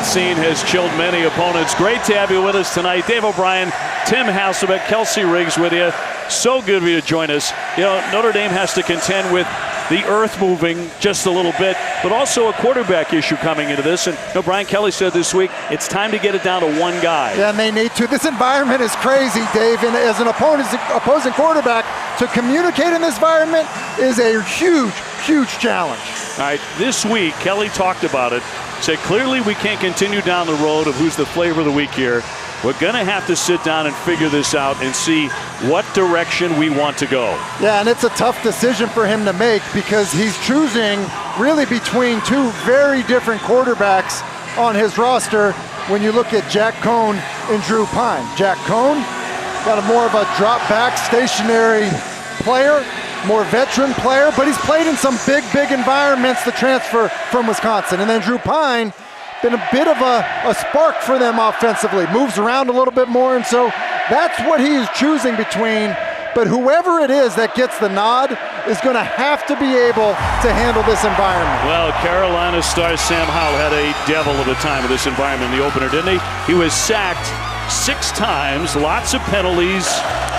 scene has chilled many opponents. Great to have you with us tonight. Dave O'Brien, Tim Hasselbeck, Kelsey Riggs with you. So good of you to join us. You know, Notre Dame has to contend with the earth moving just a little bit, but also a quarterback issue coming into this. And you know, Brian Kelly said this week, it's time to get it down to one guy. Yeah, and they need to. This environment is crazy, Dave. And as an opposing quarterback, to communicate in this environment is a huge, huge challenge. All right, this week, Kelly talked about it, said clearly we can't continue down the road of who's the flavor of the week here. We're going to have to sit down and figure this out and see what direction we want to go. Yeah, and it's a tough decision for him to make because he's choosing really between two very different quarterbacks on his roster when you look at Jack Cohn and Drew Pine. Jack Cohn got a more of a drop-back, stationary player, more veteran player, but he's played in some big environments to transfer from Wisconsin. And then Drew Pine, been a bit of a spark for them offensively, moves around a little bit more, and so that's what he is choosing between. But whoever it is that gets the nod is going to have to be able to handle this environment. Well, Carolina star Sam Howell had a devil of a time in this environment in the opener, didn't he? He was sacked 6 times, lots of penalties.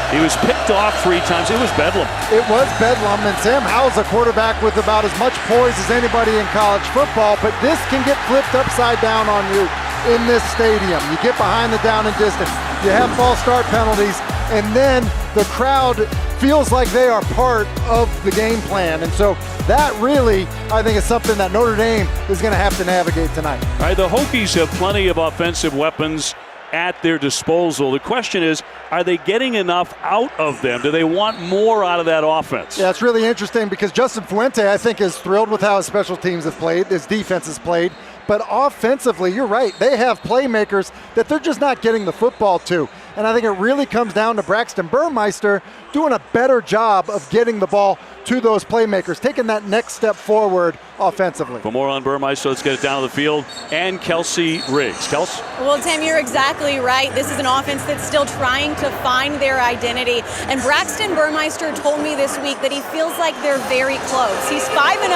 He was picked off 3 times. It was bedlam. It was bedlam, and Sam Howell's a quarterback with about as much poise as anybody in college football, but this can get flipped upside down on you in this stadium. You get behind the down and distance. You have false start penalties, and then the crowd feels like they are part of the game plan. And so that really, I think, is something that Notre Dame is going to have to navigate tonight. All right, the Hokies have plenty of offensive weapons at their disposal. The question is, are they getting enough out of them? Do they want more out of that offense? Yeah, it's really interesting because Justin Fuente, I think, is thrilled with how his special teams have played, his defense has played. But offensively, you're right, they have playmakers that they're just not getting the football to. And I think it really comes down to Braxton Burmeister doing a better job of getting the ball to those playmakers, taking that next step forward offensively. For more on Burmeister, let's get it down to the field. And Kelsey Riggs. Kelsey? Well, Tim, you're exactly right. This is an offense that's still trying to find their identity. And Braxton Burmeister told me this week that he feels like they're very close. He's 5-0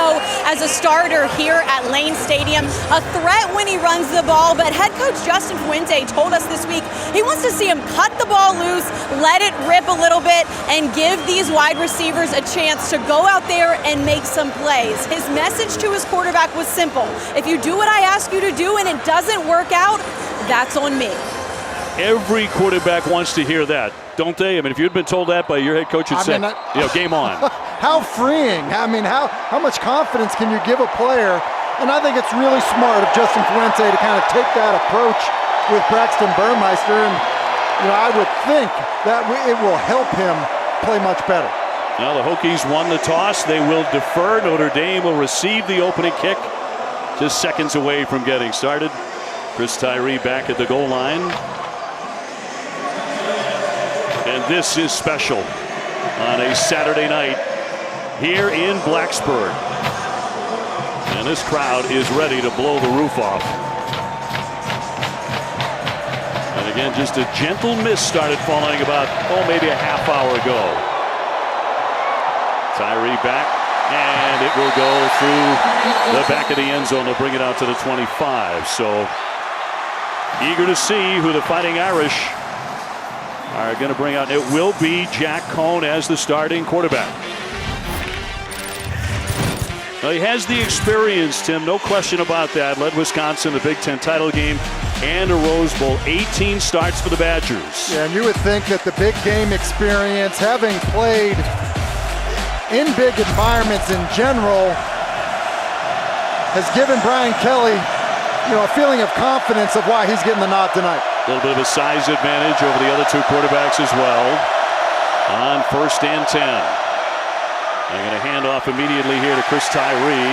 as a starter here at Lane Stadium. A threat when he runs the ball, but head coach Justin Fuente told us this week he wants to see him cut the ball loose, let it rip a little bit, and give these wide receivers a chance to go out there and make some plays. His message to his quarterback was simple. If you do what I ask you to do and it doesn't work out, that's on me. Every quarterback wants to hear that, don't they? I mean, if you'd been told that by your head coach, you'd say, game on. How freeing. I mean, how much confidence can you give a player? And I think it's really smart of Justin Fuente to kind of take that approach with Braxton Burmeister. And, you know, I would think that it will help him play much better. Now the Hokies won the toss. They will defer. Notre Dame will receive the opening kick. Just seconds away from getting started. Chris Tyree back at the goal line. And this is special on a Saturday night here in Blacksburg. And this crowd is ready to blow the roof off. And again, just a gentle mist started falling about, maybe a half hour ago. Tyree back, and it will go through the back of the end zone. They'll bring it out to the 25. So eager to see who the Fighting Irish are going to bring out. It will be Jack Cohn as the starting quarterback. Well, he has the experience, Tim, no question about that. Led Wisconsin, the Big Ten title game, and a Rose Bowl. 18 starts for the Badgers. Yeah, and you would think that the big game experience, having played in big environments in general, has given Brian Kelly, a feeling of confidence of why he's getting the nod tonight. A little bit of a size advantage over the other 2 quarterbacks as well on 1st and 10. They're going to hand off immediately here to Chris Tyree,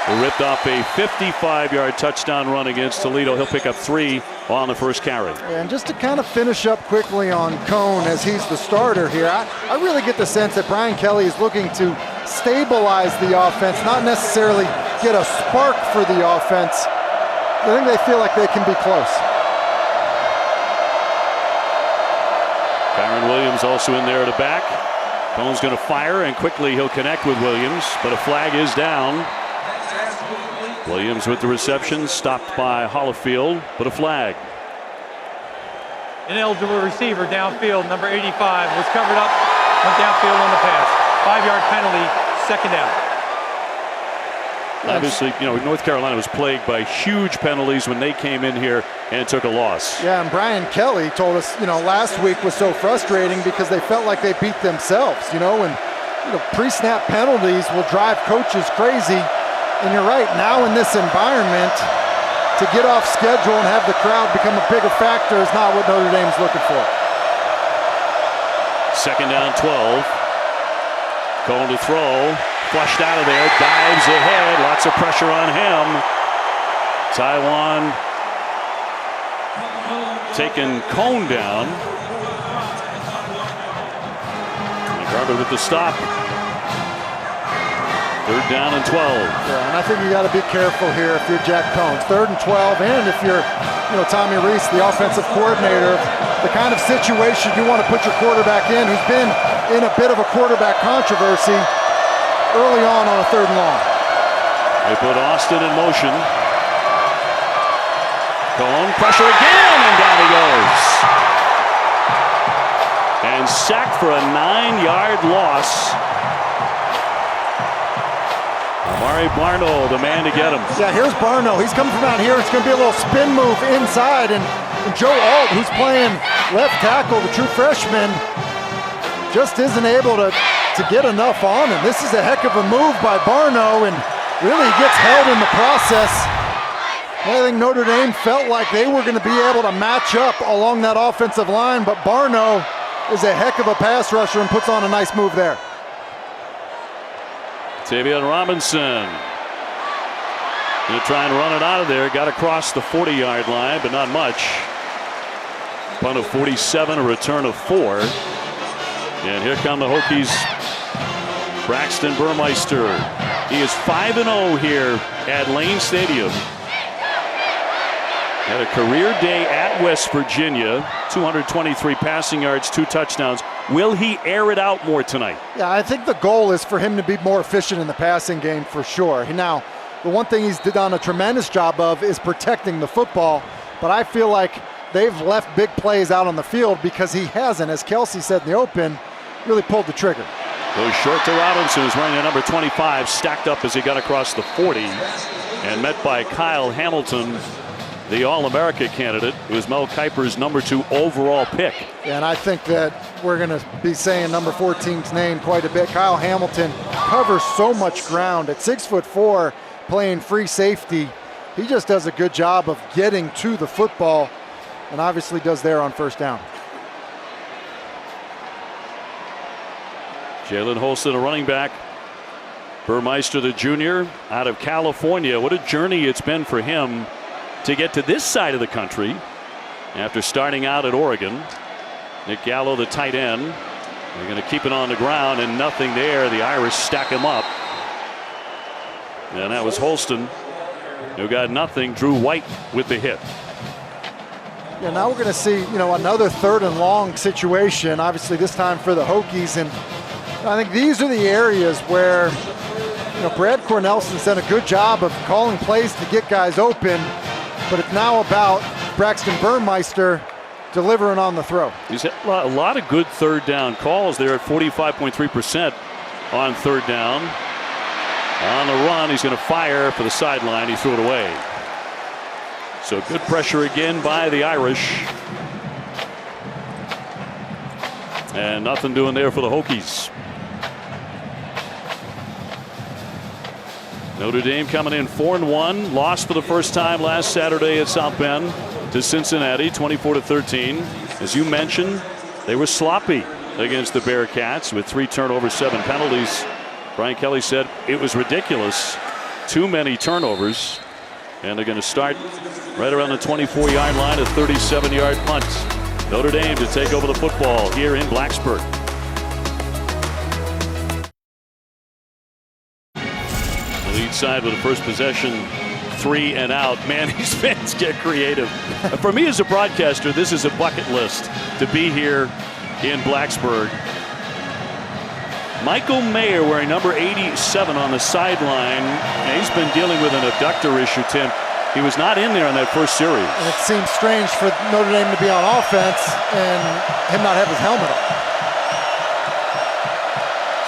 who ripped off a 55-yard touchdown run against Toledo. He'll pick up 3 on the first carry. And just to kind of finish up quickly on Cohn as he's the starter here, I really get the sense that Brian Kelly is looking to stabilize the offense, not necessarily get a spark for the offense. I think they feel like they can be close. Kyron Williams also in there at the back. Cohn's going to fire, and quickly he'll connect with Williams, but a flag is down. Williams with the reception, stopped by Hollifield, but a flag. Ineligible receiver downfield, number 85, was covered up, went downfield on the pass. 5-yard penalty, second down. Obviously, North Carolina was plagued by huge penalties when they came in here and took a loss. Yeah, and Brian Kelly told us, last week was so frustrating because they felt like they beat themselves, and pre-snap penalties will drive coaches crazy. And you're right, now in this environment, to get off schedule and have the crowd become a bigger factor is not what Notre Dame's looking for. Second down, 12. Cone to throw. Flushed out of there. Dives ahead. Lots of pressure on him. Taiwan taking Cone down. McGarvey with the stop. Third down and 12. Yeah, and I think you got to be careful here if you're Jack Cones. 3rd and 12, and if you're, Tommy Rees, the offensive coordinator, the kind of situation you want to put your quarterback in, who's been in a bit of a quarterback controversy early on a 3rd and long. They put Austin in motion. Cone, pressure again, and down he goes. And sacked for a 9-yard loss. Amari Barno, the man to get him. Yeah, here's Barno. He's coming from out here. It's going to be a little spin move inside. And Joe Alt, who's playing left tackle, the true freshman, just isn't able to get enough on him. This is a heck of a move by Barno, and really gets held in the process. I think Notre Dame felt like they were going to be able to match up along that offensive line, but Barno is a heck of a pass rusher and puts on a nice move there. Tavion Robinson going to try and run it out of there. Got across the 40-yard line, but not much. Punt of 47, a return of 4. And here come the Hokies. Braxton Burmeister. He is 5-0 here at Lane Stadium. Had a career day at West Virginia. 223 passing yards, 2 touchdowns. Will he air it out more tonight? Yeah, I think the goal is for him to be more efficient in the passing game for sure. Now, the one thing he's done a tremendous job of is protecting the football, but I feel like they've left big plays out on the field because he hasn't, as Kelsey said in the open, really pulled the trigger. Goes short to Robinson, who's wearing a number 25, stacked up as he got across the 40, and met by Kyle Hamilton, the All-America candidate, who is Mel Kiper's number 2 overall pick. And I think that we're going to be saying number 14's name quite a bit. Kyle Hamilton covers so much ground at 6'4", playing free safety. He just does a good job of getting to the football, and obviously does there on first down. Jalen Holston, a running back. Burmeister, the junior, out of California. What a journey it's been for him to get to this side of the country after starting out at Oregon. Nick Gallo, the tight end. They're going to keep it on the ground, and nothing there. The Irish stack him up. And that was Holston, who got nothing. Drew White with the hit. Yeah, now we're going to see, another 3rd and long situation, obviously this time for the Hokies. And I think these are the areas where, Brad Cornelson's done a good job of calling plays to get guys open, but it's now about Braxton Burmeister delivering on the throw. He's had a lot of good 3rd down calls there at 45.3% on 3rd down. On the run, he's going to fire for the sideline. He threw it away. So good pressure again by the Irish. And nothing doing there for the Hokies. Notre Dame coming in 4-1, lost for the first time last Saturday at South Bend to Cincinnati, 24-13. As you mentioned, they were sloppy against the Bearcats with 3 turnovers, 7 penalties. Brian Kelly said it was ridiculous. Too many turnovers. And they're going to start right around the 24-yard line, a 37-yard punt. Notre Dame to take over the football here in Blacksburg. The lead side with the first possession, 3 and out. Man, these fans get creative. For me as a broadcaster, this is a bucket list to be here in Blacksburg. Michael Mayer wearing number 87 on the sideline. He's been dealing with an abductor issue, Tim. He was not in there in that first series. And it seems strange for Notre Dame to be on offense and him not have his helmet on.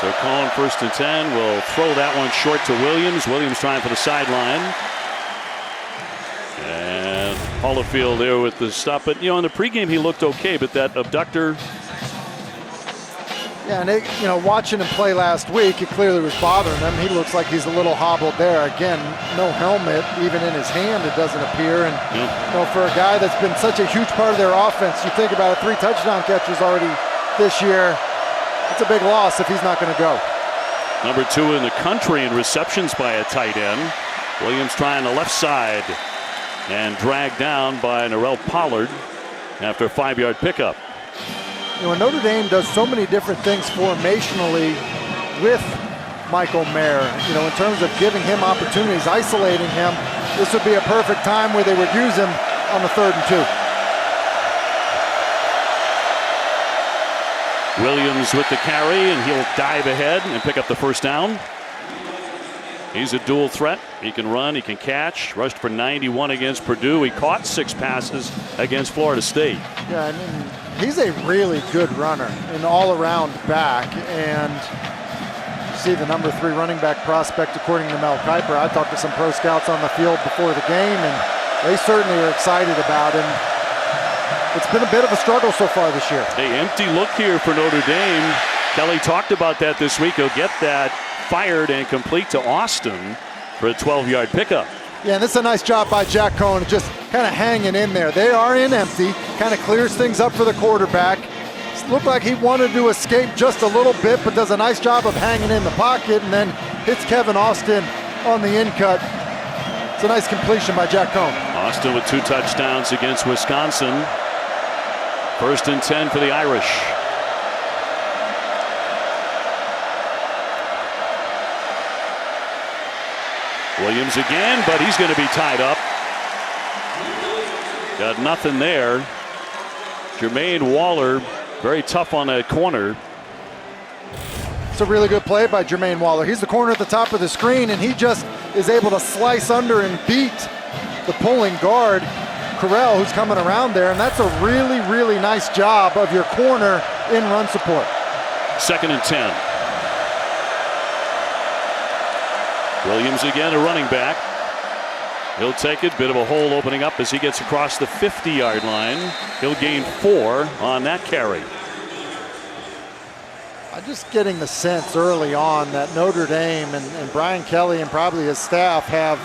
So Cohen, 1st and 10, will throw that one short to Williams. Williams trying for the sideline. And Holofield there with the stop. But, in the pregame he looked okay, but that abductor. Yeah, and watching him play last week, it clearly was bothering him. He looks like he's a little hobbled there. Again, no helmet, even in his hand, it doesn't appear. And for a guy that's been such a huge part of their offense, you think about it, 3 touchdown catches already this year. It's a big loss if he's not going to go. Number 2 in the country in receptions by a tight end. Williams trying the left side and dragged down by Narell Pollard after a 5-yard pickup. Notre Dame does so many different things formationally with Michael Mayer, in terms of giving him opportunities, isolating him. This would be a perfect time where they would use him on the 3rd and 2. Williams with the carry, and he'll dive ahead and pick up the 1st down. He's a dual threat. He can run, he can catch. Rushed for 91 against Purdue. He caught 6 passes against Florida State. Yeah, and he's a really good runner, an all-around back. And you see the number 3 running back prospect, according to Mel Kiper. I talked to some pro scouts on the field before the game, and they certainly are excited about him. It's been a bit of a struggle so far this year. Hey, empty look here for Notre Dame. Kelly talked about that this week. He'll get that fired and complete to Austin for a 12-yard pickup. Yeah, and this is a nice job by Jack Cohen, just kind of hanging in there. They are in empty, kind of clears things up for the quarterback. Looked like he wanted to escape just a little bit, but does a nice job of hanging in the pocket and then hits Kevin Austin on the in cut. It's a nice completion by Jack Cohen. Austin with 2 touchdowns against Wisconsin. 1st and 10 for the Irish. Williams again, but he's going to be tied up. Got nothing there. Jermaine Waller, very tough on that corner. It's a really good play by Jermaine Waller. He's the corner at the top of the screen, and he just is able to slice under and beat the pulling guard, Correll, who's coming around there, and that's a really, really nice job of your corner in run support. 2nd and 10. Williams again, a running back. He'll take it. Bit of a hole opening up as he gets across the 50-yard line. He'll gain 4 on that carry. I'm just getting the sense early on that Notre Dame and Brian Kelly and probably his staff have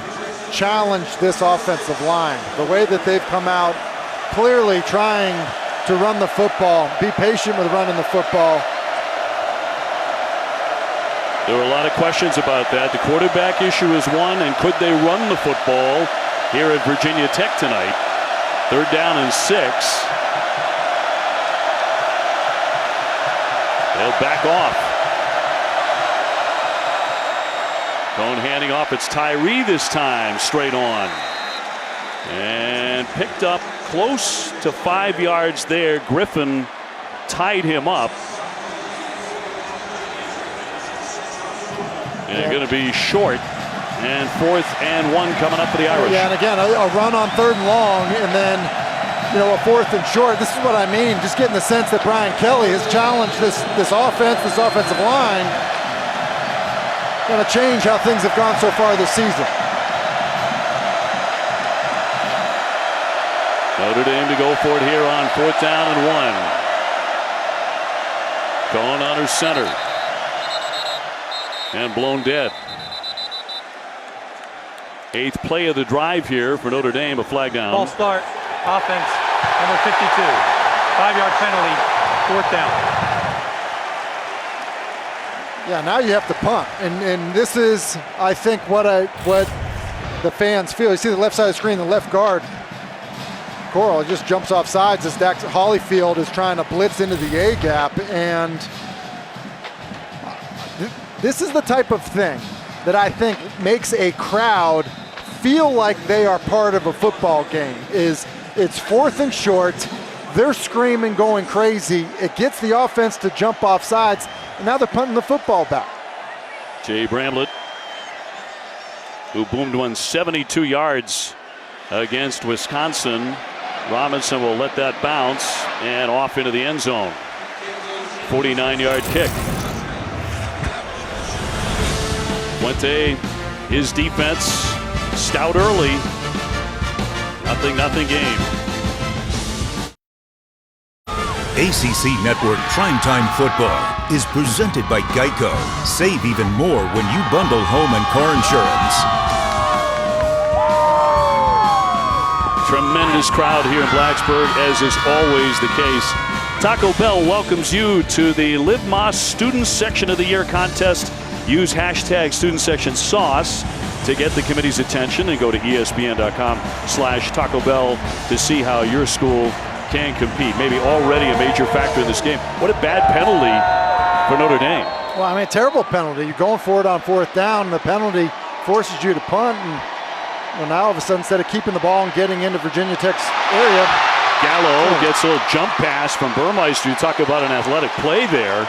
challenged this offensive line. The way that they've come out clearly trying to run the football, be patient with running the football. There were a lot of questions about that. The quarterback issue is one, and could they run the football here at Virginia Tech tonight? 3rd down and 6. They'll back off. Cohen handing off. It's Tyree this time, straight on. And picked up close to 5 yards there. Griffin tied him up. And they're going to be short. And 4th and 1 coming up for the Irish. Yeah, and again, a run on 3rd and long, and then, a 4th and short. This is what I mean, just getting the sense that Brian Kelly has challenged this offense, this offensive line. Going to change how things have gone so far this season. Notre Dame to go for it here on 4th down and 1. Cohen under center. And blown dead. 8th play of the drive here for Notre Dame, a flag down. Ball start, offense, number 52. 5-yard penalty, 4th down. Yeah, now you have to punt, and this is, I think, what the fans feel. You see the left side of the screen, the left guard, Coral, just jumps off sides as Dax Holyfield is trying to blitz into the A gap, and this is the type of thing that I think makes a crowd feel like they are part of a football game. It's 4th and short, they're screaming, going crazy. It gets the offense to jump off sides. and now they're punting the football back. Jay Bramlett, who boomed one 72 yards against Wisconsin. Robinson will let that bounce and off into the end zone. 49-yard kick. Fuente, his defense, stout early. 0-0 game. ACC Network Primetime Football is presented by Geico. Save even more when you bundle home and car insurance. Tremendous crowd here in Blacksburg, as is always the case. Taco Bell welcomes you to the Liv Moss Student Section of the Year contest. Use hashtag Student Section Sauce to get the committee's attention, and go to ESPN.com/Taco Bell to see how your school can compete. Maybe already a major factor in this game. What a bad penalty for Notre Dame. Well, I mean, terrible penalty. You're going for it on 4th down. The penalty forces you to punt, and well, now all of a sudden, instead of keeping the ball and getting into Virginia Tech's area, Gallo gets a little jump pass from Burmeister. You talk about an athletic play there.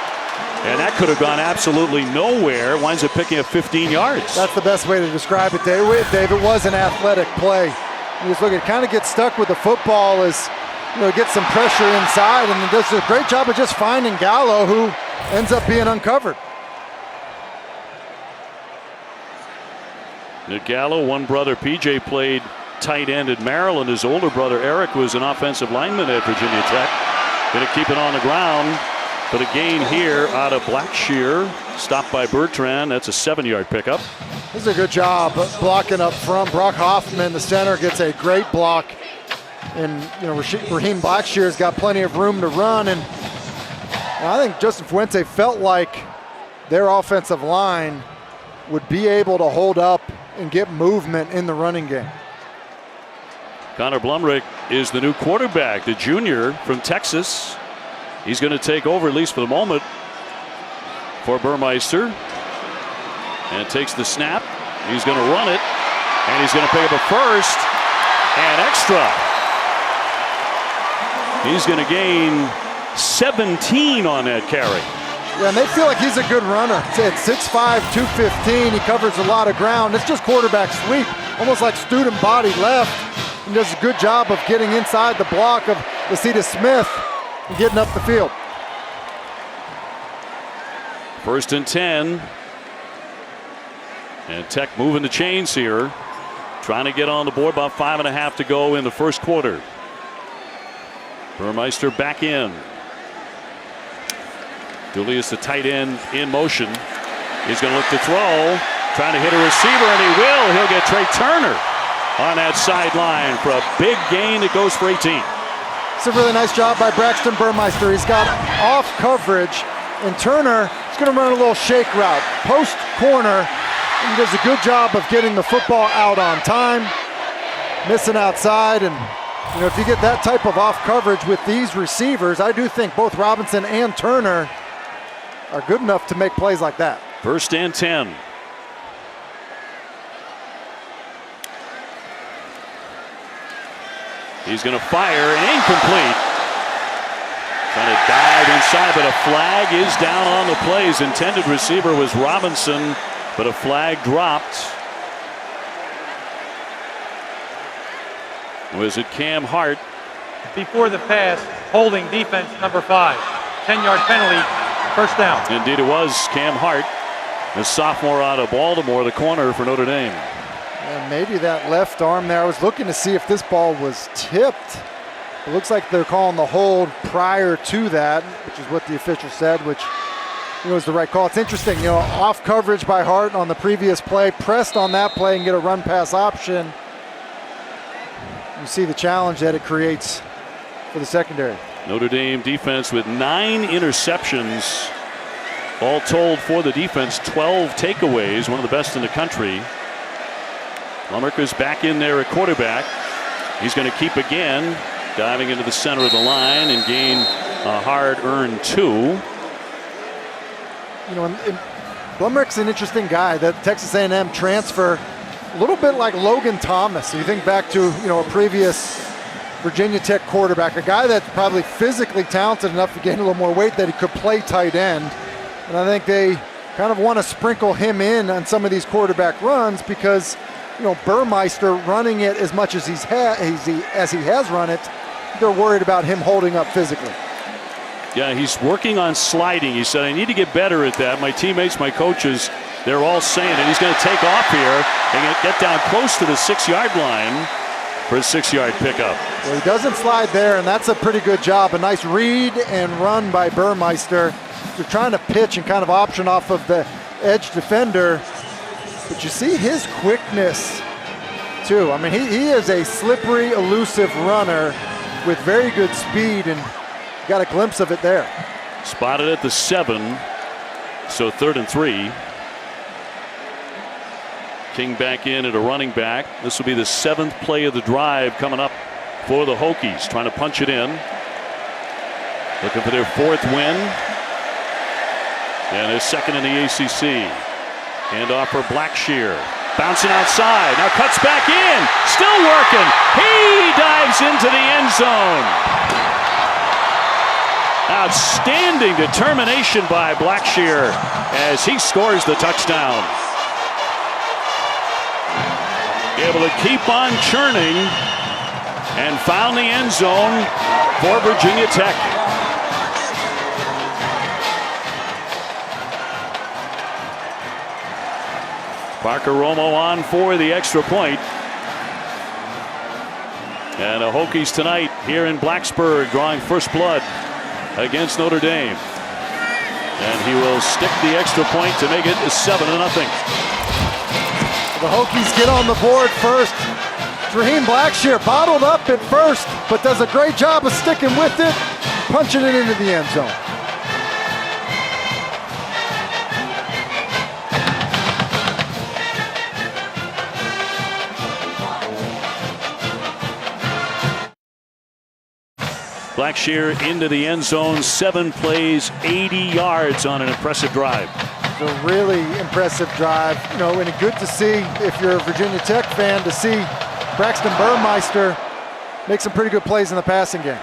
And that could have gone absolutely nowhere. Winds up picking up 15 yards. That's the best way to describe it, Dave. It was an athletic play. You just look at it, kind of gets stuck with the football as, gets some pressure inside, and does a great job of just finding Gallo, who ends up being uncovered. Nick Gallo, one brother, PJ, played tight end at Maryland. His older brother, Eric, was an offensive lineman at Virginia Tech. Going to keep it on the ground. But a gain here out of Blackshear. Stopped by Bertrand. That's a 7-yard pickup. This is a good job blocking up front. Brock Hoffman, the center, gets a great block. And, Raheem Blackshear's got plenty of room to run. And I think Justin Fuente felt like their offensive line would be able to hold up and get movement in the running game. Connor Blumrick is the new quarterback, the junior from Texas. He's going to take over, at least for the moment, for Burmeister. And takes the snap. He's going to run it. And he's going to pick up a first and extra. He's going to gain 17 on that carry. Yeah, and they feel like he's a good runner. At 6'5", 215, he covers a lot of ground. It's just quarterback sweep, almost like student body left. He does a good job of getting inside the block of Lasita Smith and getting up the field. 1st and 10. And Tech moving the chains here. Trying to get on the board, about 5.5 to go in the first quarter. Burmeister back in. Julius, the tight end, in motion. He's going to look to throw. Trying to hit a receiver, and he will. He'll get Trey Turner on that sideline for a big gain that goes for 18. It's a really nice job by Braxton Burmeister. He's got off coverage, and Turner is going to run a little shake route. Post corner, and he does a good job of getting the football out on time. Missing outside, and if you get that type of off coverage with these receivers, I do think both Robinson and Turner are good enough to make plays like that. 1st and 10. He's going to fire, and incomplete. Trying to dive inside, but a flag is down on the play. His intended receiver was Robinson, but a flag dropped. Was it Cam Hart? Before the pass, holding defense number 5. 10-yard penalty, 1st down. Indeed it was Cam Hart, the sophomore out of Baltimore, the corner for Notre Dame. And maybe that left arm there. I was looking to see if this ball was tipped. It looks like they're calling the hold prior to that, which is what the official said, which is the right call. It's interesting, off coverage by Hart on the previous play, pressed on that play and get a run pass option. You see the challenge that it creates for the secondary. Notre Dame defense with 9 interceptions. All told for the defense, 12 takeaways, one of the best in the country. Lummerker's back in there at quarterback. He's going to keep again, diving into the center of the line and gain a hard-earned 2. Blumrick's an interesting guy. That Texas A&M transfer, a little bit like Logan Thomas. So you think back to a previous Virginia Tech quarterback, a guy that's probably physically talented enough to gain a little more weight that he could play tight end. And I think they kind of want to sprinkle him in on some of these quarterback runs because, Burmeister running it as much as he has run it, they're worried about him holding up physically. Yeah, he's working on sliding. He said, I need to get better at that. My teammates, my coaches, they're all saying it. He's going to take off here and get down close to the 6-yard line for a 6-yard pickup. Well, he doesn't slide there, and that's a pretty good job. A nice read and run by Burmeister. They're trying to pitch and kind of option off of the edge defender. But you see his quickness, too. I mean, he is a slippery, elusive runner with very good speed, and got a glimpse of it there. Spotted at the 7, so 3rd and 3. King back in at a running back. This will be the 7th play of the drive coming up for the Hokies. Trying to punch it in. Looking for their 4th win. And their 2nd in the ACC. Handoff for Blackshear. Bouncing outside. Now cuts back in. Still working. He dives into the end zone. Outstanding determination by Blackshear as he scores the touchdown. Able to keep on churning and found the end zone for Virginia Tech. Parker Romo on for the extra point. And the Hokies tonight here in Blacksburg drawing first blood against Notre Dame. And he will stick the extra point to make it 7-0. The Hokies get on the board first. Raheem Blackshear bottled up at first, but does a great job of sticking with it, punching it into the end zone. Blackshear into the end zone, 7 plays, 80 yards on an impressive drive. It's a really impressive drive, and good to see, if you're a Virginia Tech fan, to see Braxton Burmeister make some pretty good plays in the passing game.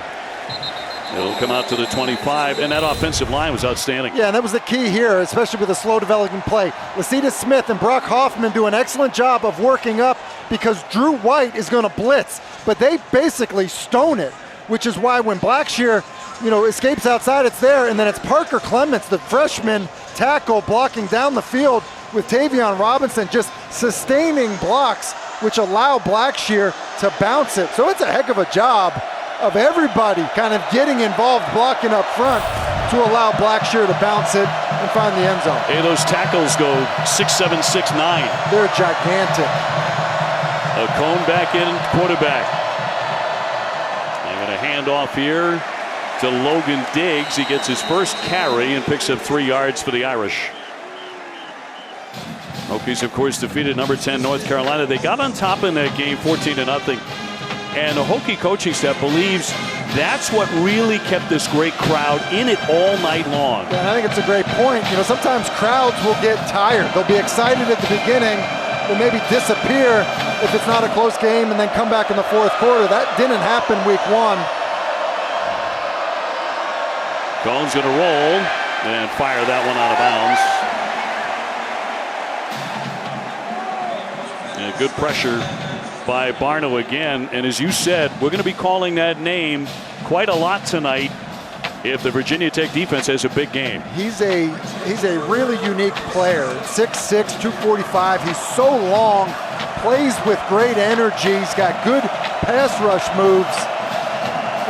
It'll come out to the 25, and that offensive line was outstanding. Yeah, and that was the key here, especially with a slow developing play. Lasita Smith and Brock Hoffman do an excellent job of working up because Drew White is going to blitz, but they basically stone it, which is why when Blackshear, escapes outside, it's there, and then it's Parker Clements, the freshman tackle, blocking down the field with Tavion Robinson, just sustaining blocks, which allow Blackshear to bounce it. So it's a heck of a job of everybody kind of getting involved, blocking up front to allow Blackshear to bounce it and find the end zone. Hey, those tackles go 6'7", 6'9". They're gigantic. A cone back in, quarterback. They're going to hand off here to Logan Diggs. He gets his first carry and picks up 3 yards for the Irish. Hokies, of course, defeated number 10 North Carolina. They got on top in that game, 14-0. And the Hokie coaching staff believes that's what really kept this great crowd in it all night long. Yeah, and I think it's a great point. Sometimes crowds will get tired. They'll be excited at the beginning, but maybe disappear if it's not a close game and then come back in the 4th quarter. That didn't happen week 1. Cohn's going to roll and fire that one out of bounds. And good pressure by Barno again. And as you said, we're going to be calling that name quite a lot tonight if the Virginia Tech defense has a big game. He's a really unique player. 6'6", 245. He's so long, plays with great energy. He's got good pass rush moves.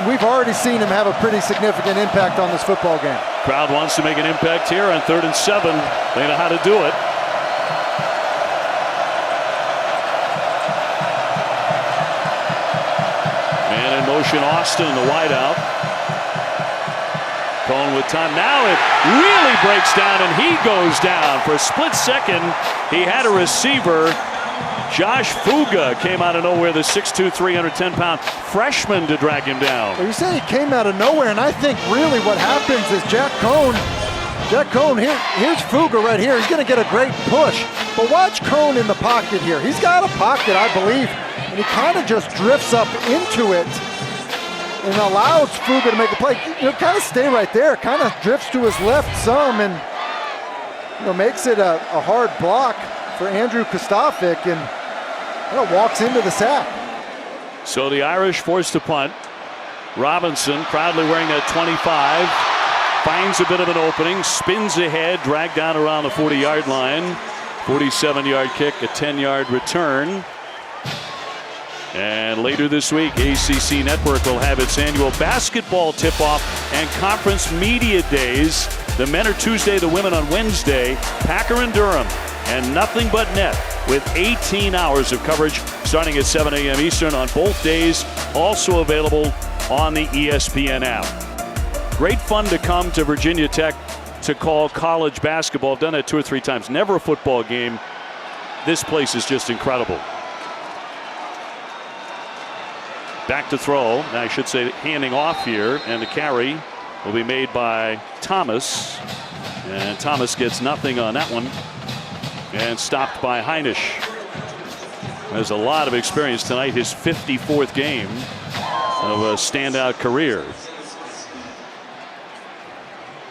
We've already seen him have a pretty significant impact on this football game. Crowd wants to make an impact here on 3rd and 7. They know how to do it. Man in motion, Austin, the wideout. Cohn with time. Now it really breaks down, and he goes down. For a split second, he had a receiver. Josh Fuga came out of nowhere, the 6'2", 310-pound freshman, to drag him down. Well, you say he came out of nowhere, and I think really what happens is Jack Cohn, here's Fuga right here. He's going to get a great push. But watch Cohn in the pocket here. He's got a pocket, I believe, and he kind of just drifts up into it and allows Fuga to make a play. Kind of stay right there. Kind of drifts to his left some, and makes it a hard block for Andrew Kostovic and walks into the sack. So the Irish forced to punt. Robinson, proudly wearing that 25, finds a bit of an opening, spins ahead, dragged down around the 40-yard line. 47-yard kick, a 10-yard return. And later this week, ACC Network will have its annual basketball tip-off and conference media days. The men are Tuesday, the women on Wednesday. Packer and Durham, and nothing but net with 18 hours of coverage starting at 7 a.m. Eastern on both days. Also available on the ESPN app. Great fun to come to Virginia Tech to call college basketball. I've done that 2 or 3 times. Never a football game. This place is just incredible. Back to throw. Now I should say handing off here, and the carry will be made by Thomas. And Thomas gets nothing on that one. And stopped by Heinisch. Has a lot of experience tonight. His 54th game of a standout career.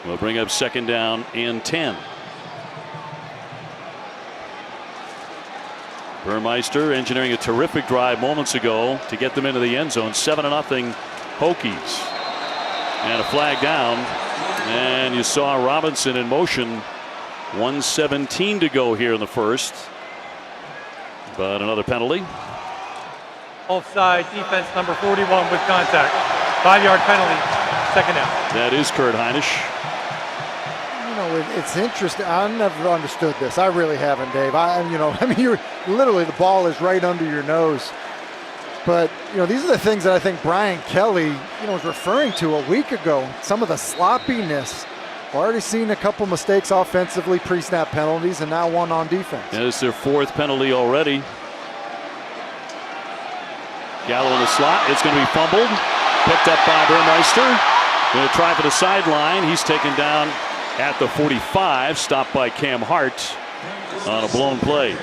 We'll bring up second down and 10. Burmeister engineering a terrific drive moments ago to get them into the end zone. 7-0 Hokies. And a flag down. And you saw Robinson in motion. 1:17 to go here in the first. But another penalty. Offside defense number 41 with contact. 5-yard penalty. Second down. That is Kurt Heinisch. It's interesting. I never understood this. I really haven't, Dave. You're literally, the ball is right under your nose. But, these are the things that I think Brian Kelly, was referring to a week ago. Some of the sloppiness. Already seen a couple mistakes offensively, pre-snap penalties, and now one on defense. Yeah, it's their 4th penalty already. Gallo in the slot. It's going to be fumbled. Picked up by Burmeister. Going to try for the sideline. He's taken down at the 45, stopped by Cam Hart on a blown play.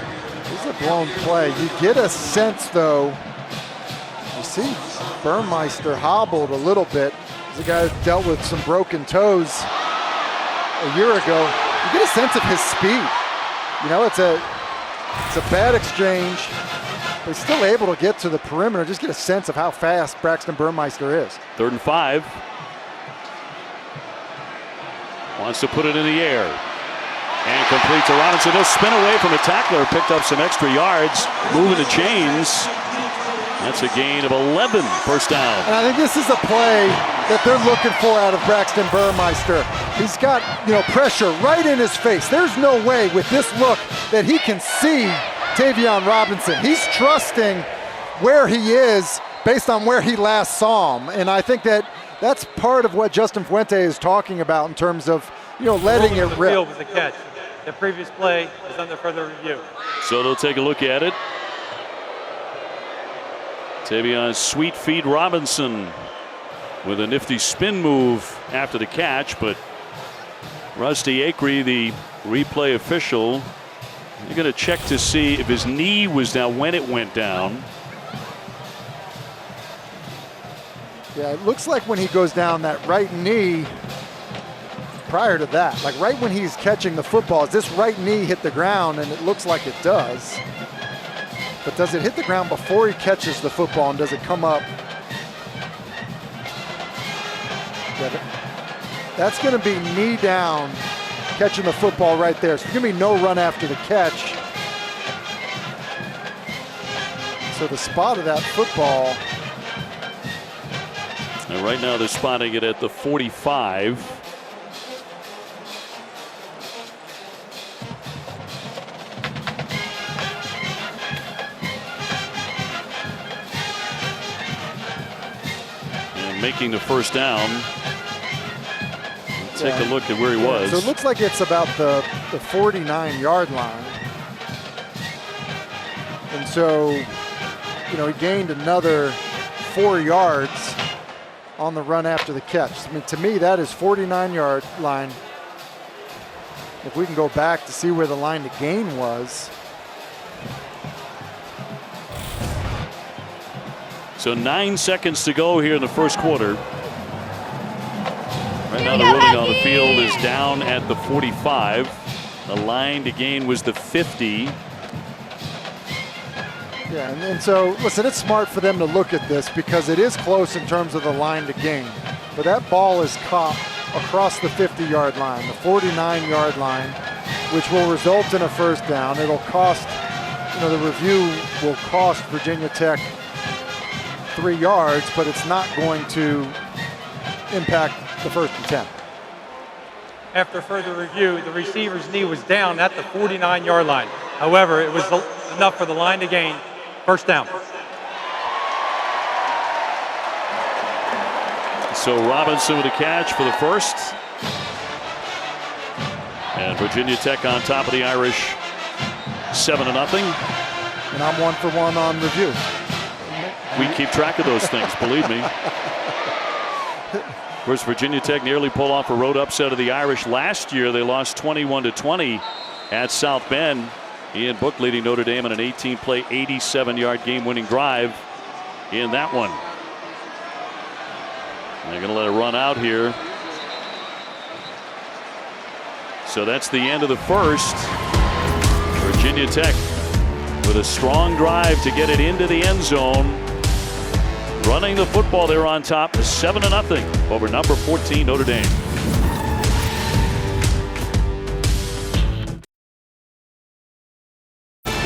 This is a blown play. You get a sense, though, you see Burmeister hobbled a little bit. He's a guy who dealt with some broken toes a year ago. You get a sense of his speed. It's a bad exchange, but he's still able to get to the perimeter. Just get a sense of how fast Braxton Burmeister is. 3rd and 5. Wants to put it in the air. And complete to Robinson. He'll spin away from a tackler. Picked up some extra yards. Moving the chains. That's a gain of 11. First down. And I think this is a play that they're looking for out of Braxton Burmeister. He's got, pressure right in his face. There's no way with this look that he can see Tavion Robinson. He's trusting where he is based on where he last saw him. And I think that's part of what Justin Fuente is talking about in terms of, letting it rip. The field was a catch. The previous play is under further review. So they'll take a look at it. Tavion Sweet Feet Robinson with a nifty spin move after the catch, but Rusty Acree, the replay official, they're going to check to see if his knee was down when it went down. Yeah, it looks like when he goes down, that right knee, prior to that, like right when he's catching the football, this right knee hit the ground, and it looks like it does. But does it hit the ground before he catches the football, and does it come up? Yeah, that's going to be knee down, catching the football right there. So there's going to be no run after the catch. So the spot of that football. And right now they're spotting it at the 45. And making the first down. Take a look at where he was. So it looks like it's about the 49-yard line. And so, he gained another 4 yards on the run after the catch. I mean, to me, that is 49-yard line. If we can go back to see where the line to gain was. So 9 seconds to go here in the first quarter. Right now the ruling on the field is down at the 45. The line to gain was the 50. Yeah, and so, listen, it's smart for them to look at this because it is close in terms of the line to gain. But that ball is caught across the 50-yard line, the 49-yard line, which will result in a first down. It'll cost, the review will cost Virginia Tech 3 yards, but it's not going to impact the first and 10. After further review, the receiver's knee was down at the 49-yard line. However, it was enough for the line to gain. First down. So Robinson with a catch for the first. And Virginia Tech on top of the Irish 7-0. And I'm 1 for 1 on review. We keep track of those things, believe me. Of course, Virginia Tech nearly pulled off a road upset of the Irish last year. They lost 21-20 at South Bend. Ian Book leading Notre Dame in an 18-play, 87-yard game-winning drive in that one. They're going to let it run out here. So that's the end of the first. Virginia Tech with a strong drive to get it into the end zone. Running the football, they're on top, 7-0 over number 14 Notre Dame.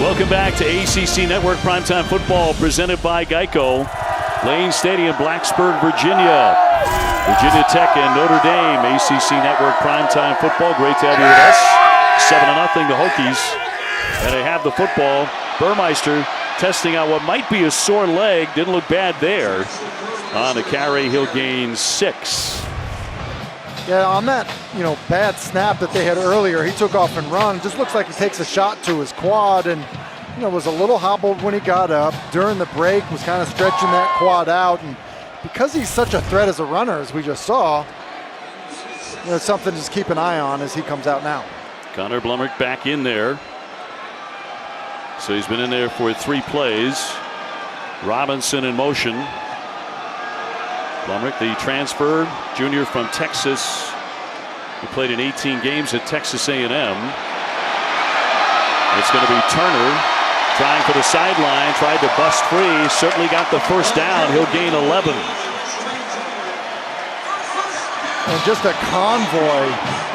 Welcome back to ACC Network Primetime Football presented by Geico. Lane Stadium, Blacksburg, Virginia. Virginia Tech and Notre Dame. ACC Network Primetime Football. Great to have you with us. 7-0 the Hokies. And they have the football. Burmeister testing out what might be a sore leg. Didn't look bad there. On the carry, he'll gain 6. Yeah, on that, bad snap that they had earlier, he took off and run. Just looks like he takes a shot to his quad and, was a little hobbled when he got up. During the break, was kind of stretching that quad out. And because he's such a threat as a runner, as we just saw, it's something to just keep an eye on as he comes out now. Connor Blumrick back in there. So he's been in there for 3 plays. Robinson in motion. Blumrick, the transfer junior from Texas, who played in 18 games at Texas A&M. It's going to be Turner trying for the sideline, tried to bust free, certainly got the first down. He'll gain 11. And just a convoy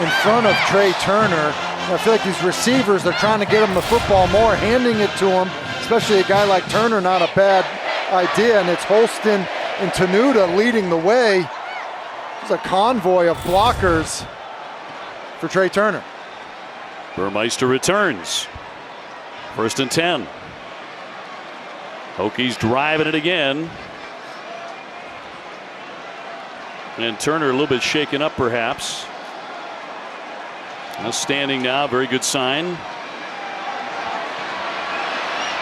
in front of Trey Turner. I feel like these receivers, they're trying to get him the football more, handing it to him, especially a guy like Turner, not a bad idea. And it's Holston and Tenuta leading the way. There's a convoy of blockers for Trey Turner. Burmeister returns. First and 10. Hokies driving it again. And Turner a little bit shaken up perhaps. Standing now, very good sign.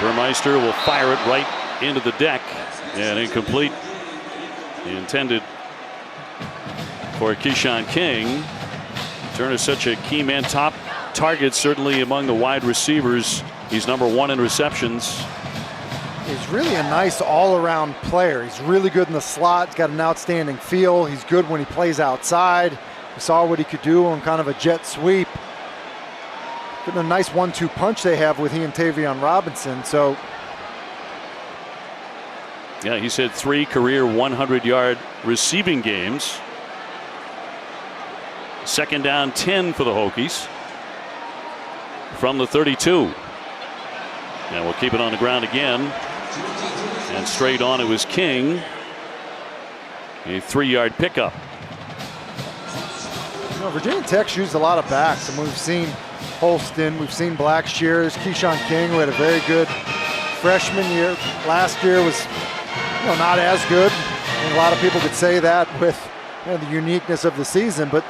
Burmeister will fire it right into the deck and incomplete. Intended for Keyshawn King. Turner's such a key man, top target certainly among the wide receivers. He's number 1 in receptions. He's really a nice all-around player. He's really good in the slot. He's got an outstanding feel. He's good when he plays outside. We saw what he could do on kind of a jet sweep. Getting a nice 1-2 punch they have with he and Tavion Robinson. So yeah, he's had 3 career 100-yard receiving games. Second down 10 for the Hokies from the 32. And we'll keep it on the ground again. And straight on it was King. A 3-yard pickup. Virginia Tech's used a lot of backs, and we've seen Holston, we've seen Blackshears, Keyshawn King, who had a very good freshman year. Last year was not as good. And a lot of people could say that with the uniqueness of the season, but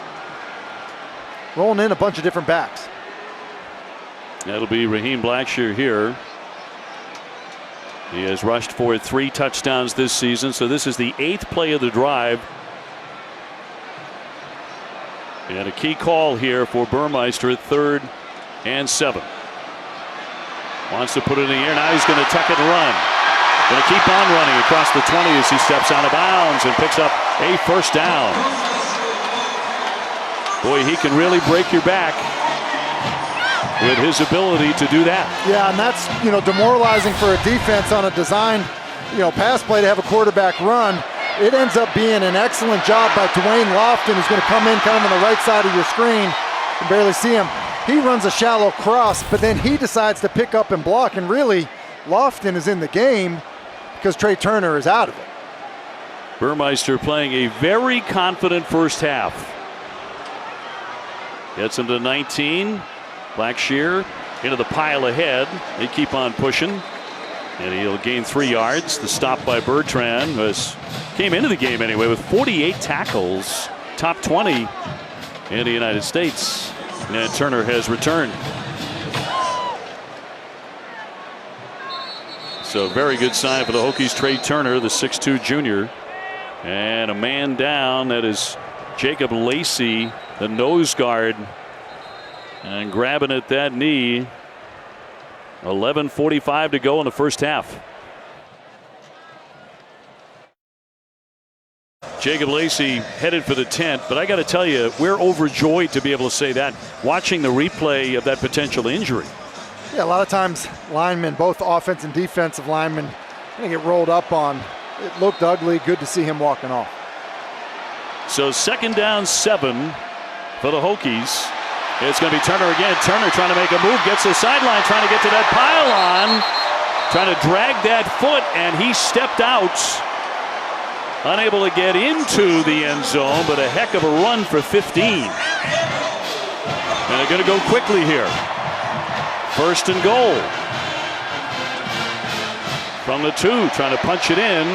rolling in a bunch of different backs. That'll be Raheem Blackshear here. He has rushed for 3 touchdowns this season, so this is the 8th play of the drive. And a key call here for Burmeister at 3rd and 7. Wants to put it in the air. Now he's going to tuck it and run. Going to keep on running across the 20 as he steps out of bounds and picks up a first down. Boy, he can really break your back. with his ability to do that. Yeah, and that's, demoralizing for a defense on a designed, pass play to have a quarterback run. It ends up being an excellent job by Dwayne Lofton, who's going to come in kind of on the right side of your screen. You can barely see him. He runs a shallow cross, but then he decides to pick up and block, and really, Lofton is in the game because Trey Turner is out of it. Burmeister playing a very confident first half. Gets him to 19. Blackshear into the pile ahead. They keep on pushing. And he'll gain 3 yards. The stop by Bertrand, who came into the game anyway with 48 tackles. Top 20 in the United States. And Turner has returned. So very good sign for the Hokies. Trey Turner, the 6'2 junior. And a man down, that is Jacob Lacey, the nose guard. And grabbing at that knee. 11:45 to go in the first half. Jacob Lacey headed for the tent, but I got to tell you, we're overjoyed to be able to say that watching the replay of that potential injury. Yeah, a lot of times linemen, both offense and defensive linemen, get rolled up on. It looked ugly. Good to see him walking off. So 2nd down 7 for the Hokies. It's going to be Turner again. Turner trying to make a move, gets the sideline, trying to get to that pylon, trying to drag that foot, and he stepped out. Unable to get into the end zone, but a heck of a run for 15. And they're going to go quickly here. 1st and goal. From the 2, trying to punch it in.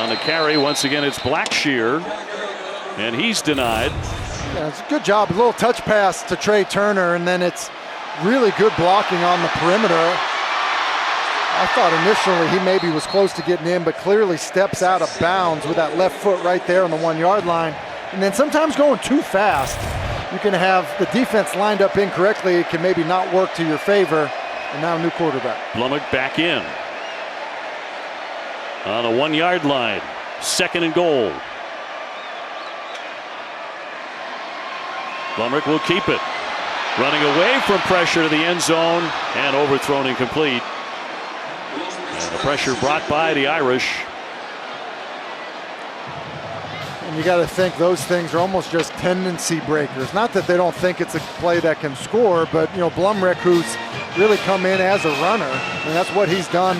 On the carry, once again, it's Blackshear, and he's denied. Yeah, it's a good job. A little touch pass to Trey Turner, and then it's really good blocking on the perimeter. I thought initially he maybe was close to getting in, but clearly steps out of bounds with that left foot right there on the 1 yard line. And then sometimes going too fast, you can have the defense lined up incorrectly. It can maybe not work to your favor. And now new quarterback. Blummick back in. On the 1 yard line. 2nd and goal. Blumrick will keep it. Running away from pressure to the end zone and overthrown incomplete. And the pressure brought by the Irish. And you got to think those things are almost just tendency breakers. Not that they don't think it's a play that can score, but Blumrick, who's really come in as a runner, and that's what he's done,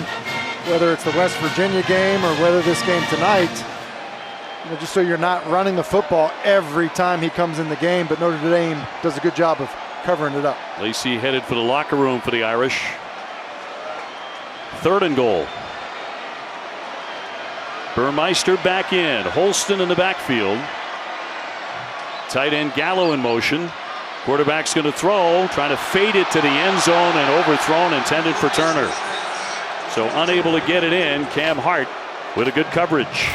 whether it's the West Virginia game or whether this game tonight. Just so you're not running the football every time he comes in the game, but Notre Dame does a good job of covering it up. Lacey headed for the locker room for the Irish. 3rd and goal. Burmeister back in. Holston in the backfield. Tight end Gallo in motion. Quarterback's going to throw, trying to fade it to the end zone and overthrown, intended for Turner. So unable to get it in. Cam Hart with a good coverage.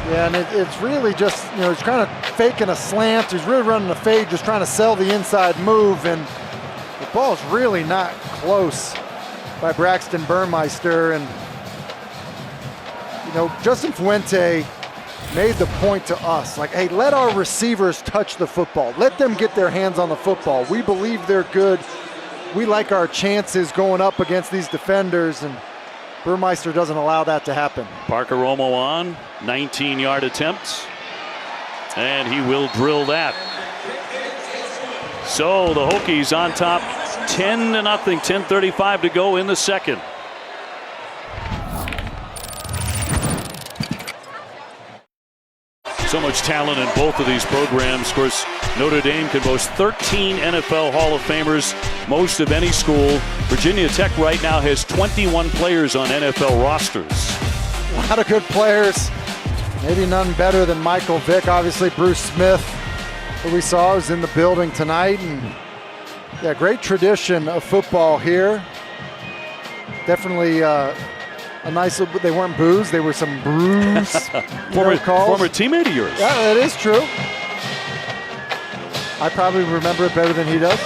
Yeah, and it's really just, he's kind of faking a slant. He's really running a fade, just trying to sell the inside move, and the ball's really not close by Braxton Burmeister. And, Justin Fuente made the point to us, like, hey, let our receivers touch the football. Let them get their hands on the football. We believe they're good. We like our chances going up against these defenders, and Burmeister doesn't allow that to happen. Parker Romo on 19-yard attempt, and he will drill that. So the Hokies on top 10-0, 10:35 to go in the second. So much talent in both of these programs. Of course, Notre Dame can boast 13 NFL Hall of Famers, most of any school. Virginia Tech right now has 21 players on NFL rosters. A lot of good players. Maybe none better than Michael Vick. Obviously, Bruce Smith, who we saw, is in the building tonight. And yeah, great tradition of football here. Definitely a nice, they weren't boos, they were some brews. former teammate of yours. Yeah, that is true. I probably remember it better than he does.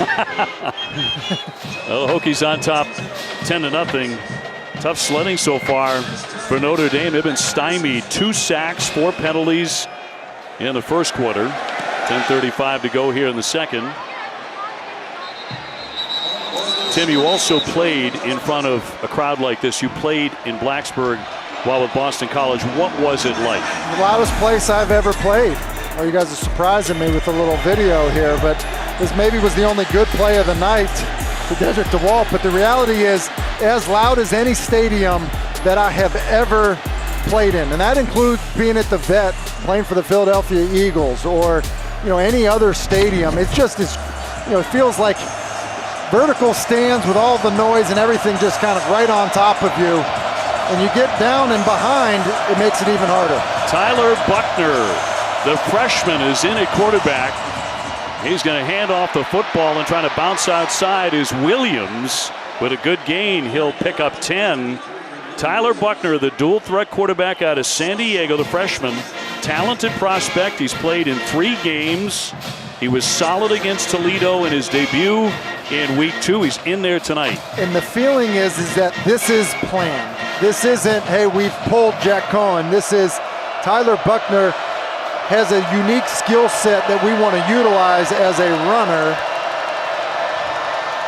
Well, Hokies on top 10-0. Tough sledding so far for Notre Dame. They've been stymied. 2 sacks, 4 penalties in the first quarter. 10:35 to go here in the second. Tim, you also played in front of a crowd like this. You played in Blacksburg while with Boston College. What was it like? The loudest place I've ever played. Well, you guys are surprising me with a little video here, but this maybe was the only good play of the night to Dedrick DeWalt. But the reality is, as loud as any stadium that I have ever played in, and that includes being at the Vet, playing for the Philadelphia Eagles, or any other stadium. It's just as it feels like vertical stands with all the noise and everything just kind of right on top of you. And you get down and behind, it makes it even harder. Tyler Buckner, the freshman, is in at quarterback. He's going to hand off the football and trying to bounce outside is Williams. With a good gain, he'll pick up 10. Tyler Buckner, the dual threat quarterback out of San Diego, the freshman. Talented prospect. He's played in 3 games. He was solid against Toledo in his debut in week 2. He's in there tonight. And the feeling is that this is planned. This isn't, hey, we've pulled Jack Cohen. This is Tyler Buckner has a unique skill set that we want to utilize as a runner,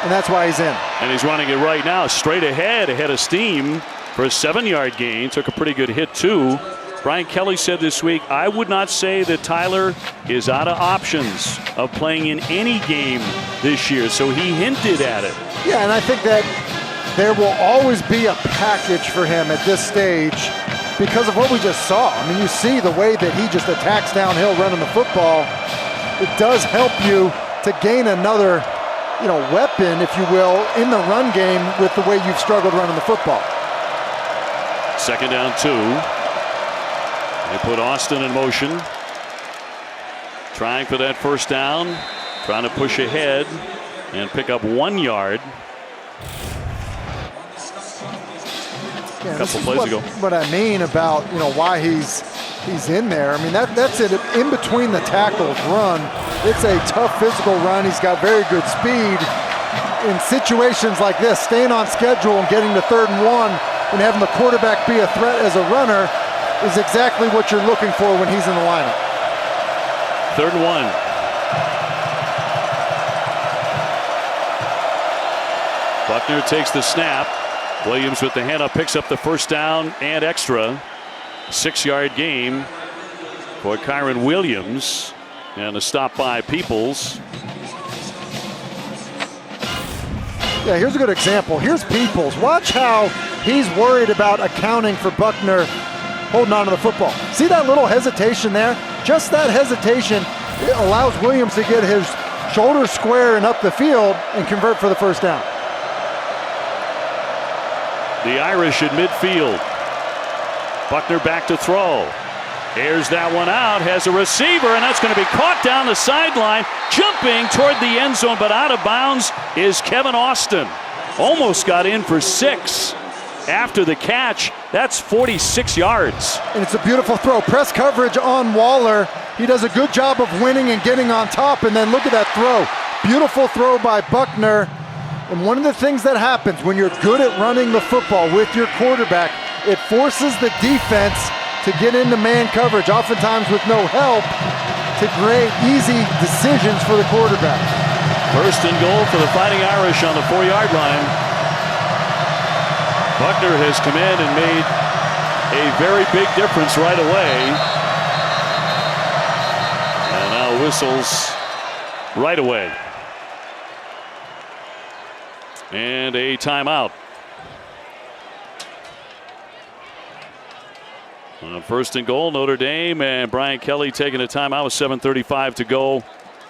and that's why he's in. And he's running it right now, straight ahead of steam for a 7-yard gain. Took a pretty good hit, too. Brian Kelly said this week, I would not say that Tyler is out of options of playing in any game this year, so he hinted at it. Yeah, and I think that there will always be a package for him at this stage because of what we just saw. I mean, you see the way that he just attacks downhill running the football. It does help you to gain another, weapon, if you will, in the run game with the way you've struggled running the football. 2nd down 2. They put Austin in motion. Trying for that first down. Trying to push ahead and pick up 1 yard. Yeah, a couple plays ago. What I mean about why he's in there. I mean that's it. In between the tackles run, it's a tough physical run. He's got very good speed. In situations like this, staying on schedule and getting to 3rd and 1 and having the quarterback be a threat as a runner is exactly what you're looking for when he's in the lineup. 3rd and 1. Buckner takes the snap. Williams with the handoff picks up the first down and extra. 6-yard gain for Kyron Williams. And a stop by Peoples. Yeah, here's a good example. Here's Peoples. Watch how he's worried about accounting for Buckner holding on to the football. See that little hesitation there? Just that hesitation allows Williams to get his shoulder square and up the field and convert for the first down. The Irish at midfield. Buckner back to throw. Airs that one out, has a receiver, and that's going to be caught down the sideline. Jumping toward the end zone, but out of bounds is Kevin Austin. Almost got in for 6 after the catch. That's 46 yards. And it's a beautiful throw. Press coverage on Waller. He does a good job of winning and getting on top, and then look at that throw. Beautiful throw by Buckner. And one of the things that happens when you're good at running the football with your quarterback, it forces the defense to get into man coverage, oftentimes with no help, to create easy decisions for the quarterback. 1st and goal for the Fighting Irish on the 4-yard line. Buckner has come in and made a very big difference right away. And now whistles right away. And a timeout. 1st and goal, Notre Dame, and Brian Kelly taking a timeout with 7:35 to go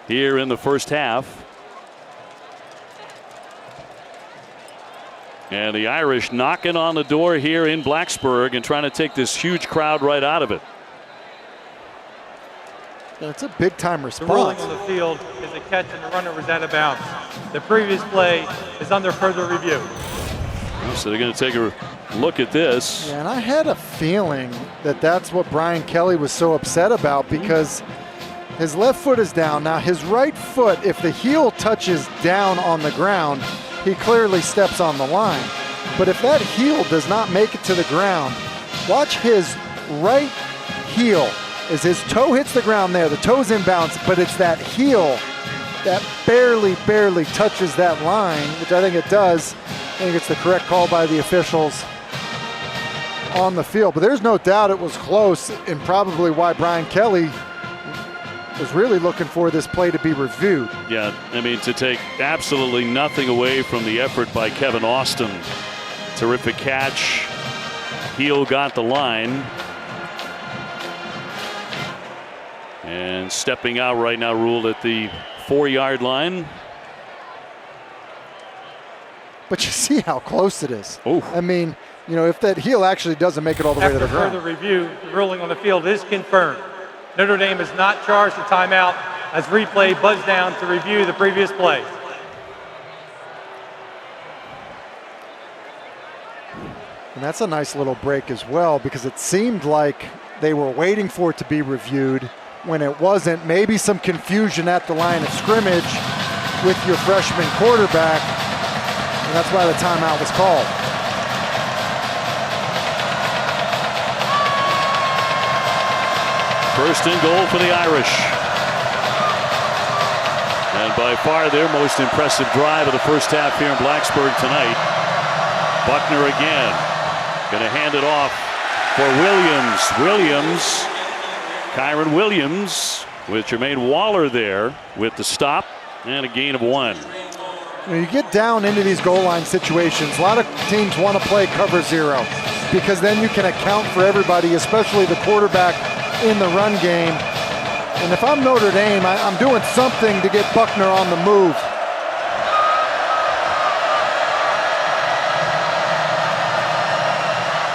here in the first half. And the Irish knocking on the door here in Blacksburg and trying to take this huge crowd right out of it. Yeah, it's a big time The response. ruling on the field is a catch and the runner was out of bounds. The previous play is under further review. So they're going to take a look at this. Yeah, and I had a feeling that that's what Brian Kelly was so upset about because his left foot is down. Now his right foot, if the heel touches down on the ground, he clearly steps on the line. But if that heel does not make it to the ground, watch his right heel as his toe hits the ground there. The toe's inbounds, but it's that heel that barely touches that line, which I think it does. I think it's the correct call by the officials on the field. But there's no doubt it was close, and probably why Brian Kelly was really looking for this play to be reviewed. Yeah, I mean, to take absolutely nothing away from the effort by Kevin Austin. Terrific catch. Heel got the line. And stepping out right now, ruled at the 4-yard line. But you see how close it is. Oh. I mean, you know, if that heel actually doesn't make it all the way to the ground. After further review, the ruling on the field is confirmed. Notre Dame is not charged a timeout as replay buzzed down to review the previous play. And that's a nice little break as well, because it seemed like they were waiting for it to be reviewed when it wasn't. Maybe some confusion at the line of scrimmage with your freshman quarterback, and that's why the timeout was called. First and goal for the Irish. And by far their most impressive drive of the first half here in Blacksburg tonight. Buckner again. Going to hand it off for Williams. Kyron Williams with Jermaine Waller there with the stop and a gain of 1. You know, you get down into these goal line situations, a lot of teams want to play cover 0 because then you can account for everybody, especially the quarterback in the run game. And if I'm Notre Dame, I'm doing something to get Buckner on the move.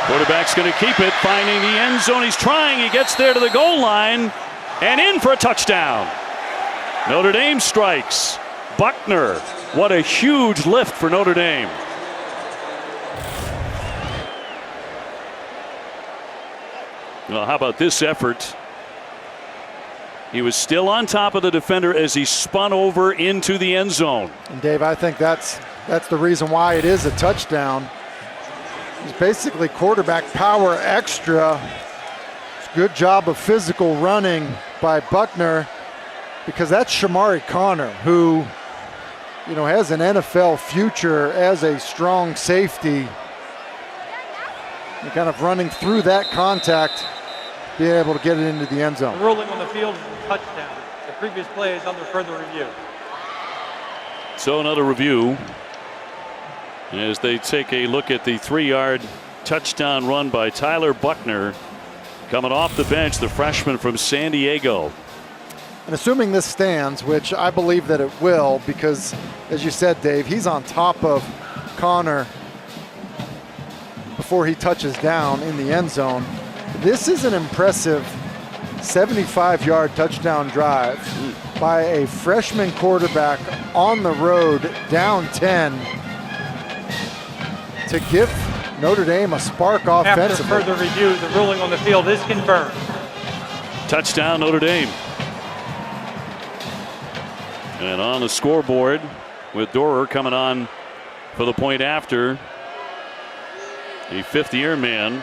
Quarterback's going to keep it, finding the end zone. He's trying. He gets there to the goal line and in for a touchdown. Notre Dame strikes. Buckner. What a huge lift for Notre Dame. Well, how about this effort? He was still on top of the defender as he spun over into the end zone. And Dave, I think that's the reason why it is a touchdown. It's basically quarterback power extra. It's a good job of physical running by Buckner, because that's Shamari Connor, who, you know, has an NFL future as a strong safety. You're kind of running through that contact, being able to get it into the end zone. The ruling on the field is a touchdown. The previous play is under further review. So another review as they take a look at the 3-yard touchdown run by Tyler Buckner, coming off the bench, the freshman from San Diego. And assuming this stands, which I believe that it will, because as you said, Dave, he's on top of Connor before he touches down in the end zone. This is an impressive 75-yard touchdown drive by a freshman quarterback on the road, down 10, to give Notre Dame a spark offensively. After further review, the ruling on the field is confirmed. Touchdown Notre Dame. And on the scoreboard with Dorer coming on for the point after, a 5th-year man.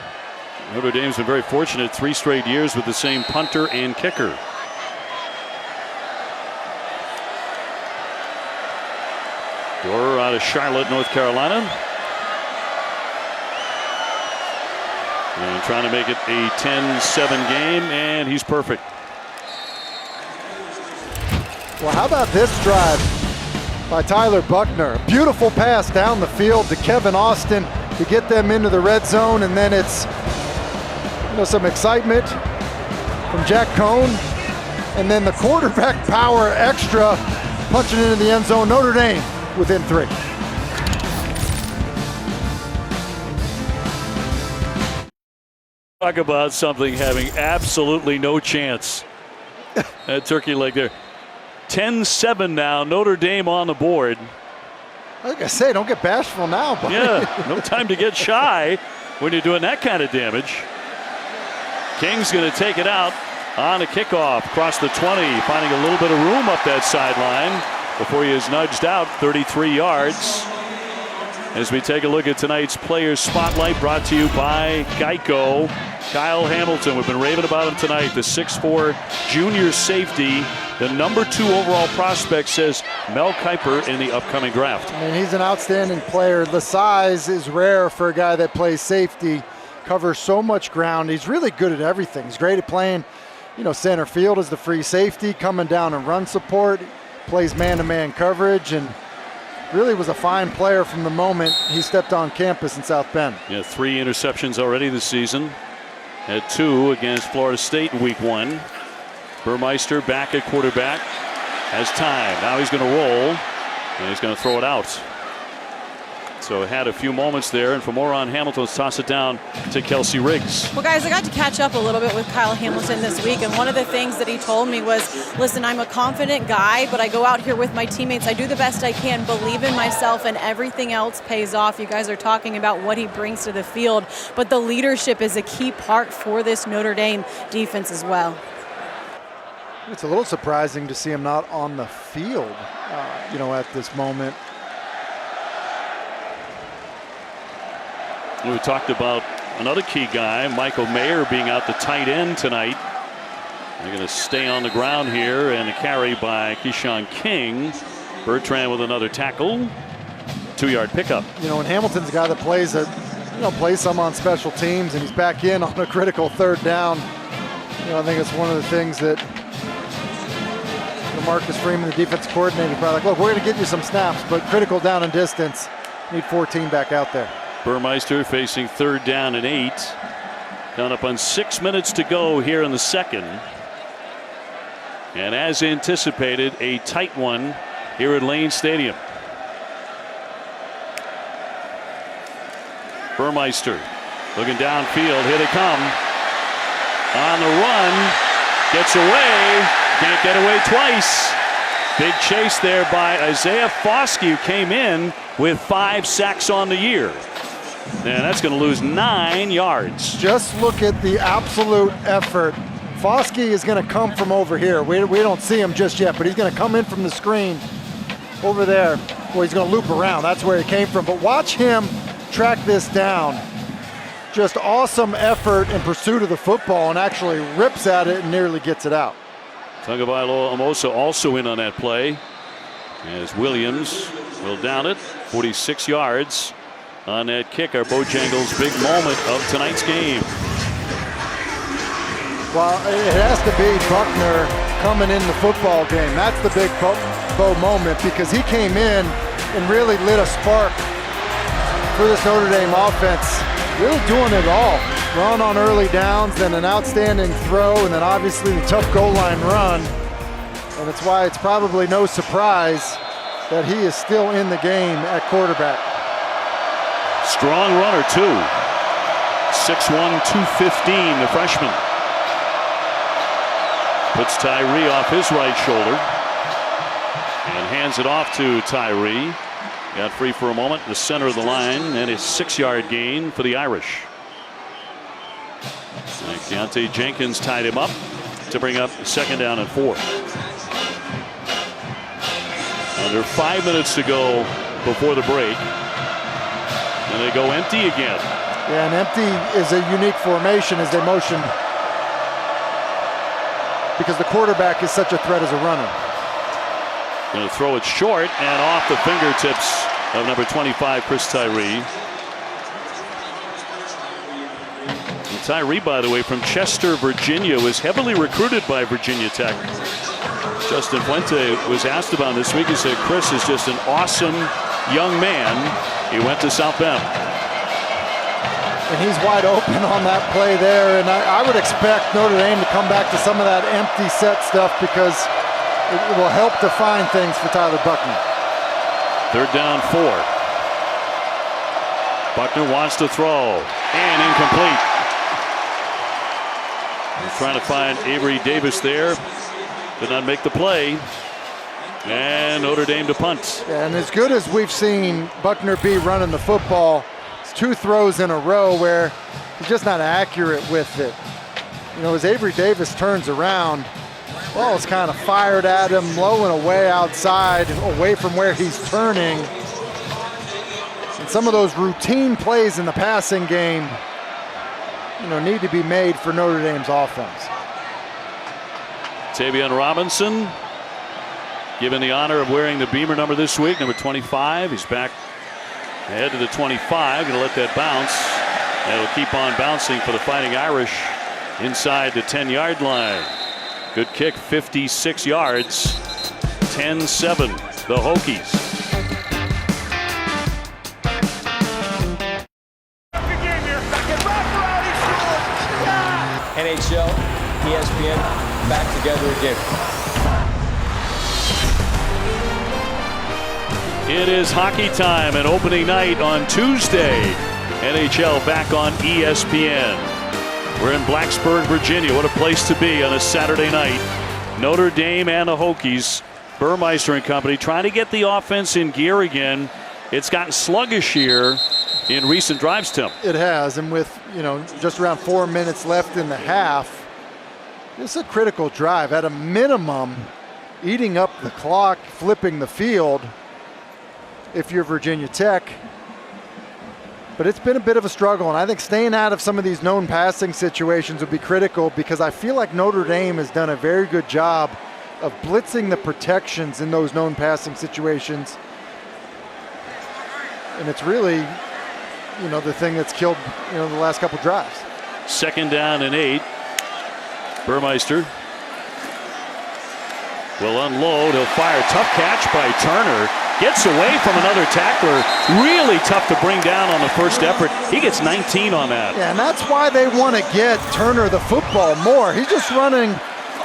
Notre Dame's been very fortunate 3 straight years with the same punter and kicker. Dorer out of Charlotte, North Carolina. And trying to make it a 10-7 game, and he's perfect. Well, how about this drive by Tyler Buckner? Beautiful pass down the field to Kevin Austin to get them into the red zone, and then it's, you know, some excitement from Jack Cohn, and then the quarterback power extra punching into the end zone. Notre Dame within 3. Talk about something having absolutely no chance. That turkey leg there. 10-7 now, Notre Dame on the board. Like I say, don't get bashful now, buddy. Yeah, no time to get shy when you're doing that kind of damage. King's going to take it out on a kickoff across the 20, finding a little bit of room up that sideline before he is nudged out 33 yards. As we take a look at tonight's Players Spotlight, brought to you by Geico. Kyle Hamilton, we've been raving about him tonight, the 6'4" junior safety The number 2 overall prospect, says Mel Kiper in the upcoming draft. I mean, he's an outstanding player. The size is rare for a guy that plays safety, covers so much ground. He's really good at everything. He's great at playing, center field as the free safety, coming down and run support, plays man-to-man coverage, and really was a fine player from the moment he stepped on campus in South Bend. Yeah, 3 interceptions already this season. Had 2 against Florida State in week 1. Burmeister back at quarterback. Has time. Now he's going to roll, and he's going to throw it out. So had a few moments there, and for more on Hamilton, let's toss it down to Kelsey Riggs. Well, guys, I got to catch up a little bit with Kyle Hamilton this week, and one of the things that he told me was, listen, I'm a confident guy, but I go out here with my teammates. I do the best I can, believe in myself, and everything else pays off. You guys are talking about what he brings to the field, but the leadership is a key part for this Notre Dame defense as well. It's a little surprising to see him not on the field, at this moment. We talked about another key guy, Michael Mayer, being out the tight end tonight. They're going to stay on the ground here, and a carry by Keyshawn King. Bertrand with another tackle. 2-yard pickup. And Hamilton's a guy that plays some on special teams, and he's back in on a critical 3rd down. I think it's one of the things that Marcus Freeman, the defensive coordinator, is probably like, look, we're going to get you some snaps, but critical down and distance. Need 14 back out there. Burmeister facing 3rd down and 8. Coming up on 6 minutes to go here in the second. And as anticipated, a tight one here at Lane Stadium. Burmeister looking downfield. Here they come. On the run. Gets away. Can't get away twice. Big chase there by Isaiah Foskey, who came in with 5 sacks on the year. And that's going to lose 9 yards. Just look at the absolute effort. Foskey is going to come from over here. We don't see him just yet, but he's going to come in from the screen over there. Well, he's going to loop around. That's where he came from. But watch him track this down. Just awesome effort in pursuit of the football, and actually rips at it and nearly gets it out. Tagovailoa Amosa also in on that play, as Williams will down it. 46 yards on that kick. Our Bojangles' big moment of tonight's game. Well, it has to be Buckner coming in the football game. That's the big Bo moment, because he came in and really lit a spark for this Notre Dame offense. Really doing it all. Run on early downs, then an outstanding throw, and then obviously the tough goal line run. And it's why it's probably no surprise that he is still in the game at quarterback. Strong runner, too. 6'1", 215, the freshman. Puts Tyree off his right shoulder and hands it off to Tyree. Got free for a moment, the center of the line, and a 6-yard gain for the Irish. And Keontae Jenkins tied him up to bring up 2nd down and 4. Under 5 minutes to go before the break. And they go empty again. Yeah, and empty is a unique formation as they motion, because the quarterback is such a threat as a runner. Going to throw it short and off the fingertips of number 25, Chris Tyree. And Tyree, by the way, from Chester, Virginia, was heavily recruited by Virginia Tech. Justin Fuente was asked about this week. He said Chris is just an awesome young man. He went to South Bend. And he's wide open on that play there. And I would expect Notre Dame to come back to some of that empty set stuff, because it will help define things for Tyler Buckner. 3rd down, 4. Buckner wants to throw, and incomplete. He's trying to find Avery Davis there. Could not make the play. And Notre Dame to punt. Yeah, and as good as we've seen Buckner be running the football, it's 2 throws in a row where he's just not accurate with it. As Avery Davis turns around, ball is kind of fired at him, low and away outside, away from where he's turning. And some of those routine plays in the passing game, need to be made for Notre Dame's offense. Tavion Robinson given the honor of wearing the Beamer number this week, number 25. He's back ahead to the 25. Going to let that bounce. And it'll keep on bouncing for the Fighting Irish inside the 10-yard line. Good kick, 56 yards. 10-7, the Hokies. NHL, ESPN, back together again. It is hockey time and opening night on Tuesday. NHL back on ESPN. We're in Blacksburg, Virginia. What a place to be on a Saturday night. Notre Dame and the Hokies, Burmeister and company, trying to get the offense in gear again. It's gotten sluggish here in recent drives, Tim. It has, and with just around 4 minutes left in the half, this is a critical drive. At a minimum, eating up the clock, flipping the field if you're Virginia Tech. But it's been a bit of a struggle, and I think staying out of some of these known passing situations would be critical, because I feel like Notre Dame has done a very good job of blitzing the protections in those known passing situations. And it's really, the thing that's killed, the last couple drives. 2nd down and 8. Burmeister will unload. He'll fire. Tough catch by Turner. Gets away from another tackler. Really tough to bring down on the first effort. He gets 19 on that. Yeah, and that's why they want to get Turner the football more. He's just running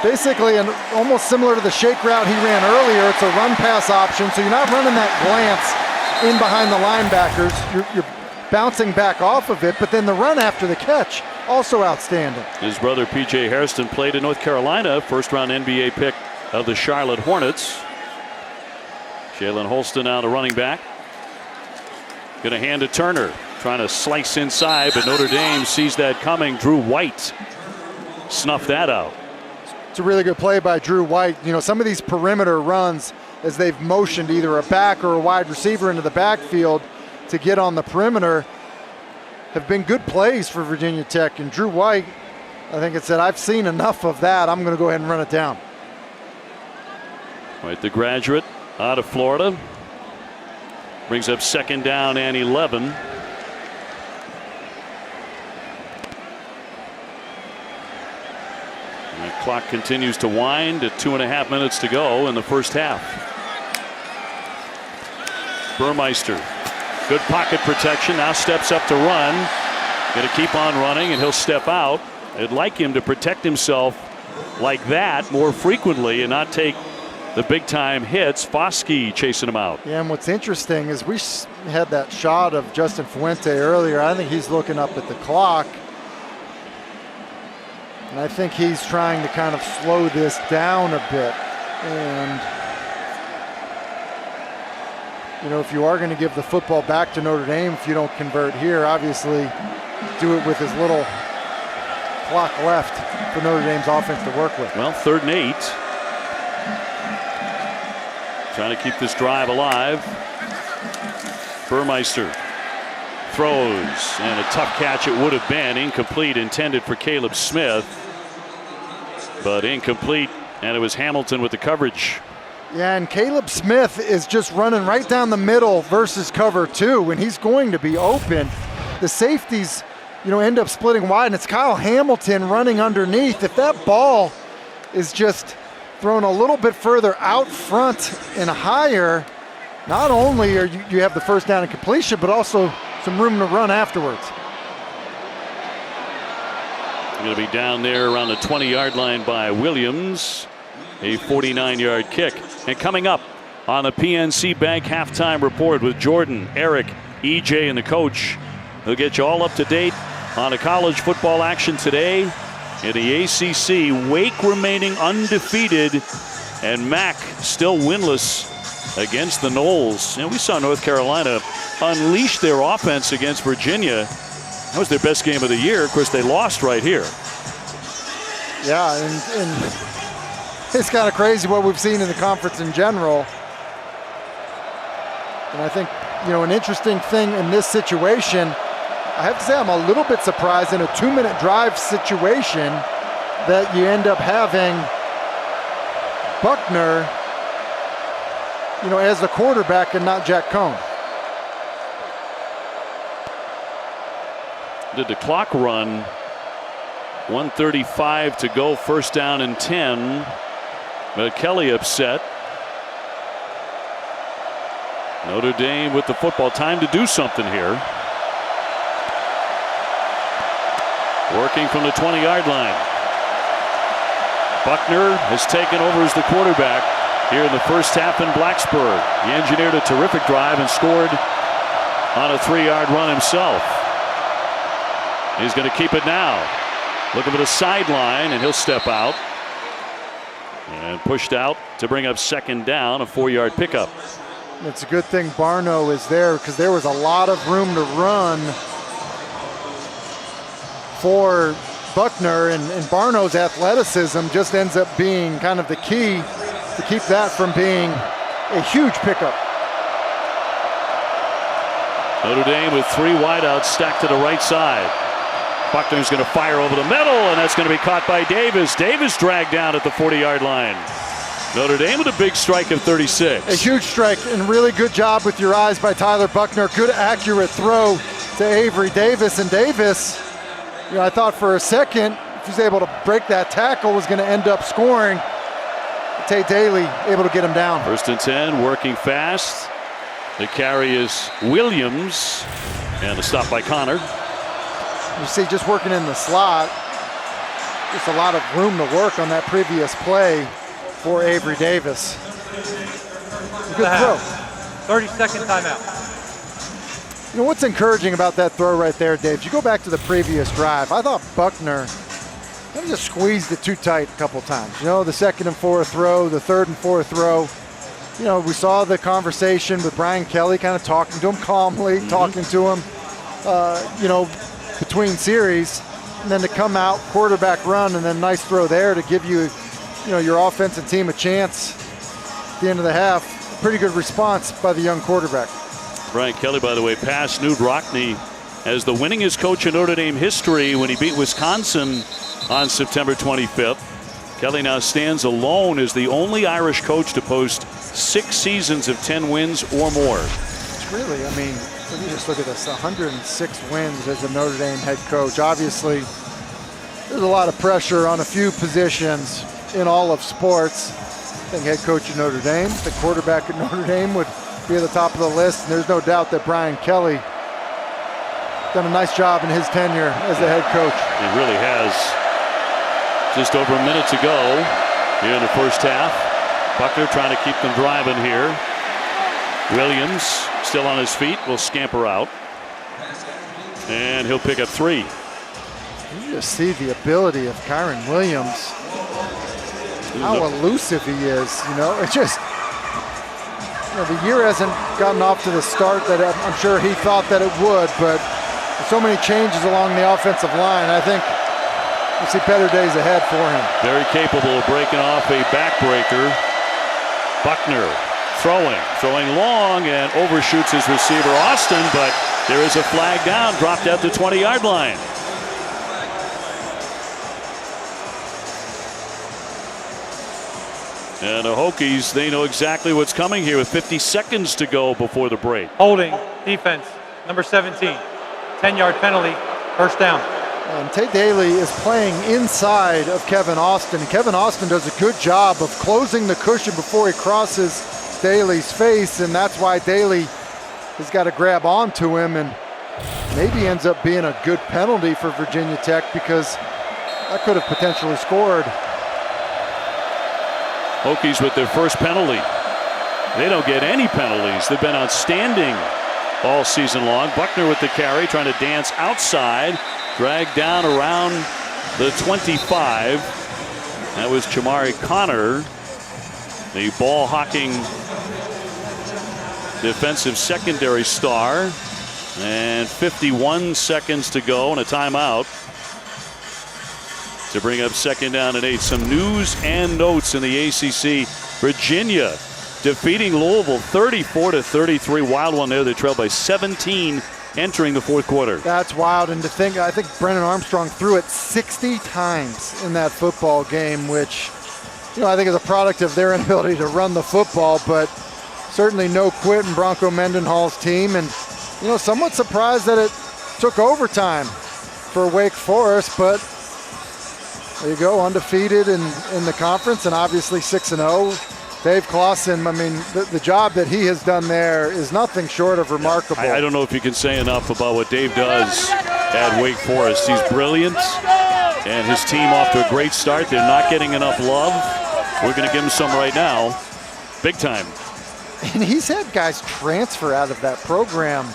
basically almost similar to the shake route he ran earlier. It's a run-pass option, so you're not running that glance in behind the linebackers. You're bouncing back off of it, but then the run after the catch, also outstanding. His brother P.J. Hairston played in North Carolina, first-round NBA pick of the Charlotte Hornets. Jalen Holston now the running back. Going to hand to Turner, trying to slice inside, but Notre Dame sees that coming. Drew White snuffed that out. It's a really good play by Drew White. Some of these perimeter runs, as they've motioned either a back or a wide receiver into the backfield to get on the perimeter, have been good plays for Virginia Tech. And Drew White, I think it said, I've seen enough of that. I'm going to go ahead and run it down. White, the graduate out of Florida, brings up 2nd down and 11. And the clock continues to wind at 2.5 minutes to go in the first half. Burmeister, good pocket protection, now steps up to run. Going to keep on running, and he'll step out. I'd like him to protect himself like that more frequently and not take the big time hits. Foskey chasing him out. Yeah, and what's interesting is we had that shot of Justin Fuente earlier. I think he's looking up at the clock, and I think he's trying to kind of slow this down a bit. And if you are going to give the football back to Notre Dame, if you don't convert here, obviously do it with as little clock left for Notre Dame's offense to work with. Well, 3rd and 8. Trying to keep this drive alive. Burmeister throws, and a tough catch it would have been. Incomplete, intended for Caleb Smith, but incomplete, and it was Hamilton with the coverage. Yeah, and Caleb Smith is just running right down the middle versus cover 2 when he's going to be open. The safeties, end up splitting wide, and it's Kyle Hamilton running underneath. If that ball is just thrown a little bit further out front and higher, not only are you have the first down and completion, but also some room to run afterwards. Going to be down there around the 20-yard line by Williams. A 49-yard kick. And coming up on the PNC Bank halftime report with Jordan, Eric, EJ, and the coach, they'll get you all up to date on the college football action today. In the ACC, Wake remaining undefeated, and Mac still winless against the Noles. And we saw North Carolina unleash their offense against Virginia. That was their best game of the year. Of course, they lost right here. Yeah, and it's kind of crazy what we've seen in the conference in general. And I think, an interesting thing in this situation, I have to say I'm a little bit surprised in a 2-minute drive situation that you end up having Buckner as the quarterback and not Jack Cohn. Did the clock run? 1:35 to go, first down and 10. But Kelly upset. Notre Dame with the football. Time to do something here. Working from the 20-yard line. Buckner has taken over as the quarterback here in the first half in Blacksburg. He engineered a terrific drive and scored on a 3-yard run himself. He's going to keep it now. Looking for the sideline, and he'll step out. And pushed out to bring up second down, a 4-yard pickup. It's a good thing Barno is there because there was a lot of room to run for Buckner, and Barno's athleticism just ends up being kind of the key to keep that from being a huge pickup. Notre Dame with 3 wideouts stacked to the right side. Buckner's going to fire over the middle, and that's going to be caught by Davis. Davis dragged down at the 40-yard line. Notre Dame with a big strike of 36. A huge strike, and really good job with your eyes by Tyler Buckner. Good accurate throw to Avery Davis, and Davis, I thought for a second if he's able to break that tackle was going to end up scoring. Tate Daly able to get him down. First and 10, working fast. The carry is Williams, and the stop by Connor. You see, just working in the slot, just a lot of room to work on that previous play for Avery Davis. Good throw. 30-second timeout. What's encouraging about that throw right there, Dave? If you go back to the previous drive, I thought Buckner just squeezed it too tight a couple times. The second and fourth throw, the third and fourth throw. We saw the conversation with Brian Kelly kind of talking to him calmly, talking to him, between series, and then to come out, quarterback run, and then nice throw there to give you, your offensive team a chance at the end of the half. Pretty good response by the young quarterback. Brian Kelly, by the way, passed Knute Rockne as the winningest coach in Notre Dame history when he beat Wisconsin on September 25th. Kelly now stands alone as the only Irish coach to post 6 seasons of 10 wins or more. It's really, let me just look at this, 106 wins as a Notre Dame head coach. Obviously, there's a lot of pressure on a few positions in all of sports. I think head coach at Notre Dame, the quarterback at Notre Dame would be at the top of the list, and there's no doubt that Brian Kelly done a nice job in his tenure as the head coach. He really has. Just over a minute to go here in the first half. Buckner trying to keep them driving here. Williams still on his feet, will scamper out, and he'll pick up 3. You just see the ability of Kyron Williams, how elusive he is. It just, the year hasn't gotten off to the start that I'm sure he thought that it would, but with so many changes along the offensive line, I think we'll see better days ahead for him. Very capable of breaking off a backbreaker. Buckner throwing long, and overshoots his receiver Austin, but there is a flag down, dropped at the 20-yard line. And the Hokies, they know exactly what's coming here with 50 seconds to go before the break. Holding defense, number 17. 10-yard penalty, first down. And Tate Daly is playing inside of Kevin Austin. Kevin Austin does a good job of closing the cushion before he crosses Daly's face, and that's why Daly has got to grab onto him, and maybe ends up being a good penalty for Virginia Tech because that could have potentially scored. Hokies with their first penalty. They don't get any penalties. They've been outstanding all season long. Buckner with the carry, trying to dance outside, dragged down around the 25. That was Jamari Connor, the ball hawking defensive secondary star. And 51 seconds to go and a timeout to bring up second down and 8. Some news and notes in the ACC. Virginia defeating Louisville 34-33. Wild one there. They trailed by 17 entering the fourth quarter. That's wild. And to think, I think Brennan Armstrong threw it 60 times in that football game, which, I think is a product of their inability to run the football. But certainly no quit in Bronco Mendenhall's team, and somewhat surprised that it took overtime for Wake Forest, but there you go, undefeated in the conference and obviously 6-0. Dave Clausen, I mean, the job that he has done there is nothing short of remarkable. I don't know if you can say enough about what Dave does at Wake Forest. He's brilliant, and his team off to a great start. They're not getting enough love. We're going to give him some right now, big time. And he's had guys transfer out of that program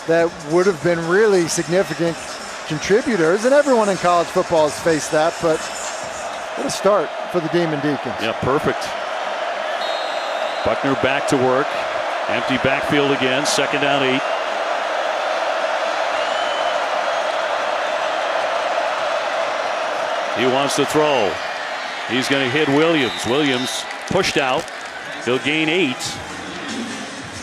that would have been really significant contributors, and everyone in college football has faced that, but what a start for the Demon Deacons. Yeah, perfect. Buckner back to work. Empty backfield again, 2nd down 8. He wants to throw. He's going to hit Williams. Williams pushed out. He'll gain 8.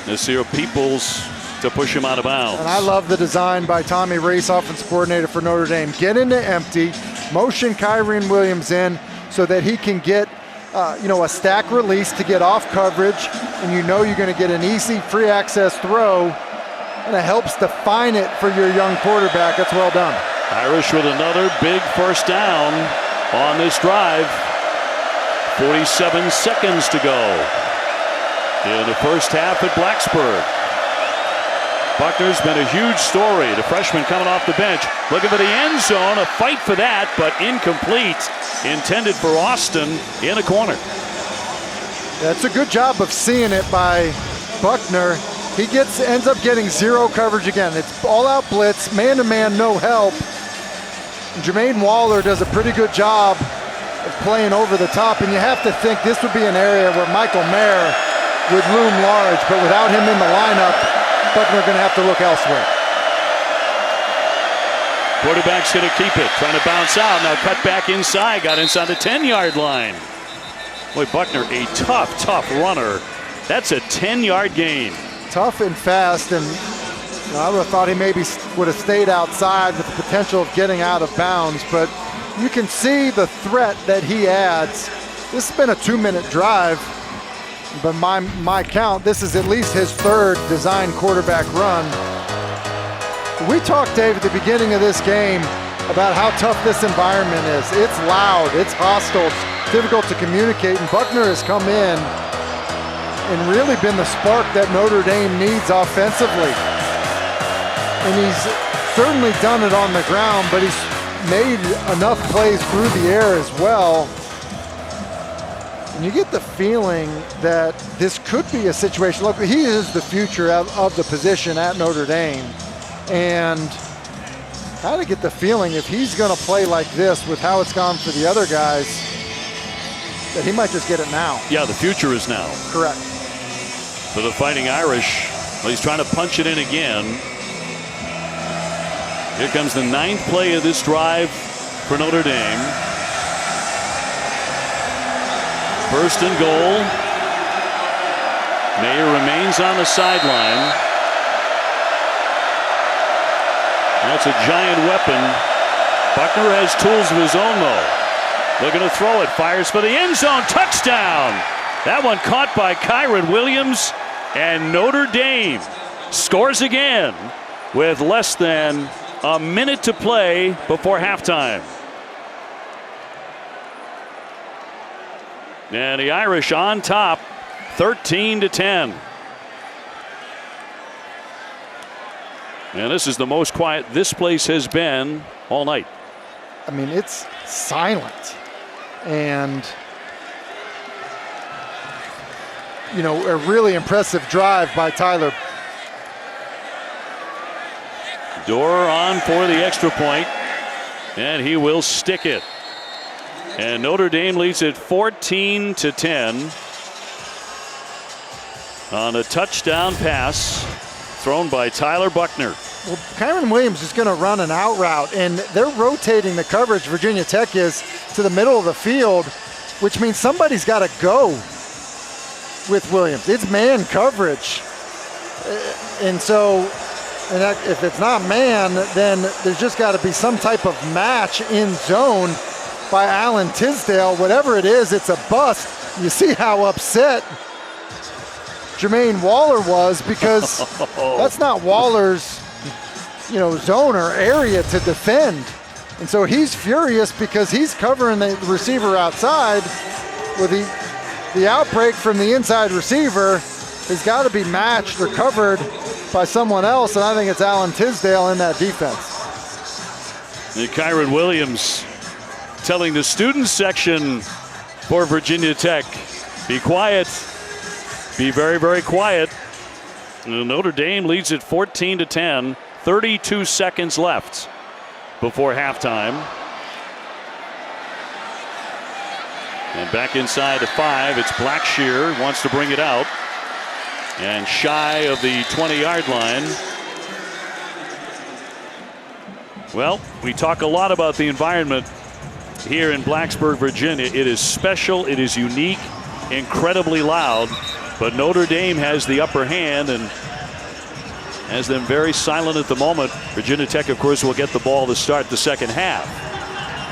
Nasir Peoples to push him out of bounds. And I love the design by Tommy Race, offensive coordinator for Notre Dame. Get into empty, motion Kyren Williams in so that he can get a stack release to get off coverage, and you're going to get an easy free access throw, and it helps define it for your young quarterback. That's well done. Irish with another big first down on this drive. 47 seconds to go in the first half at Blacksburg. Buckner's been a huge story. The freshman coming off the bench, looking for the end zone, a fight for that, but incomplete. Intended for Austin in the corner. That's a good job of seeing it by Buckner. He ends up getting 0 coverage again. It's all-out blitz, man-to-man, no help. And Jermaine Waller does a pretty good job of playing over the top, and you have to think this would be an area where Michael Mayer would loom large, but without him in the lineup, Buckner going to have to look elsewhere. Quarterback's going to keep it, trying to bounce out. Now cut back inside, got inside the 10-yard line. Boy, Buckner, a tough runner. That's a 10-yard gain. Tough and fast, and I would have thought he maybe would have stayed outside with the potential of getting out of bounds, but you can see the threat that he adds. This has been a 2-minute drive, but my count, this is at least his 3rd design quarterback run. We talked, Dave, at the beginning of this game about how tough this environment is. It's loud, it's hostile, it's difficult to communicate, and Buckner has come in and really been the spark that Notre Dame needs offensively. And he's certainly done it on the ground, but he's made enough plays through the air as well. And you get the feeling that this could be a situation. Look, he is the future of the position at Notre Dame. And I kind of get the feeling if he's going to play like this with how it's gone for the other guys, that he might just get it now. Yeah, the future is now. Correct. For the Fighting Irish, well, he's trying to punch it in again. Here comes the 9th play of this drive for Notre Dame. 1st and goal. Mayer remains on the sideline. That's a giant weapon. Buckner has tools of his own, though. Looking to throw it. Fires for the end zone. Touchdown! That one caught by Kyren Williams. And Notre Dame scores again with less than a minute to play before halftime. And the Irish on top, 13-10. And this is the most quiet this place has been all night. I mean, it's silent. And, a really impressive drive by Tyler. Dorr on for the extra point, and he will stick it. And Notre Dame leads it 14-10 on a touchdown pass thrown by Tyler Buckner. Well, Kyren Williams is going to run an out route, and they're rotating the coverage, Virginia Tech is, to the middle of the field, which means somebody's got to go with Williams. It's man coverage. And so, if it's not man, then there's just got to be some type of match in zone by Alan Tisdale. Whatever it is, it's a bust. You see how upset Jermaine Waller was, because that's not Waller's, zone or area to defend. And so he's furious because he's covering the receiver outside. With the outbreak from the inside receiver has got to be matched or covered by someone else, and I think it's Alan Tisdale in that defense. And Kyron Williams telling the student section for Virginia Tech, be quiet, be very, very quiet. Notre Dame leads it 14-10, 32 seconds left before halftime. And back inside the 5, it's Blackshear, wants to bring it out. And shy of the 20-yard line. Well, we talk a lot about the environment here in Blacksburg, Virginia. It is special, it is unique, incredibly loud, but Notre Dame has the upper hand and has them very silent at the moment. Virginia Tech, of course, will get the ball to start the second half.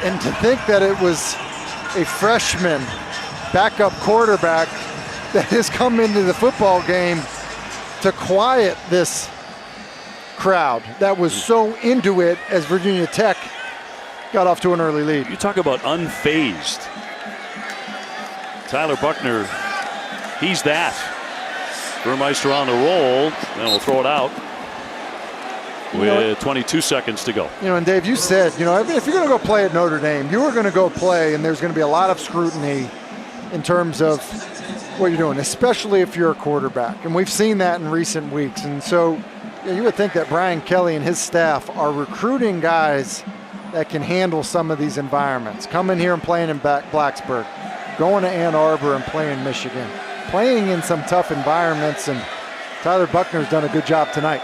And to think that it was a freshman backup quarterback that has come into the football game to quiet this crowd that was so into it as Virginia Tech got off to an early lead. You talk about unfazed. Tyler Buckner, he's that. Burmeister on the roll, and we'll throw it out with 22 seconds to go. And Dave, you said, if you're going to go play at Notre Dame, you are going to go play, and there's going to be a lot of scrutiny in terms of what you're doing, especially if you're a quarterback. And we've seen that in recent weeks. And so you would think that Brian Kelly and his staff are recruiting guys that can handle some of these environments. Coming here and playing in Blacksburg, going to Ann Arbor and playing Michigan, playing in some tough environments, and Tyler Buckner's done a good job tonight.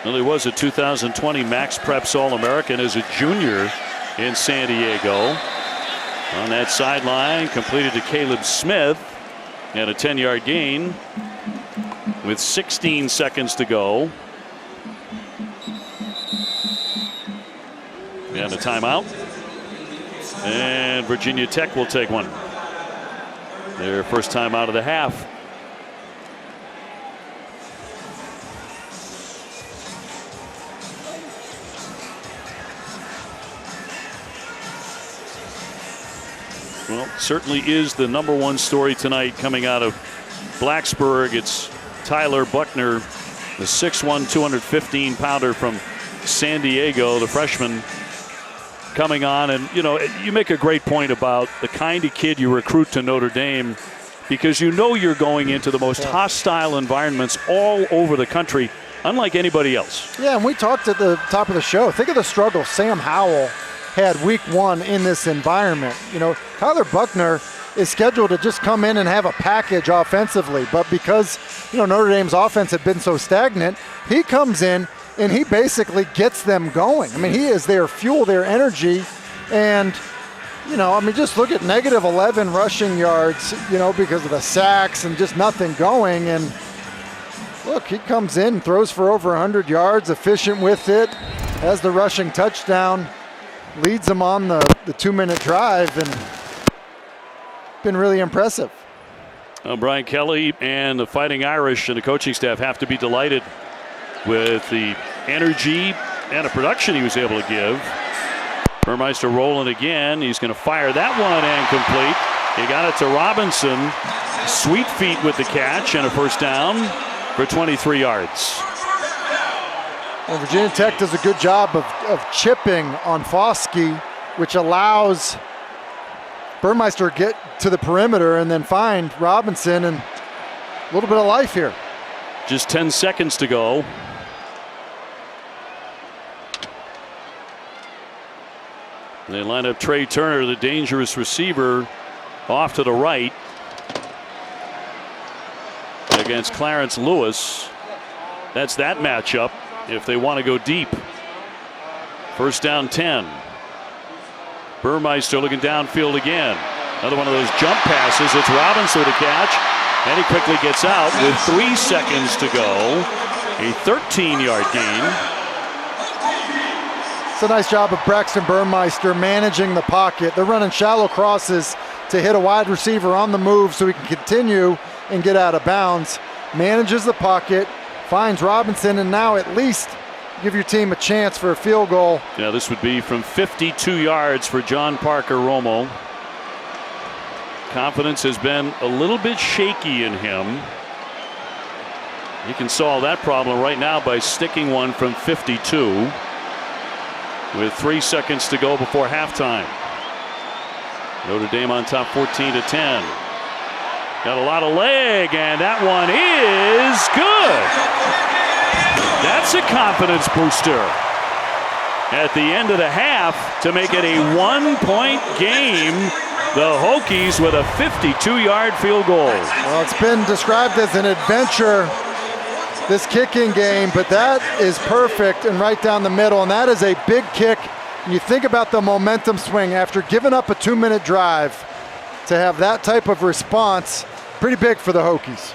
Well, he was a 2020 Max Preps All-American as a junior in San Diego. On that sideline, completed to Caleb Smith, and a 10-yard gain with 16 seconds to go. And a timeout. And Virginia Tech will take one. Their first time out of the half. Well, certainly is the number one story tonight coming out of Blacksburg. It's Tyler Buckner, the 6'1", 215-pounder from San Diego, the freshman, coming on. And, you make a great point about the kind of kid you recruit to Notre Dame, because you're going into the most hostile environments all over the country, unlike anybody else. Yeah, and we talked at the top of the show. Think of the struggle Sam Howell had week one in this environment. Tyler Buckner is scheduled to just come in and have a package offensively, but because Notre Dame's offense had been so stagnant, he comes in and he basically gets them going. He is their fuel, their energy, and just look at negative 11 rushing yards, because of the sacks and just nothing going. And look, he comes in and throws for over 100 yards, efficient with it, has the rushing touchdown, leads them on the 2-minute drive, and been really impressive. Brian Kelly and the Fighting Irish and the coaching staff have to be delighted with the energy and the production he was able to give. Burmeister rolling again. He's going to fire that one and complete. He got it to Robinson. Sweet feet with the catch and a first down for 23 yards. Well, Virginia Tech does a good job of chipping on Foskey, which allows Burmeister to get to the perimeter and then find Robinson, and a little bit of life here. Just 10 seconds to go. They line up Trey Turner, the dangerous receiver, off to the right against Clarence Lewis. That's that matchup if they want to go deep. First down 10. Burmeister looking downfield again. Another one of those jump passes. It's Robinson with a catch, and he quickly gets out with 3 seconds to go. A 13-yard gain. It's a nice job of Braxton Burmeister managing the pocket. They're running shallow crosses to hit a wide receiver on the move so he can continue and get out of bounds. manages the pocket, finds Robinson, and now at least give your team a chance for a field goal. Yeah, this would be from 52 yards for John Parker Romo. Confidence has been a little bit shaky in him. He can solve that problem right now by sticking one from 52 with 3 seconds to go before halftime. Notre Dame on top 14-10. Got a lot of leg, and that one is good. That's a confidence booster at the end of the half to make it a 1-point game. The Hokies with a 52-yard field goal. Well, it's been described as an adventure, this kicking game, but that is perfect and right down the middle, and that is a big kick. And you think about the momentum swing after giving up a 2-minute drive to have that type of response, pretty big for the Hokies.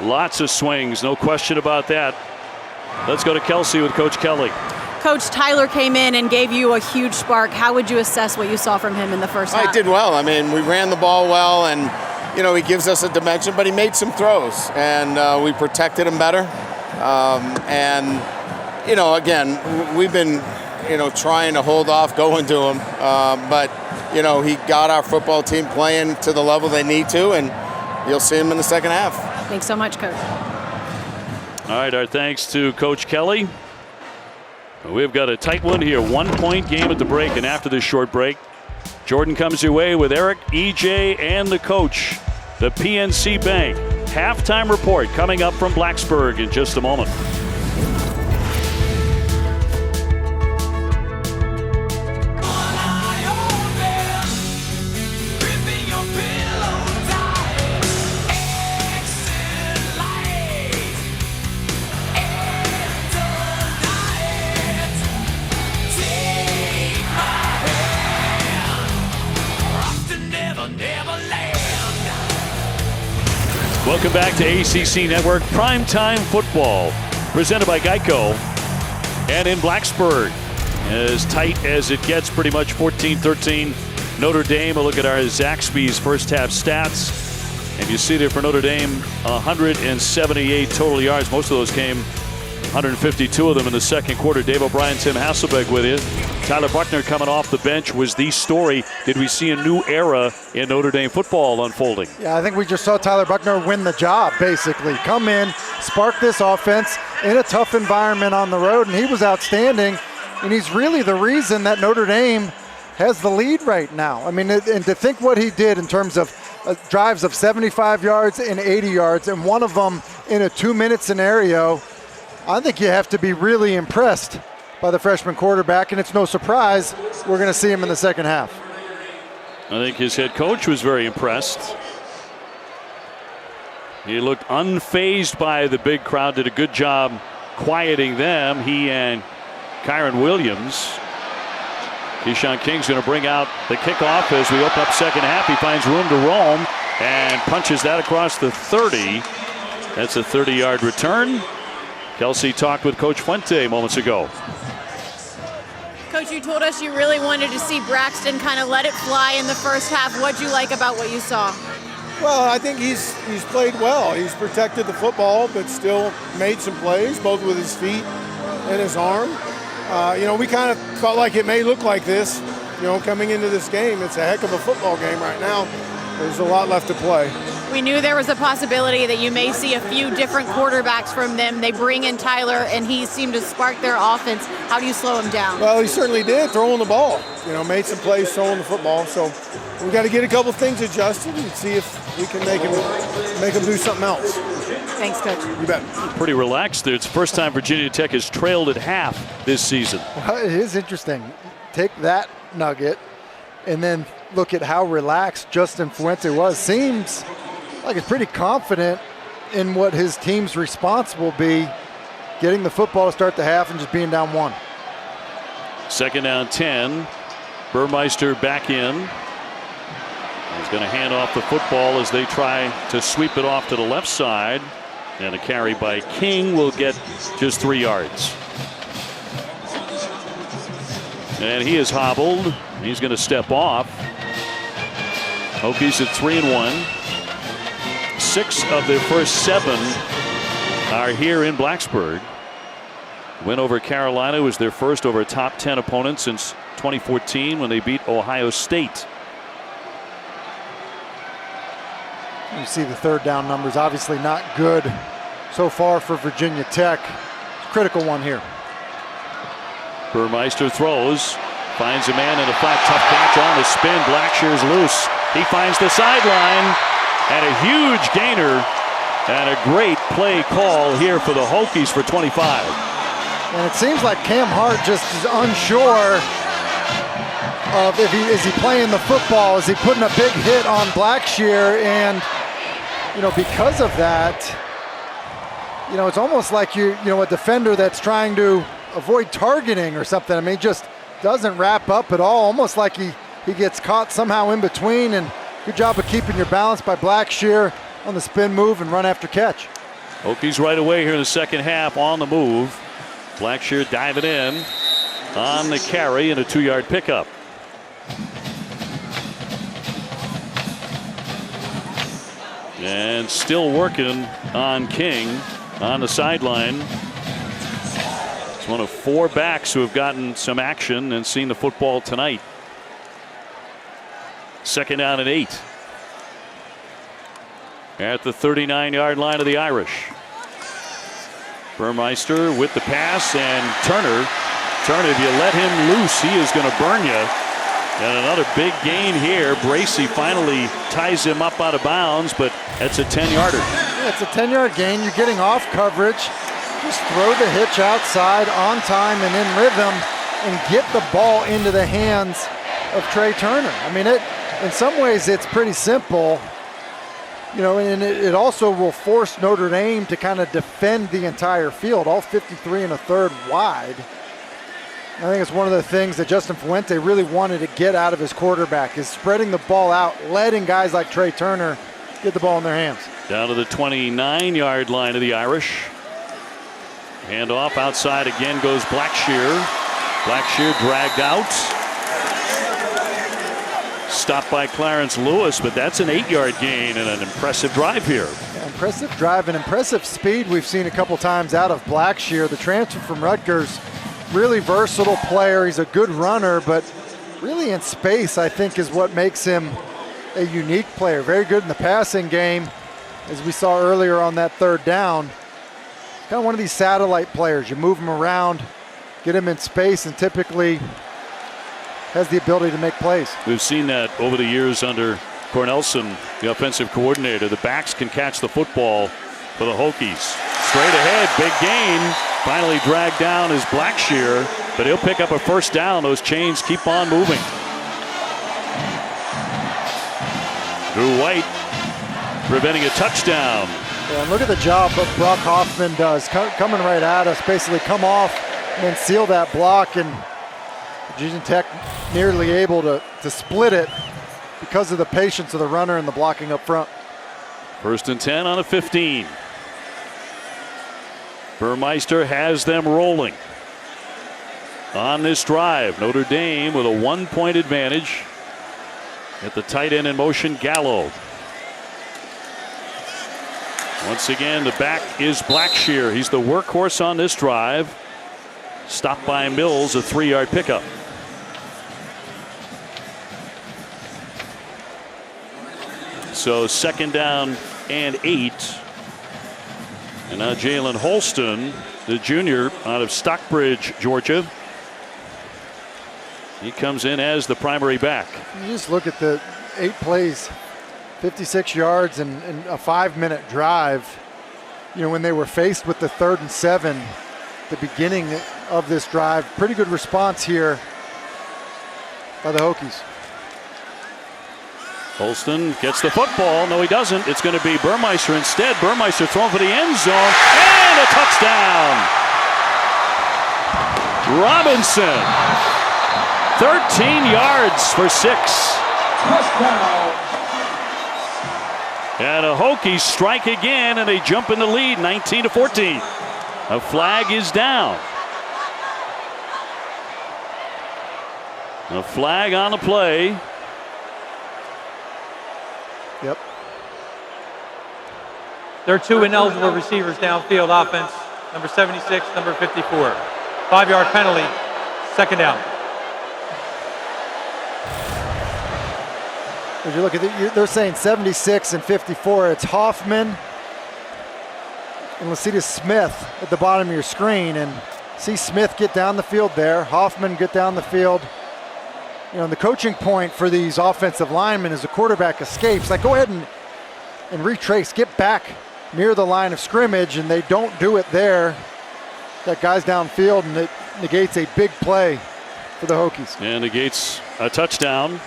Lots of swings, no question about that. Let's go to Kelsey with Coach Kelly. Coach, Tyler came in and gave you a huge spark. How would you assess what you saw from him in the first half? I did well. I mean, we ran the ball well, and he gives us a dimension, but he made some throws, and we protected him better. And again, we've been trying to hold off going to him, but he got our football team playing to the level they need to, and you'll see him in the second half. Thanks so much, Coach. All right, our thanks to Coach Kelly. We've got a tight one here. 1-point game at the break, and after this short break, Jordan comes your way with Eric, EJ, and the coach. The PNC Bank halftime report coming up from Blacksburg in just a moment. Welcome back to ACC Network Primetime Football, presented by Geico. And in Blacksburg, as tight as it gets, pretty much 14-13. Notre Dame, a look at our Zaxby's first half stats. And you see there for Notre Dame, 178 total yards. Most of those came, 152 of them in the second quarter. Dave O'Brien, Tim Hasselbeck with you. Tyler Buchner coming off the bench was the story. Did we see a new era in Notre Dame football unfolding? Yeah, I think we just saw Tyler Buchner win the job, basically. Come in, spark this offense in a tough environment on the road, and he was outstanding. And he's really the reason that Notre Dame has the lead right now. I mean, and to think what he did in terms of drives of 75 yards and 80 yards, and one of them in a 2-minute scenario, I think you have to be really impressed by the freshman quarterback, and it's no surprise we're going to see him in the second half. I think his head coach was very impressed. He looked unfazed by the big crowd, did a good job quieting them. He and Kyron Williams. Keyshawn King's going to bring out the kickoff as we open up second half. He finds room to roam and punches that across the 30. That's a 30-yard return. Kelsey talked with Coach Fuente moments ago. Coach, you told us you really wanted to see Braxton kind of let it fly in the first half. What'd you like about what you saw? Well, I think he's played well. He's protected the football, but still made some plays, both with his feet and his arm. We kind of felt like it may look like this, coming into this game. It's a heck of a football game right now. There's a lot left to play. We knew there was a possibility that you may see a few different quarterbacks from them. They bring in Tyler, and he seemed to spark their offense. How do you slow him down? Well, he certainly did, throwing the ball. Made some plays throwing the football. So we've got to get a couple things adjusted and see if we can make him do something else. Thanks, Coach. You bet. Pretty relaxed there. It's the first time Virginia Tech has trailed at half this season. Well, it is interesting. Take that nugget and then look at how relaxed Justin Fuente was. Seems like he's pretty confident in what his team's response will be, getting the football to start the half and just being down 1. Second down 10. Burmeister back in. He's going to hand off the football as they try to sweep it off to the left side. And a carry by King will get just 3 yards. And he is hobbled. He's going to step off. Hokies at 3-1. 6 of their first 7 are here in Blacksburg. Win over Carolina was their first over a top 10 opponent since 2014 when they beat Ohio State. You see the third down numbers, obviously not good so far for Virginia Tech. Critical one here. Burmeister throws, finds a man in a flat, tough catch on the spin. Blackshear's loose. He finds the sideline and a huge gainer and a great play call here for the Hokies for 25. And it seems like Cam Hart just is unsure of is he playing the football? Is he putting a big hit on Blackshear? And because of that, it's almost like a defender that's trying to avoid targeting or something. I mean, just doesn't wrap up at all. Almost like he gets caught somehow in between. And good job of keeping your balance by Blackshear on the spin move and run after catch. Hokies right away here in the second half on the move. Blackshear diving in on the carry and a 2-yard pickup. And still working on King on the sideline. It's one of 4 backs who have gotten some action and seen the football tonight. Second down and 8. At the 39-yard line of the Irish. Burmeister with the pass, and Turner, if you let him loose, he is going to burn you. And another big gain here. Bracey finally ties him up out of bounds, but that's a 10-yarder. Yeah, it's a 10-yard gain. You're getting off coverage. Just throw the hitch outside on time and in rhythm and get the ball into the hands of Trey Turner. I mean, in some ways it's pretty simple. And it also will force Notre Dame to kind of defend the entire field, all 53 1/3 wide. I think it's one of the things that Justin Fuente really wanted to get out of his quarterback is spreading the ball out, letting guys like Trey Turner get the ball in their hands. Down to the 29-yard line of the Irish. Handoff outside again goes Blackshear. Blackshear dragged out. Stopped by Clarence Lewis, but that's an 8-yard gain and an impressive drive here. Yeah, impressive drive and impressive speed we've seen a couple times out of Blackshear. The transfer from Rutgers, really versatile player. He's a good runner, but really in space, I think, is what makes him a unique player. Very good in the passing game, as we saw earlier on that third down. Kind of one of these satellite players. You move him around, get him in space, and typically has the ability to make plays. We've seen that over the years under Cornelson, the offensive coordinator. The backs can catch the football for the Hokies. Straight ahead, big gain. Finally dragged down is Blackshear, but he'll pick up a first down. Those chains keep on moving. Drew White preventing a touchdown. Yeah, and look at the job that Brock Hoffman does, coming right at us, basically come off and then seal that block, and Virginia Tech nearly able to split it because of the patience of the runner and the blocking up front. 1st and 10 on a 15. Burmeister has them rolling on this drive. Notre Dame with a 1-point advantage. At the tight end in motion, Gallo. Once again, the back is Blackshear. He's the workhorse on this drive. Stopped by Mills, a 3-yard pickup. So 2nd down and 8. And now Jalen Holston, the junior out of Stockbridge, Georgia. He comes in as the primary back. You just look at the 8 plays, 56 yards and a 5-minute drive. When they were faced with the 3rd and 7, the beginning of this drive, pretty good response here by the Hokies. Holston gets the football. No, he doesn't. It's going to be Burmeister instead. Burmeister throwing for the end zone. And a touchdown. Robinson. 13 yards for 6. Touchdown. And the Hokies strike again, and they jump in the lead, 19-14. A flag is down. A flag on the play. Yep. There are 2 ineligible receivers downfield offense, number 76, number 54. 5-yard penalty, second down. As you look at it, they're saying 76 and 54. It's Hoffman and Lecitus Smith at the bottom of your screen. And see Smith get down the field there. Hoffman get down the field. You know, and the coaching point for these offensive linemen is the quarterback escapes. Like, go ahead and retrace, get back near the line of scrimmage, and they don't do it there. That guy's downfield, and it negates a big play for the Hokies. And negates a touchdown.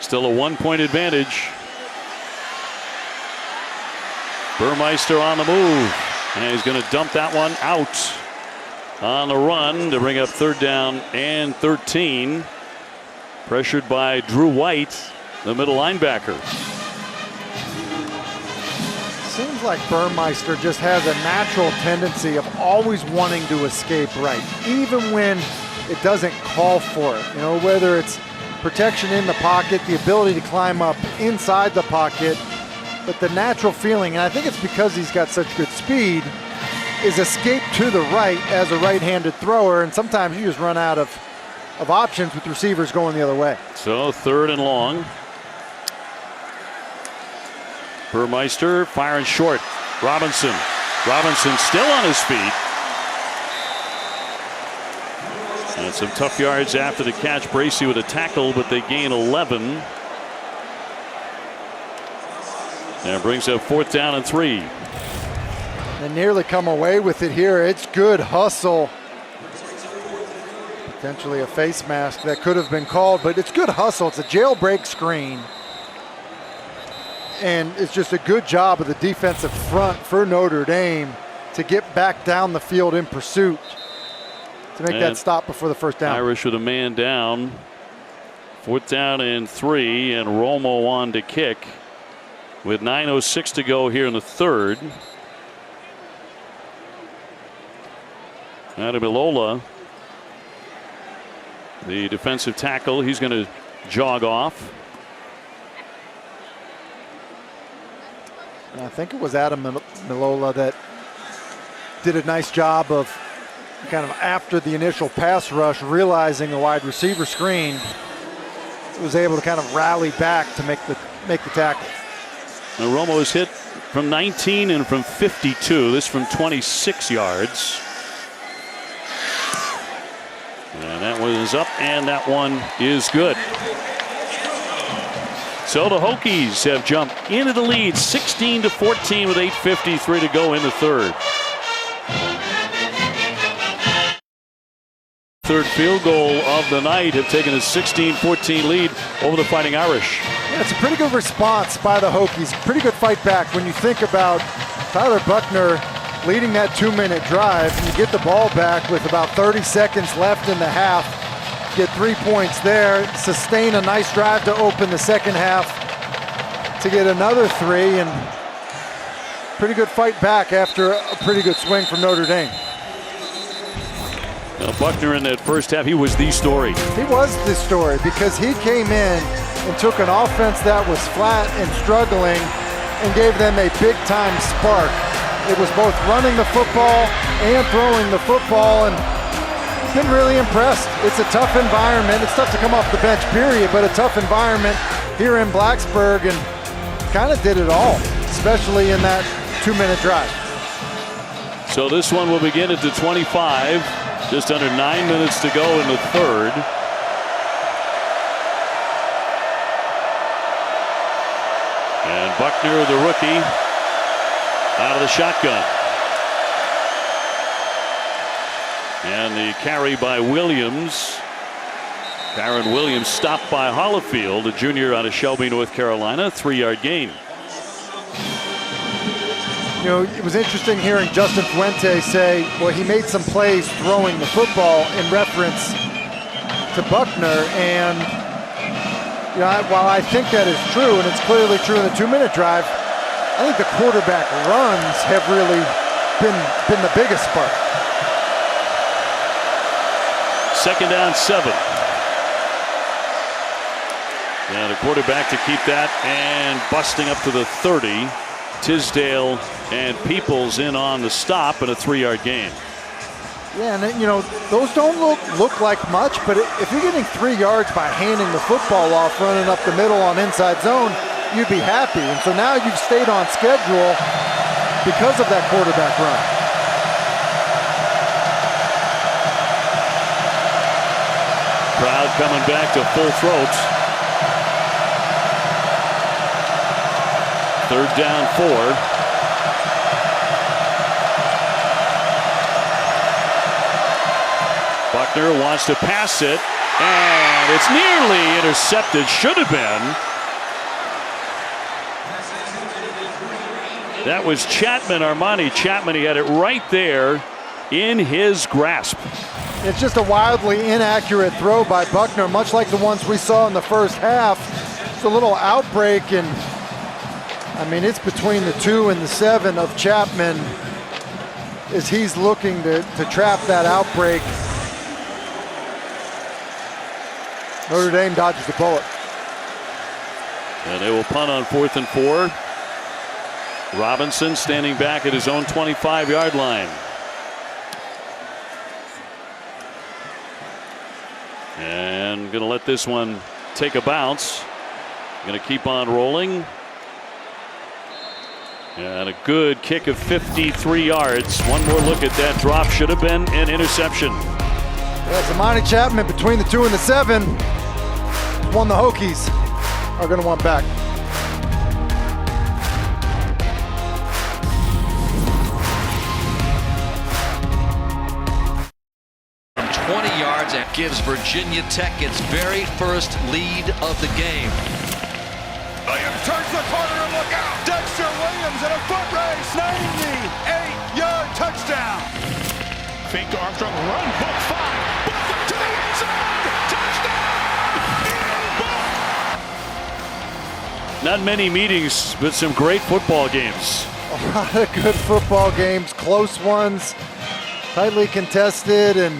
Still a 1-point advantage. Burmeister on the move. And he's going to dump that one out on the run to bring up 3rd down and 13. Pressured by Drew White, the middle linebacker. Seems like Burmeister just has a natural tendency of always wanting to escape right, even when it doesn't call for it. You know, whether it's protection in the pocket, the ability to climb up inside the pocket, but the natural feeling, and I think it's because he's got such good speed, is escape to the right as a right-handed thrower, and sometimes you just run out of options with receivers going the other way. So 3rd and long. Burmeister firing short. Robinson still on his feet. And some tough yards after the catch. Bracey with a tackle, but they gain 11. And brings up 4th down and 3. They nearly come away with it here. It's good hustle. Potentially a face mask that could have been called, but it's good hustle. It's a jailbreak screen. And it's just a good job of the defensive front for Notre Dame to get back down the field in pursuit to make that stop before the 1st down. Irish with a man down. 4th down and 3, and Romo on to kick with 9:06 to go here in the 3rd. Ademilola, the defensive tackle, he's going to jog off. And I think it was Ademilola that did a nice job of kind of after the initial pass rush, realizing the wide receiver screen, was able to kind of rally back to make the tackle. Now Romo is hit from 19 and from 52. This from 26 yards. And that one is up, and that one is good. So the Hokies have jumped into the lead 16-14 with 8:53 to go in the 3rd. 3rd field goal of the night, have taken a 16-14 lead over the Fighting Irish. Yeah, it's a pretty good response by the Hokies. Pretty good fight back when you think about Tyler Buckner leading that 2-minute drive. And you get the ball back with about 30 seconds left in the half. Get 3 points there, sustain a nice drive to open the second half to get another 3, and pretty good fight back after a pretty good swing from Notre Dame. Now Buckner in that first half, he was the story. He was the story because he came in and took an offense that was flat and struggling and gave them a big-time spark. It was both running the football and throwing the football, and been really impressed. It's a tough environment. It's tough to come off the bench, period, but a tough environment here in Blacksburg, and kind of did it all, especially in that 2-minute drive. So this one will begin at the 25. Just under 9 minutes to go in the 3rd. And Buckner, the rookie, out of the shotgun. And the carry by Williams. Karen Williams stopped by Hollifield, a junior out of Shelby, North Carolina. 3-yard gain. You know, it was interesting hearing Justin Fuente say, well, he made some plays throwing the football in reference to Buckner. And you know, while I think that is true, and it's clearly true in the 2-minute drive, I think the quarterback runs have really been the biggest spark. 2nd down 7. And a quarterback to keep that, and busting up to the 30. Tisdale and Peoples in on the stop and a 3-yard gain. Yeah, and you know, those don't look like much, but if you're getting 3 yards by handing the football off, running up the middle on inside zone, you'd be happy. And so now you've stayed on schedule because of that quarterback run. Crowd coming back to full throats. 3rd down 4. Buckner wants to pass it, and it's nearly intercepted. Should have been. That was Chapman, Armani Chapman. He had it right there in his grasp. It's just a wildly inaccurate throw by Buckner, much like the ones we saw in the first half. It's a little outbreak, and I mean, it's between the 2 and the 7 of Chapman as he's looking to trap that outbreak. Notre Dame dodges the bullet. And they will punt on 4th and 4. Robinson standing back at his own 25-yard line. And going to let this one take a bounce. Going to keep on rolling. And a good kick of 53 yards. One more look at that drop. Should have been an interception. Yes, Amani Chapman between the 2 and the 7. One the Hokies are going to want back. From 20 yards, and gives Virginia Tech its very first lead of the game. Williams turns the corner and look out. Dexter Williams in a foot race. 98-yard touchdown. Fake to Armstrong. Run, book 5. Book to the end zone. Touchdown. Not many meetings, but some great football games. A lot of good football games, close ones, tightly contested, and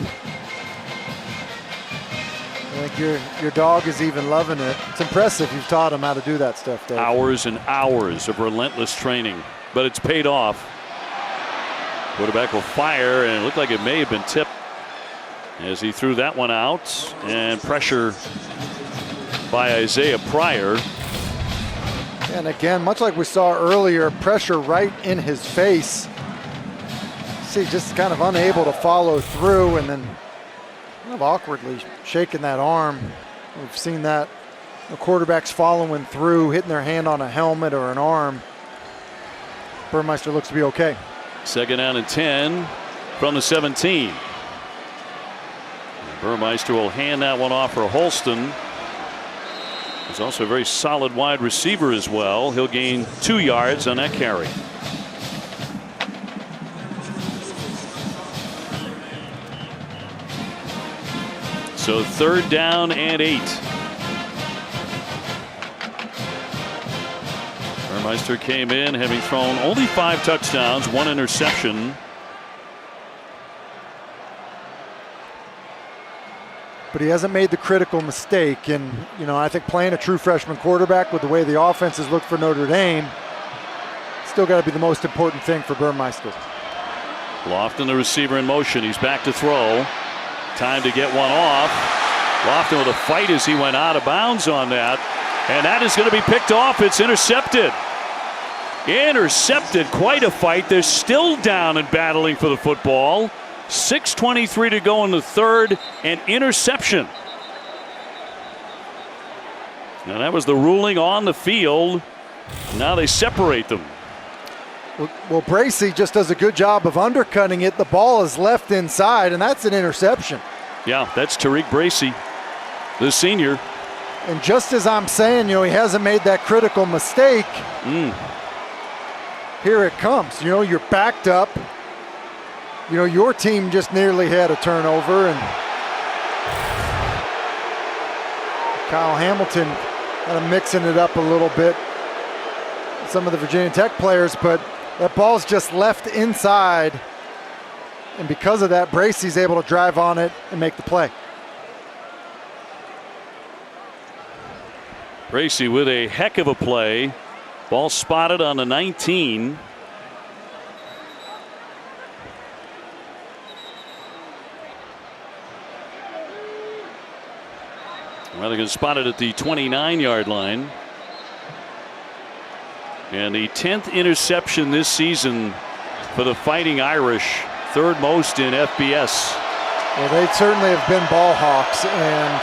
I think your dog is even loving it. It's impressive you've taught him how to do that stuff, Dave. Hours and hours of relentless training, but it's paid off. Quarterback will fire, and it looked like it may have been tipped as he threw that one out, and pressure by Isaiah Pryor. And again, much like we saw earlier, pressure right in his face. See, just kind of unable to follow through, and then kind of awkwardly shaking that arm. We've seen that. The quarterbacks following through, hitting their hand on a helmet or an arm. Burmeister looks to be okay. 2nd down and 10 from the 17. Burmeister will hand that one off for Holston. He's also a very solid wide receiver as well. He'll gain 2 yards on that carry. So 3rd down and 8. Burmeister came in having thrown only 5 touchdowns, 1 interception. But he hasn't made the critical mistake. And, you know, I think playing a true freshman quarterback with the way the offense has looked for Notre Dame, still got to be the most important thing for Burmeister. Lofton, the receiver, in motion. He's back to throw. Time to get one off. Lofton with a fight as he went out of bounds on that. And that is going to be picked off. It's intercepted. Intercepted. Quite a fight. They're still down and battling for the football. 6:23 to go in the 3rd, and interception. Now that was the ruling on the field. Now they separate them. Well, Bracey just does a good job of undercutting it. The ball is left inside, and that's an interception. Yeah, that's Tariq Bracey, the senior. And just as I'm saying, you know, he hasn't made that critical mistake. Here it comes. You know, you're backed up. You know, your team just nearly had a turnover, and Kyle Hamilton kind of mixing it up a little bit. Some of the Virginia Tech players, but that ball's just left inside. And because of that, Bracey's able to drive on it and make the play. Bracey with a heck of a play. Ball spotted on the 19. Well, they can spot it at the 29-yard line. And the 10th interception this season for the Fighting Irish, third most in FBS. Well, they certainly have been ball hawks, and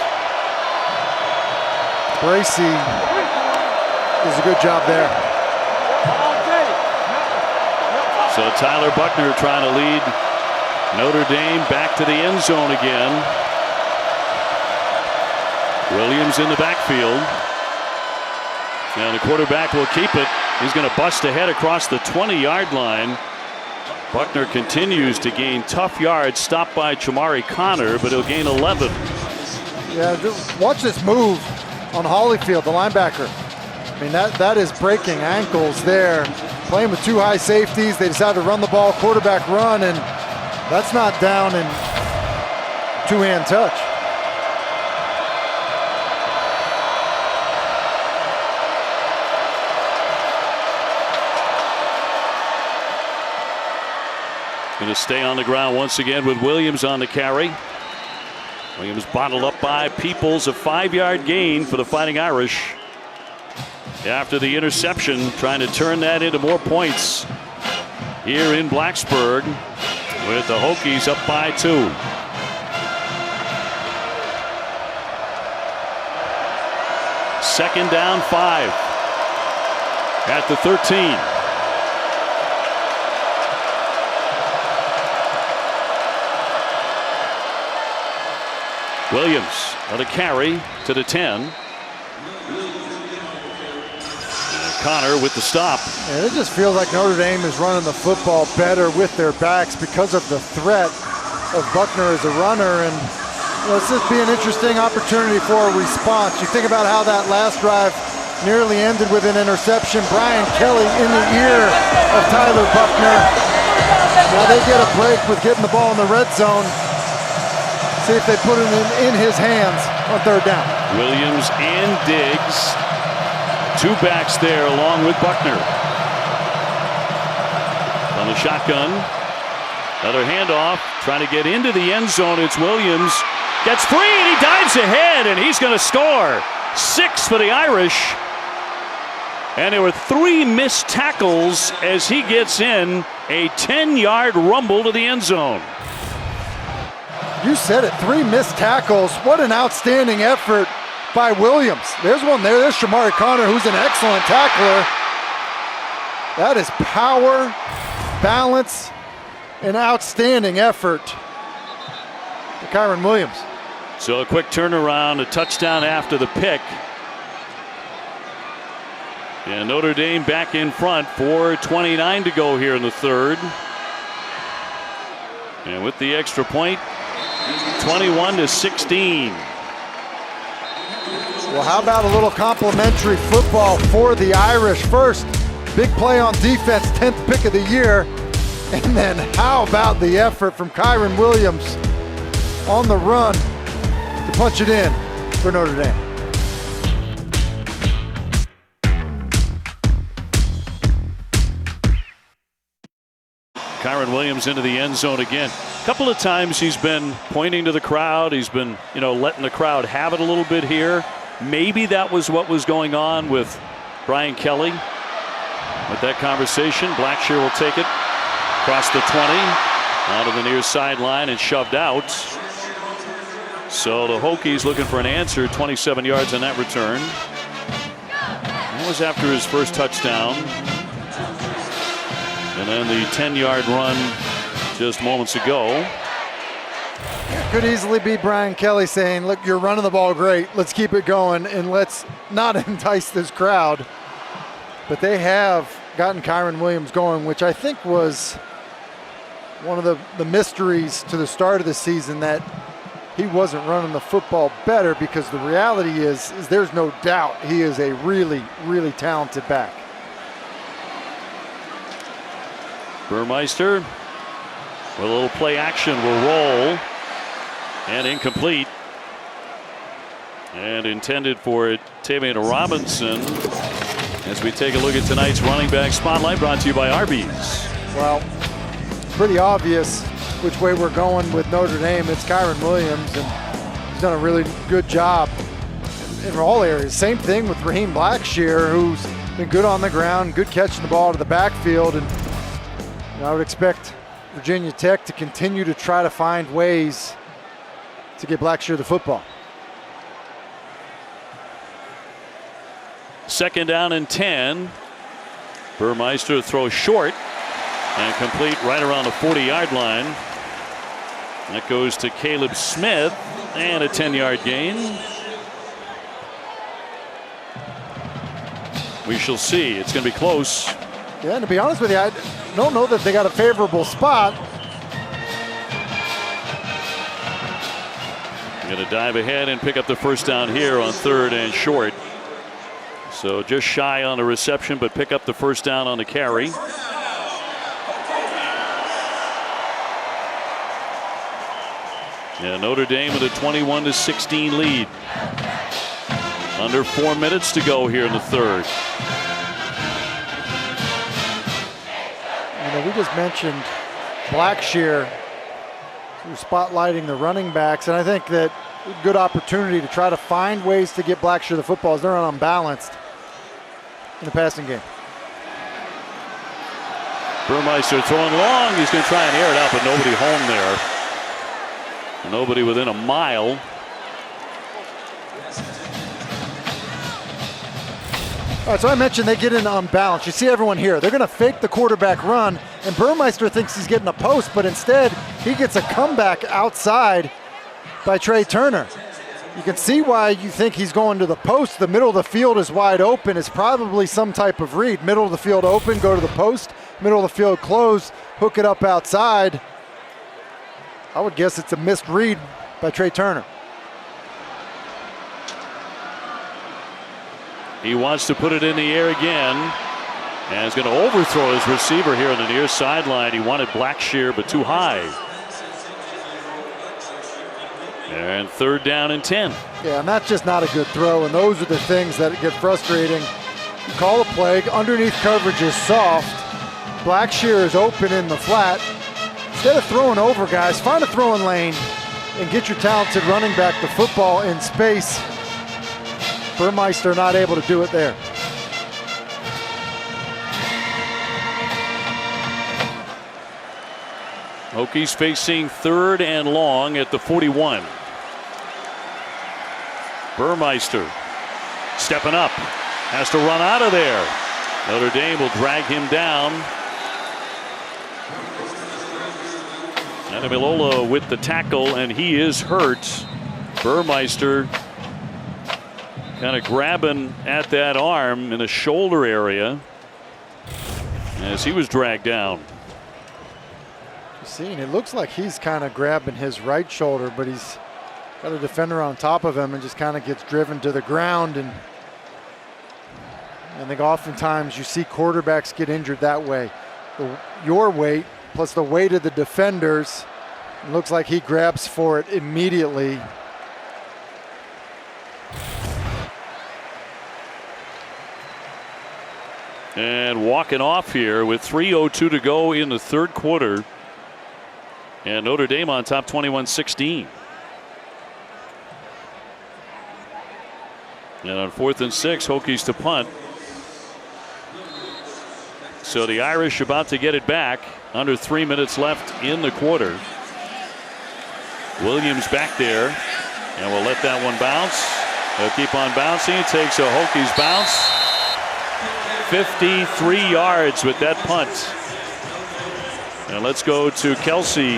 Bracey does a good job there. So Tyler Buckner trying to lead Notre Dame back to the end zone again. Williams in the backfield. And the quarterback will keep it. He's going to bust ahead across the 20-yard line. Buckner continues to gain tough yards, stopped by Chamari Connor, but he'll gain 11. Yeah, just watch this move on Holyfield, the linebacker. I mean, that is breaking ankles there. Playing with two high safeties, they decide to run the ball, quarterback run, and that's not down in two-hand touch. Going to stay on the ground once again with Williams on the carry. Williams bottled up by Peoples, a 5-yard gain for the Fighting Irish. After the interception, trying to turn that into more points here in Blacksburg with the Hokies up by 2. Second down 5 at the 13. Williams on a carry to the 10. And Connor with the stop. And it just feels like Notre Dame is running the football better with their backs because of the threat of Buckner as a runner. And this just be an interesting opportunity for a response. You think about how that last drive nearly ended with an interception. Brian Kelly in the ear of Tyler Buckner. Now they get a break with getting the ball in the red zone. See if they put it in his hands on third down. Williams and Diggs. Two backs there along with Buckner. On the shotgun. Another handoff. Trying to get into the end zone. It's Williams. Gets free and he dives ahead and he's going to score. 6 for the Irish. And there were 3 missed tackles as he gets in a 10-yard rumble to the end zone. You said it, 3 missed tackles. What an outstanding effort by Williams. There's one there. There's Chamari Connor, who's an excellent tackler. That is power, balance, and outstanding effort to Kyron Williams. So a quick turnaround, a touchdown after the pick. And Notre Dame back in front, 4:29 to go here in the third. And with the extra point, 21-16. Well, how about a little complimentary football for the Irish? First, big play on defense, 10th pick of the year. And then how about the effort from Kyron Williams on the run to punch it in for Notre Dame. Kyron Williams into the end zone again. A couple of times he's been pointing to the crowd. He's been, letting the crowd have it a little bit here. Maybe that was what was going on with Brian Kelly. With that conversation, Blackshear will take it across the 20, out of the near sideline and shoved out. So the Hokies looking for an answer, 27 yards on that return. That was after his first touchdown. And then the 10-yard run just moments ago. It could easily be Brian Kelly saying, look, you're running the ball great. Let's keep it going and let's not entice this crowd. But they have gotten Kyron Williams going, which I think was one of the mysteries to the start of the season, that he wasn't running the football better, because the reality is there's no doubt he is a really, really talented back. Burmeister with a little play action will roll, and incomplete, and intended for Tavian Robinson as we take a look at tonight's running back spotlight, brought to you by Arby's. Well, pretty obvious which way we're going with Notre Dame. It's Kyren Williams, and he's done a really good job in all areas. Same thing with Raheem Blackshear, who's been good on the ground, good catching the ball to the backfield, and I would expect Virginia Tech to continue to try to find ways to get Blackshear the football. Second down and 10. Burmeister throws short and complete right around the 40-yard line. That goes to Caleb Smith, and a 10-yard gain. We shall see. It's going to be close. Yeah, and to be honest with you, I don't know that they got a favorable spot. Going to dive ahead and pick up the first down here on 3rd and short. So just shy on the reception, but pick up the first down on the carry. Yeah, Notre Dame with a 21-16 lead. Under 4 minutes to go here in the 3rd. We just mentioned Blackshear spotlighting the running backs, and I think that a good opportunity to try to find ways to get Blackshear the football as they're unbalanced in the passing game. Burmeister throwing long. He's going to try and air it out, but nobody home there. Nobody within a mile. All right, so I mentioned they get in unbalanced. You see everyone here. They're going to fake the quarterback run, and Burmeister thinks he's getting a post, but instead he gets a comeback outside by Trey Turner. You can see why you think he's going to the post. The middle of the field is wide open. It's probably some type of read. Middle of the field open, go to the post. Middle of the field closed, hook it up outside. I would guess it's a missed read by Trey Turner. He wants to put it in the air again, and is going to overthrow his receiver here on the near sideline. He wanted Blackshear, but too high. And 3rd down and 10. Yeah, and that's just not a good throw, and those are the things that get frustrating. You call a play, underneath coverage is soft. Blackshear is open in the flat. Instead of throwing over guys, find a throwing lane and get your talented running back the football in space. Burmeister not able to do it there. Hokies facing 3rd and long at the 41. Burmeister stepping up, has to run out of there. Notre Dame will drag him down. Ademilola with the tackle, and he is hurt. Burmeister kind of grabbing at that arm in the shoulder area as he was dragged down. You see, and it looks like he's kind of grabbing his right shoulder, but he's got a defender on top of him and just kind of gets driven to the ground. And I think oftentimes you see quarterbacks get injured that way. Your weight plus the weight of the defenders. It looks like he grabs for it immediately. And walking off here with 3:02 to go in the 3rd quarter. And Notre Dame on top 21-16. And on 4th and 6, Hokies to punt. So the Irish about to get it back. Under 3 minutes left in the quarter. Williams back there, and we'll let that one bounce. They'll keep on bouncing. It takes a Hokies bounce. 53 yards with that punt. And let's go to Kelsey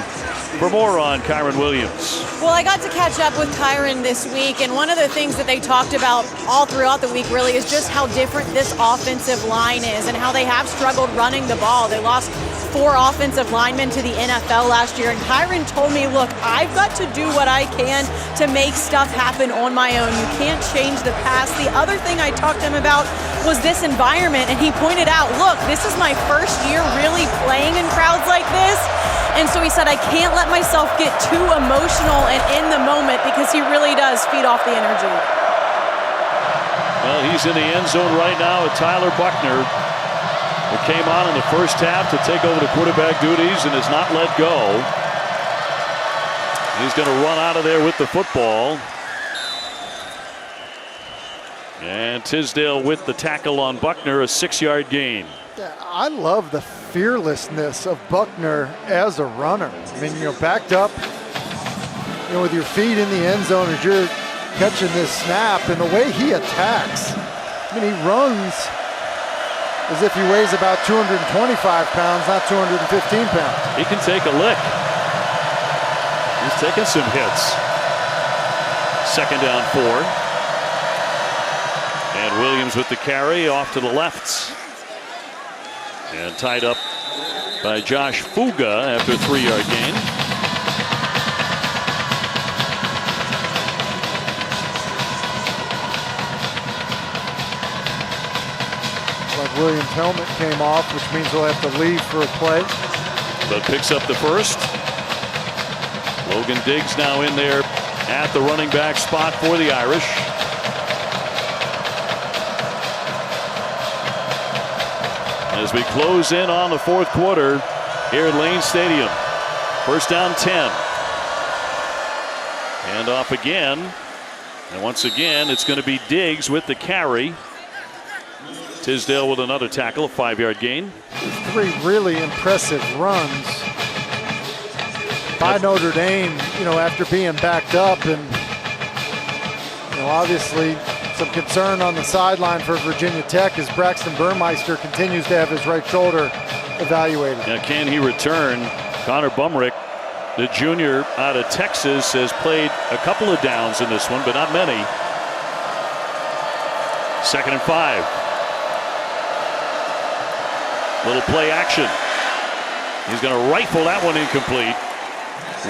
for more on Kyren Williams. Well, I got to catch up with Kyren this week, and one of the things that they talked about all throughout the week really is just how different this offensive line is and how they have struggled running the ball. They lost 4 offensive linemen to the NFL last year, and Kyren told me, look, I've got to do what I can to make stuff happen on my own. You can't change the past. The other thing I talked to him about was this environment, and he pointed out, look, this is my first year really playing in crowds like this. And so he said, I can't let myself get too emotional and in the moment, because he really does feed off the energy. Well, he's in the end zone right now with Tyler Buckner, who came on in the first half to take over the quarterback duties and has not let go. He's going to run out of there with the football. And Tisdale with the tackle on Buckner, a 6-yard gain. Yeah, I love the fearlessness of Buckner as a runner. I mean, backed up, with your feet in the end zone as you're catching this snap, and the way he attacks. I mean, he runs as if he weighs about 225 pounds, not 215 pounds. He can take a lick. He's taking some hits. 2nd down 4. And Williams with the carry off to the left. And tied up by Josh Fuga after a 3-yard gain. Like Williams' helmet came off, which means he'll have to leave for a play. But picks up the first. Logan Diggs now in there at the running back spot for the Irish. As we close in on the 4th quarter here at Lane Stadium. 1st down 10. And off again. And once again, it's going to be Diggs with the carry. Tisdale with another tackle, a 5-yard gain. 3 really impressive runs by Notre Dame, after being backed up, and obviously some concern on the sideline for Virginia Tech as Braxton Burmeister continues to have his right shoulder evaluated. Now, can he return? Connor Bumrick, the junior out of Texas, has played a couple of downs in this one, but not many. 2nd and 5. Little play action. He's going to rifle that one incomplete.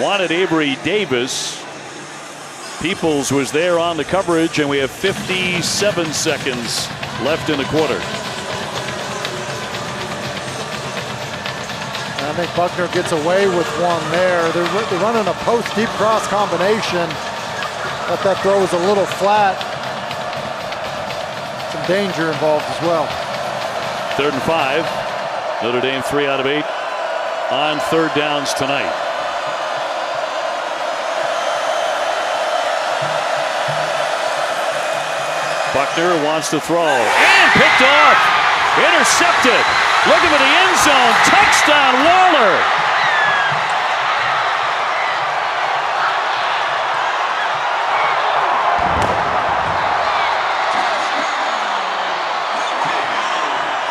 Wanted Avery Davis. Peoples was there on the coverage, and we have 57 seconds left in the quarter. I think Buckner gets away with one there. They're running a post deep cross combination. But that throw was a little flat. Some danger involved as well. 3rd and 5. Notre Dame 3 out of 8 on 3rd downs tonight. Buckner wants to throw and picked off. Intercepted. Looking for the end zone. Touchdown, Waller.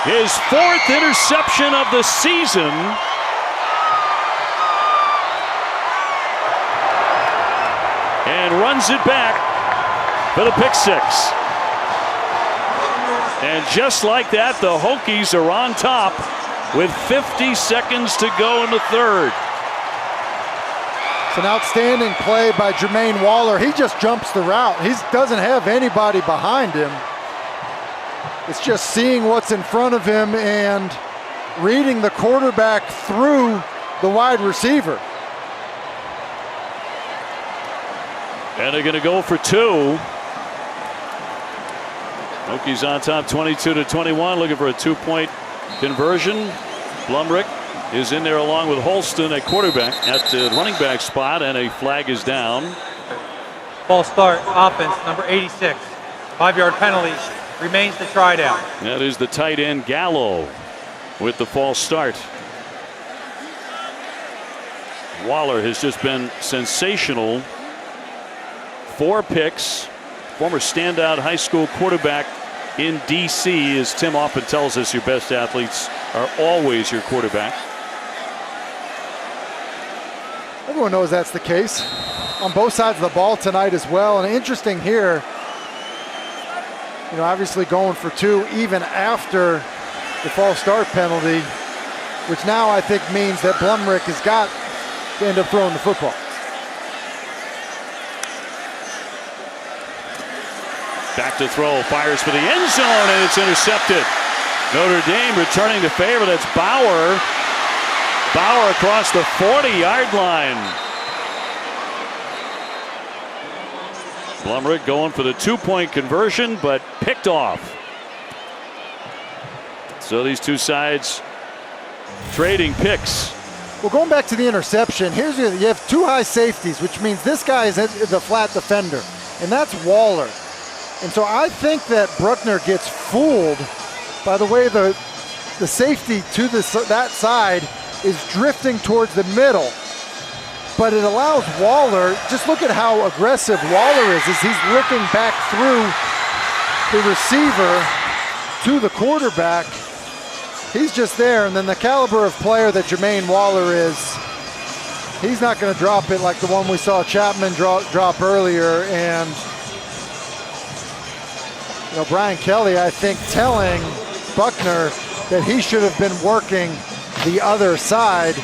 His 4th interception of the season. And runs it back for the pick 6. And just like that, the Hokies are on top with 50 seconds to go in the 3rd. It's an outstanding play by Jermaine Waller. He just jumps the route. He doesn't have anybody behind him. It's just seeing what's in front of him and reading the quarterback through the wide receiver. And they're going to go for 2. Hokies on top 22-21, looking for a 2-point conversion. Blumrick is in there along with Holston at quarterback at the running back spot, and a flag is down. False start, offense, number 86. 5-yard penalty, remains the try down. That is the tight end Gallo with the false start. Waller has just been sensational. 4 picks. Former standout high school quarterback in D.C. As Tim often tells us, your best athletes are always your quarterback. Everyone knows that's the case on both sides of the ball tonight as well. And interesting here, obviously going for 2 even after the false start penalty, which now I think means that Blumrick has got to end up throwing the football. Back to throw, fires for the end zone, and it's intercepted. Notre Dame returning the favor. That's Bauer. Bauer across the 40-yard line. Blumrick going for the 2-point conversion, but picked off. So these two sides trading picks. Well, going back to the interception, you have two high safeties, which means this guy is the flat defender, and that's Waller. And so I think that Bruckner gets fooled by the way the safety to that side is drifting towards the middle. But it allows Waller, just look at how aggressive Waller is as he's looking back through the receiver to the quarterback. He's just there, and then the caliber of player that Jermaine Waller is, he's not going to drop it like the one we saw Chapman drop earlier. And Brian Kelly, I think, telling Buckner that he should have been working the other side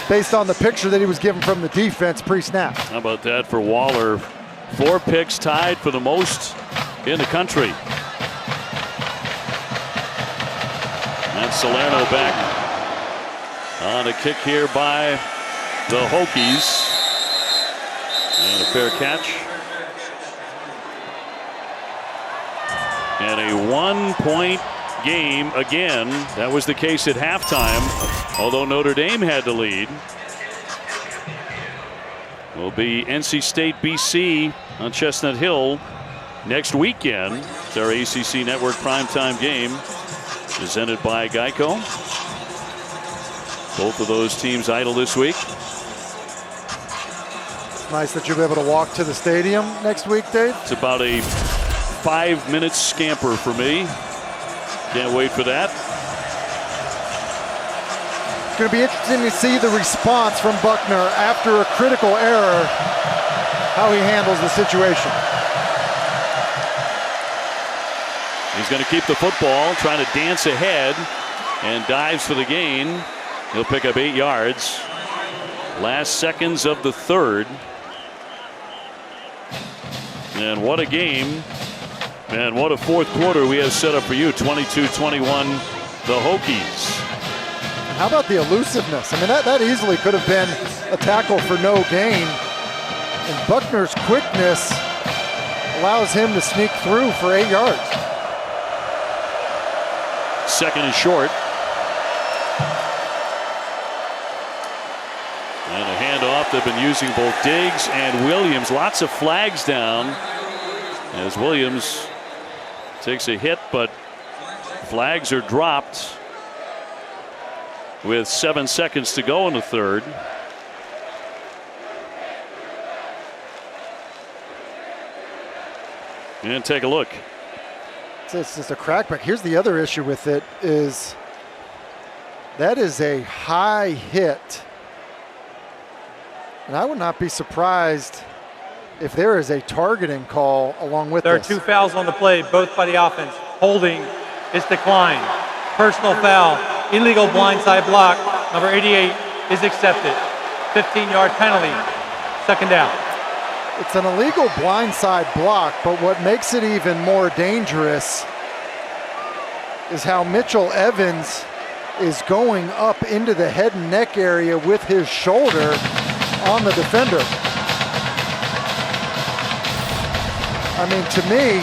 based on the picture that he was given from the defense pre-snap. How about that for Waller? 4 picks, tied for the most in the country. And Salerno back on a kick here by the Hokies. And a fair catch. And a 1-point game again. That was the case at halftime, although Notre Dame had the lead. Will be NC State BC on Chestnut Hill next weekend. It's our ACC Network primetime game presented by Geico. Both of those teams idle this week. It's nice that you'll be able to walk to the stadium next week, Dave. It's about a 5-minute scamper for me. Can't wait for that. It's going to be interesting to see the response from Buckner after a critical error, how he handles the situation. He's going to keep the football, trying to dance ahead, and dives for the gain. He'll pick up 8 yards. Last seconds of the third. And what a game. And what a fourth quarter we have set up for you. 22-21, the Hokies. How about the elusiveness? I mean, that easily could have been a tackle for no gain. And Buckner's quickness allows him to sneak through for 8 yards. Second and short. And a handoff. They've been using both Diggs and Williams. Lots of flags down as Williams takes a hit, but flags are dropped with 7 seconds to go in the third. And take a look. It's just a crackback. Here's the other issue with it is that is a high hit. And I would not be surprised if there is a targeting call along with There this. are 2 fouls on the play, both by the offense. Holding is declined. Personal foul, illegal blindside block. Number 88 is accepted. 15-yard penalty. Second down. It's an illegal blindside block, but what makes it even more dangerous is how Mitchell Evans is going up into the head and neck area with his shoulder on the defender. I mean, to me,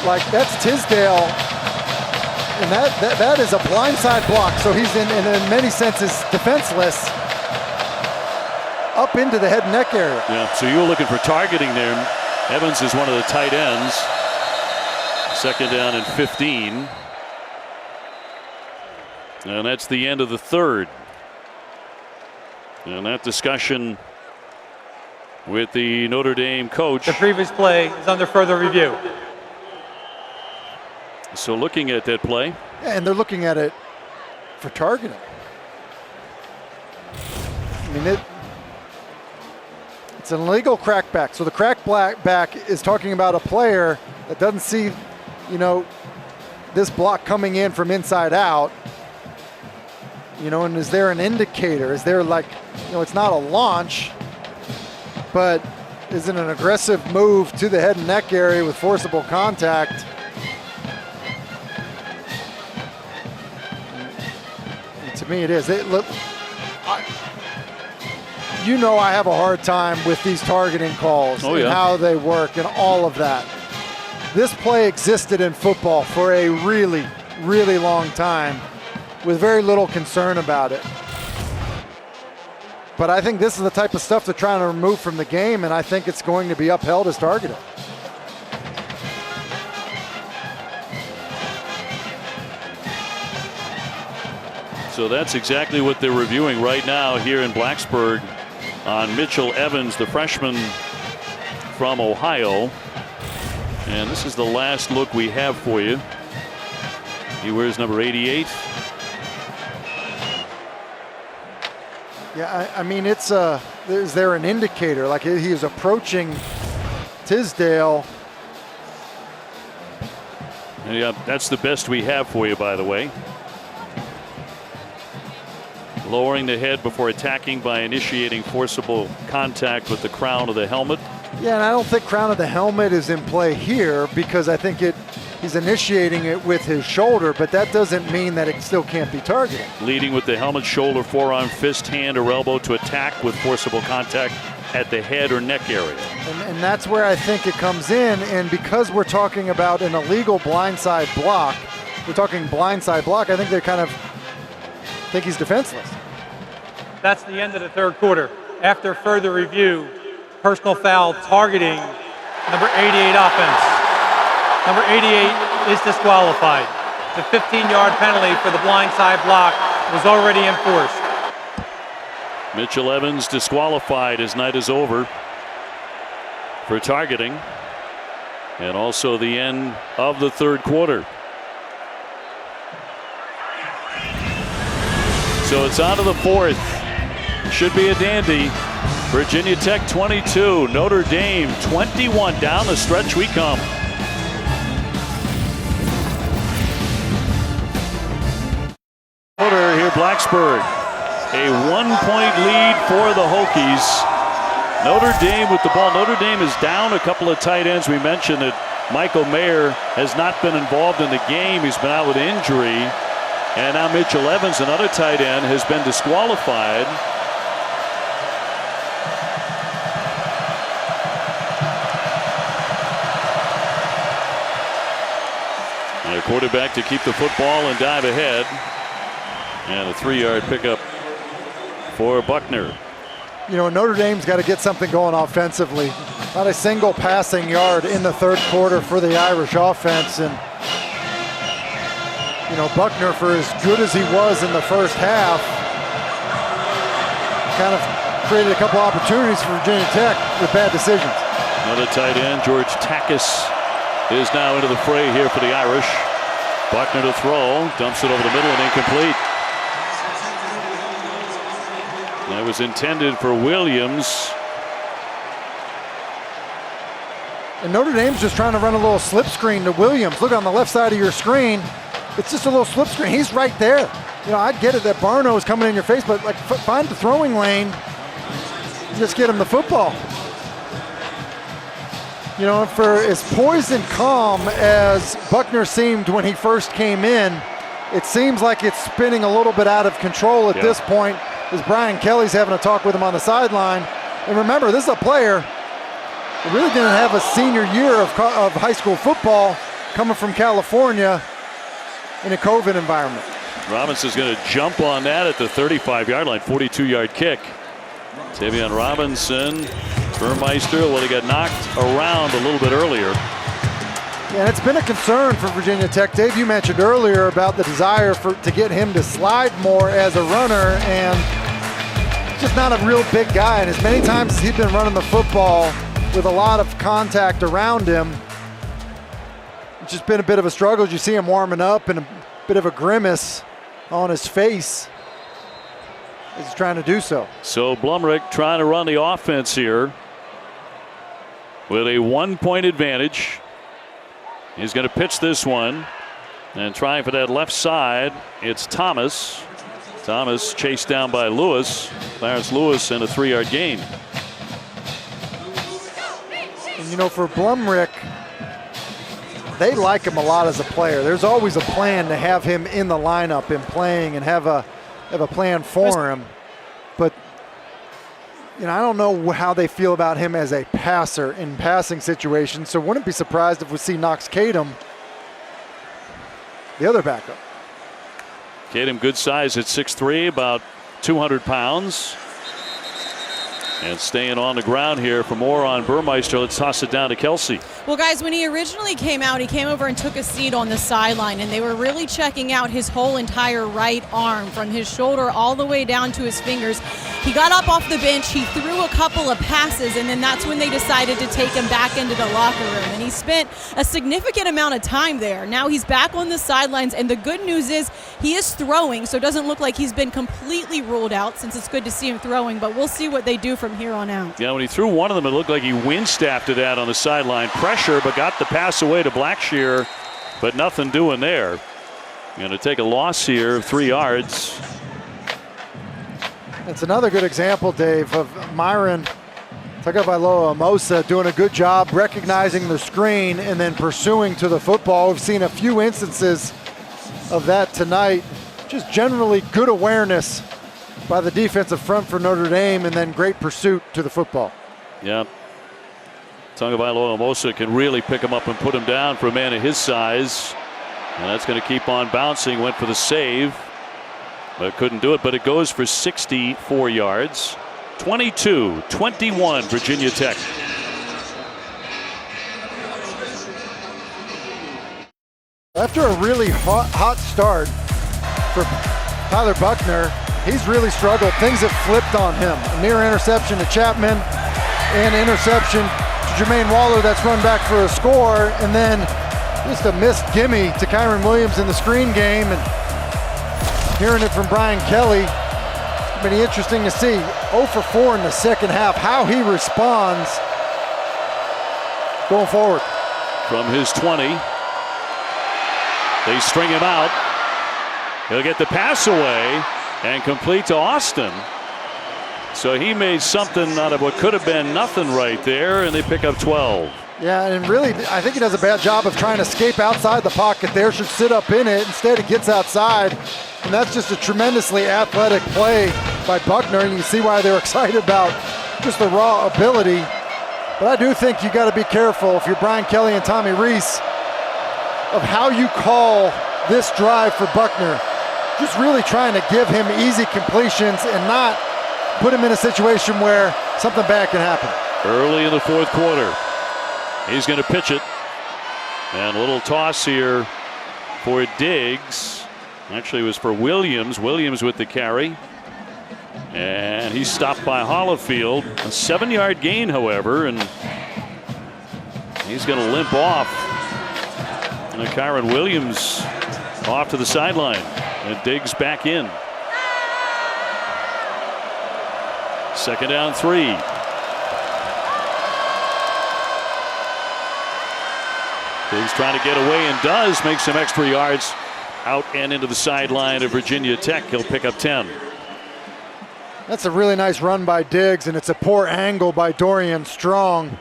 like, that's Tisdale, and that is a blindside block. So he's in many senses defenseless up into the head and neck area. Yeah, so you were looking for targeting there. Evans is one of the tight ends. Second down and 15. And that's the end of the third. And that discussion with the Notre Dame coach. The previous play is under further review. So looking at that play. And they're looking at it for targeting. I mean, it's an illegal crackback. So the crackback is talking about a player that doesn't see, this block coming in from inside out. And is there an indicator? Is there it's not a launch, but is it an aggressive move to the head and neck area with forcible contact? And to me, it is. you know I have a hard time with these targeting calls and how they work and all of that. This play existed in football for a really, really long time with very little concern about it. But I think this is the type of stuff they're trying to remove from the game, and I think it's going to be upheld as targeting. So that's exactly what they're reviewing right now here in Blacksburg on Mitchell Evans, the freshman from Ohio. And this is the last look we have for you. He wears number 88. Yeah, I mean, is there an indicator? Like, he is approaching Tisdale. Yeah, that's the best we have for you, by the way. Lowering the head before attacking by initiating forcible contact with the crown of the helmet. Yeah, and I don't think crown of the helmet is in play here because I think he's initiating it with his shoulder, but that doesn't mean that it still can't be targeted. Leading with the helmet, shoulder, forearm, fist, hand, or elbow to attack with forcible contact at the head or neck area. And that's where I think it comes in, and because we're talking about an illegal blindside block, I think they kind of think he's defenseless. That's the end of the third quarter. After further review, personal foul targeting number 88 offense. Number 88 is disqualified. The 15-yard penalty for the blindside block was already enforced. Mitchell Evans disqualified. His night is over for targeting. And also the end of the third quarter. So it's on to the fourth. Should be a dandy. Virginia Tech 22, Notre Dame 21. Down the stretch we come. Quarter here, Blacksburg. A 1-point lead for the Hokies. Notre Dame with the ball. Notre Dame is down a couple of tight ends. We mentioned that Michael Mayer has not been involved in the game. He's been out with injury. And now Mitchell Evans, another tight end, has been disqualified. And a quarterback to keep the football and dive ahead. And a 3-yard pickup for Buckner. You know, Notre Dame's got to get something going offensively. Not a single passing yard in the third quarter for the Irish offense. And you know, Buckner, for as good as he was in the first half, kind of created a couple opportunities for Virginia Tech with bad decisions. Another tight end, George Takis, is now into the fray here for the Irish. Buckner to throw, dumps it over the middle and incomplete. That was intended for Williams. And Notre Dame's just trying to run a little slip screen to Williams. Look on the left side of your screen. It's just a little slip screen. He's right there. You know, I get it that Barno is coming in your face, but like find the throwing lane. Just get him the football. You know, for as poised and calm as Buckner seemed when he first came in, it seems like it's spinning a little bit out of control at this point as Brian Kelly's having a talk with him on the sideline. And remember, this is a player who really didn't have a senior year of high school football, coming from California in a COVID environment. Robinson's going to jump on that at the 35-yard line, 42-yard kick. Tavion Robinson, Burmeister, well, he got knocked around a little bit earlier. Yeah, and it's been a concern for Virginia Tech. Dave, you mentioned earlier about the desire to get him to slide more as a runner, and he's just not a real big guy. And as many times as he's been running the football with a lot of contact around him, it's just been a bit of a struggle. You see him warming up and a bit of a grimace on his face as he's trying to do so. So Blumrick trying to run the offense here with a 1-point advantage. He's going to pitch this one and trying for that left side. It's Thomas. Thomas chased down by Lewis. Clarence Lewis and a 3-yard gain. And you know, for Blumrick, they like him a lot as a player. There's always a plan to have him in the lineup and playing and have a plan for him. But I don't know how they feel about him as a passer in passing situations, so wouldn't be surprised if we see Knox Kadum, the other backup. Kadum, good size at 6'3", about 200 pounds. And staying on the ground here for more on Burmeister. Let's toss it down to Kelsey. Well, guys, when he originally came out, he came over and took a seat on the sideline, and they were really checking out his whole entire right arm from his shoulder all the way down to his fingers. He got up off the bench, he threw a couple of passes, and then that's when they decided to take him back into the locker room. And he spent a significant amount of time there. Now he's back on the sidelines, and the good news is he is throwing, so it doesn't look like he's been completely ruled out, since it's good to see him throwing, but we'll see what they do from here on out. Yeah, when he threw one of them, it looked like he wind-staffed it out on the sideline. Pressure, but got the pass away to Blackshear, but nothing doing there. Going to take a loss here of 3 yards. It's another good example, Dave, of Myron Tagovailoa-Amosa doing a good job recognizing the screen and then pursuing to the football. We've seen a few instances of that tonight. Just generally good awareness by the defensive front for Notre Dame, and then great pursuit to the football. Yeah. Tagovailoa-Amosa can really pick him up and put him down for a man of his size. And that's going to keep on bouncing. Went for the save, but couldn't do it. But it goes for 64 yards. 22-21 Virginia Tech. After a really hot start for Tyler Buckner, he's really struggled. Things have flipped on him. A near interception to Chapman and interception to Jermaine Waller that's run back for a score, and then just a missed gimme to Kyron Williams in the screen game. And hearing it from Brian Kelly, it's been interesting to see 0 for 4 in the second half, how he responds going forward. From his 20, they string him out. He'll get the pass away and complete to Austin. So he made something out of what could have been nothing right there, and they pick up 12. Yeah, and really, I think he does a bad job of trying to escape outside the pocket there. Should sit up in it. Instead, he gets outside, and that's just a tremendously athletic play by Buckner, and you see why they're excited about just the raw ability. But I do think you got to be careful, if you're Brian Kelly and Tommy Rees, of how you call this drive for Buckner. Just really trying to give him easy completions and not put him in a situation where something bad can happen. Early in the fourth quarter, he's going to pitch it. And a little toss here for Diggs. Actually, it was for Williams. Williams with the carry. And he's stopped by Hollifield. A 7-yard gain, however, and he's going to limp off. And Kyron Williams off to the sideline. And Diggs back in. Second down 3. Diggs trying to get away and does make some extra yards out and into the sideline of Virginia Tech. He'll pick up 10. That's a really nice run by Diggs, and it's a poor angle by Dorian Strong.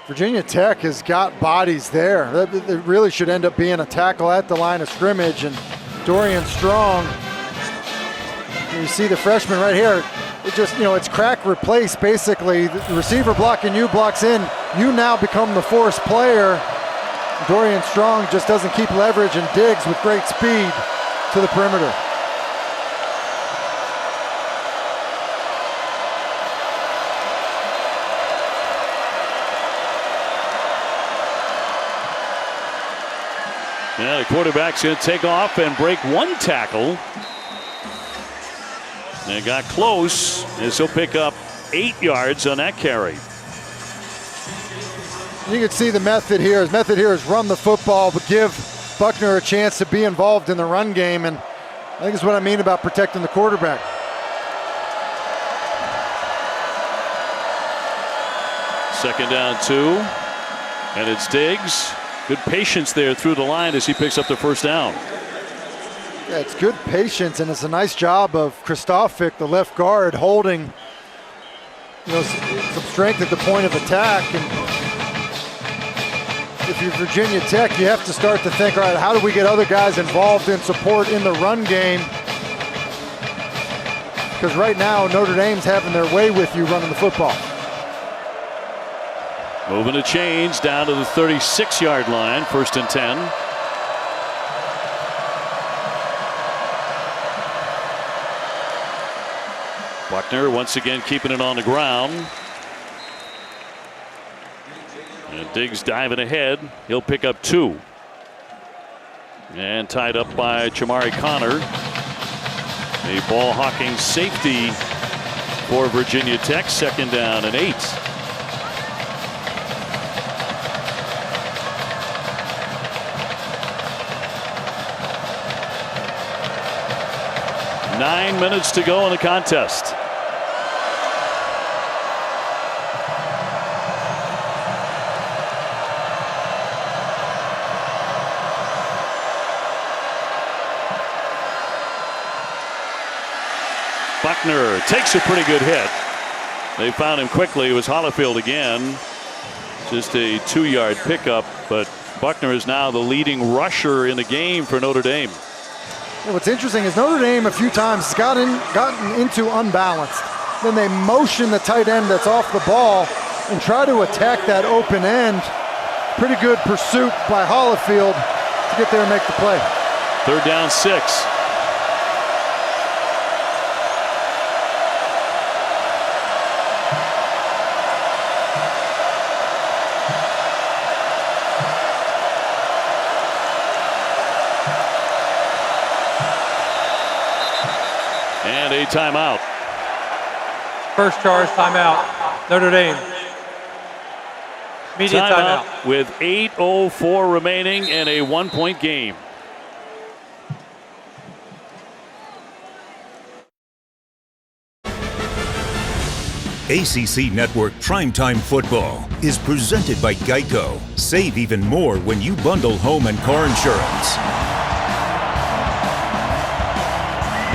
Virginia Tech has got bodies there. That really should end up being a tackle at the line of scrimmage, and Dorian Strong, you see the freshman right here, it just, it's crack replace basically. The receiver blocking you blocks in, you now become the force player. Dorian Strong just doesn't keep leverage, and Diggs with great speed to the perimeter. Yeah, the quarterback's going to take off and break one tackle. And it got close as he'll pick up 8 yards on that carry. You can see the method here. His method here is run the football, but give Buckner a chance to be involved in the run game. And I think that's what I mean about protecting the quarterback. Second down 2. And it's Diggs. Good patience there through the line as he picks up the first down. Yeah, it's good patience, and it's a nice job of Kristofik, the left guard, holding some strength at the point of attack. And if you're Virginia Tech, you have to start to think, all right, how do we get other guys involved in support in the run game? because right now Notre Dame's having their way with you running the football. Moving to change down to the 36-yard line, 1st and 10. Buckner once again keeping it on the ground. And Diggs diving ahead. He'll pick up 2. And tied up by Chamari Connor. A ball hawking safety for Virginia Tech. 2nd down and 8. Nine minutes to go in the contest. Buckner takes a pretty good hit. They found him quickly. It was Hollifield again. Just a 2-yard pickup, but Buckner is now the leading rusher in the game for Notre Dame. Yeah, what's interesting is Notre Dame a few times has gotten into unbalanced. Then they motion the tight end that's off the ball and try to attack that open end. Pretty good pursuit by Hollifield to get there and make the play. 3rd down 6. And a timeout. First charge, timeout. Notre Dame. Immediate timeout. With 8:04 remaining and a 1-point game. ACC Network Primetime Football is presented by Geico. Save even more when you bundle home and car insurance.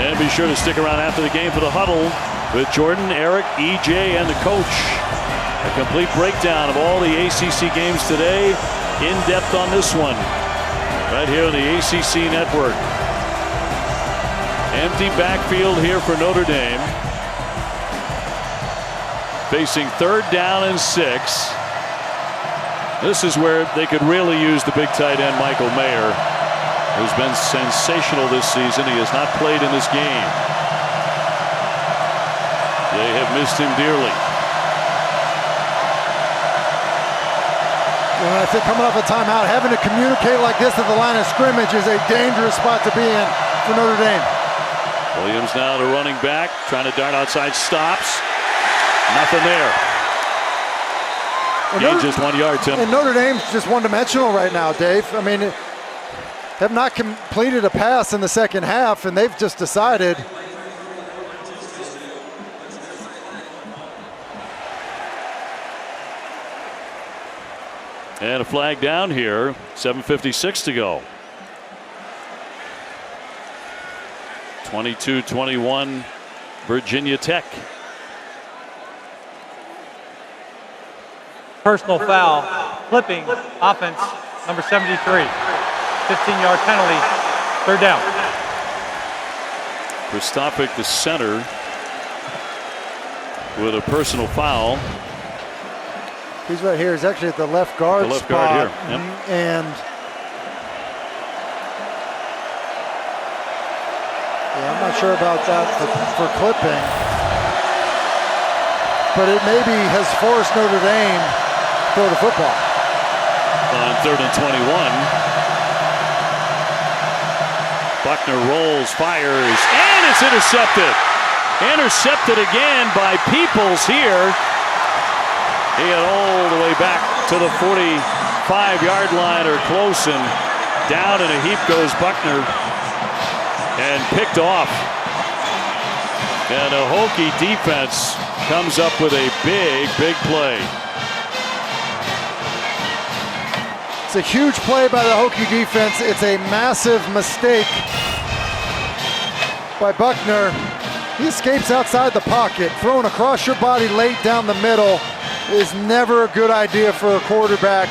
And be sure to stick around after the game for the huddle with Jordan, Eric, EJ, and the coach. A complete breakdown of all the ACC games today. In depth on this one. Right here on the ACC Network. Empty backfield here for Notre Dame. Facing 3rd down and 6. This is where they could really use the big tight end, Michael Mayer, who's been sensational this season. He has not played in this game. They have missed him dearly. And I think coming off a timeout, having to communicate like this at the line of scrimmage is a dangerous spot to be in for Notre Dame. Williams now the running back, trying to dart outside, stops. Nothing there. Gain just 1 yard, Tim. And Notre Dame's just one-dimensional right now, Dave. I mean, have not completed a pass in the second half, and they've just decided. And a flag down here, 7:56 to go. 22-21, Virginia Tech. Personal foul, flipping offense, number 73. 15-yard penalty, 3rd down. Kristofic, the center, with a personal foul. He's right here. He's actually at the left guard spot. The left guard here. Yep. And yeah, I'm not sure about that for clipping. But it maybe has forced Notre Dame to throw the football. On 3rd and 21. Buckner rolls, fires, and it's intercepted. Intercepted again by Peoples here. He got all the way back to the 45-yard line or close, and down in a heap goes Buckner and picked off. And a Hokie defense comes up with a big play. It's a huge play by the Hokie defense. It's a massive mistake by Buckner. He escapes outside the pocket. Throwing across your body late down the middle is never a good idea for a quarterback.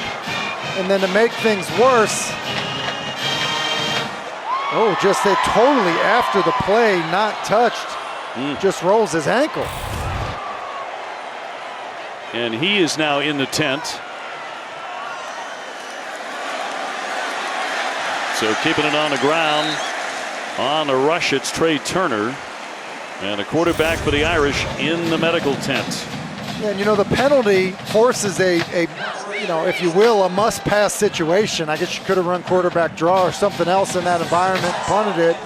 And then to make things worse, just a totally after the play, not touched. just rolls his ankle. And he is now in the tent. So keeping it on the ground. On the rush, it's Trey Turner. And a quarterback for the Irish in the medical tent. Yeah, and the penalty forces a if you will, a must-pass situation. I guess you could have run quarterback draw or something else in that environment, punted it.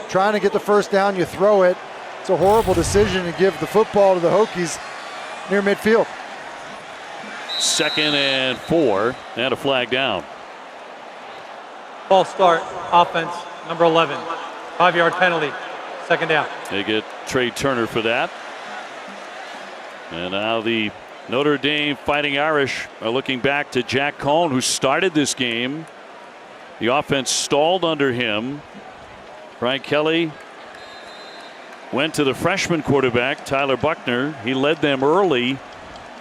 Trying to get the first down, you throw it. It's a horrible decision to give the football to the Hokies near midfield. 2nd and 4, and a flag down. False start, offense, number 11. 5-yard penalty, 2nd down. They get Trey Turner for that. And now the Notre Dame Fighting Irish are looking back to Jack Cohn, who started this game. The offense stalled under him. Brian Kelly went to the freshman quarterback, Tyler Buckner. He led them early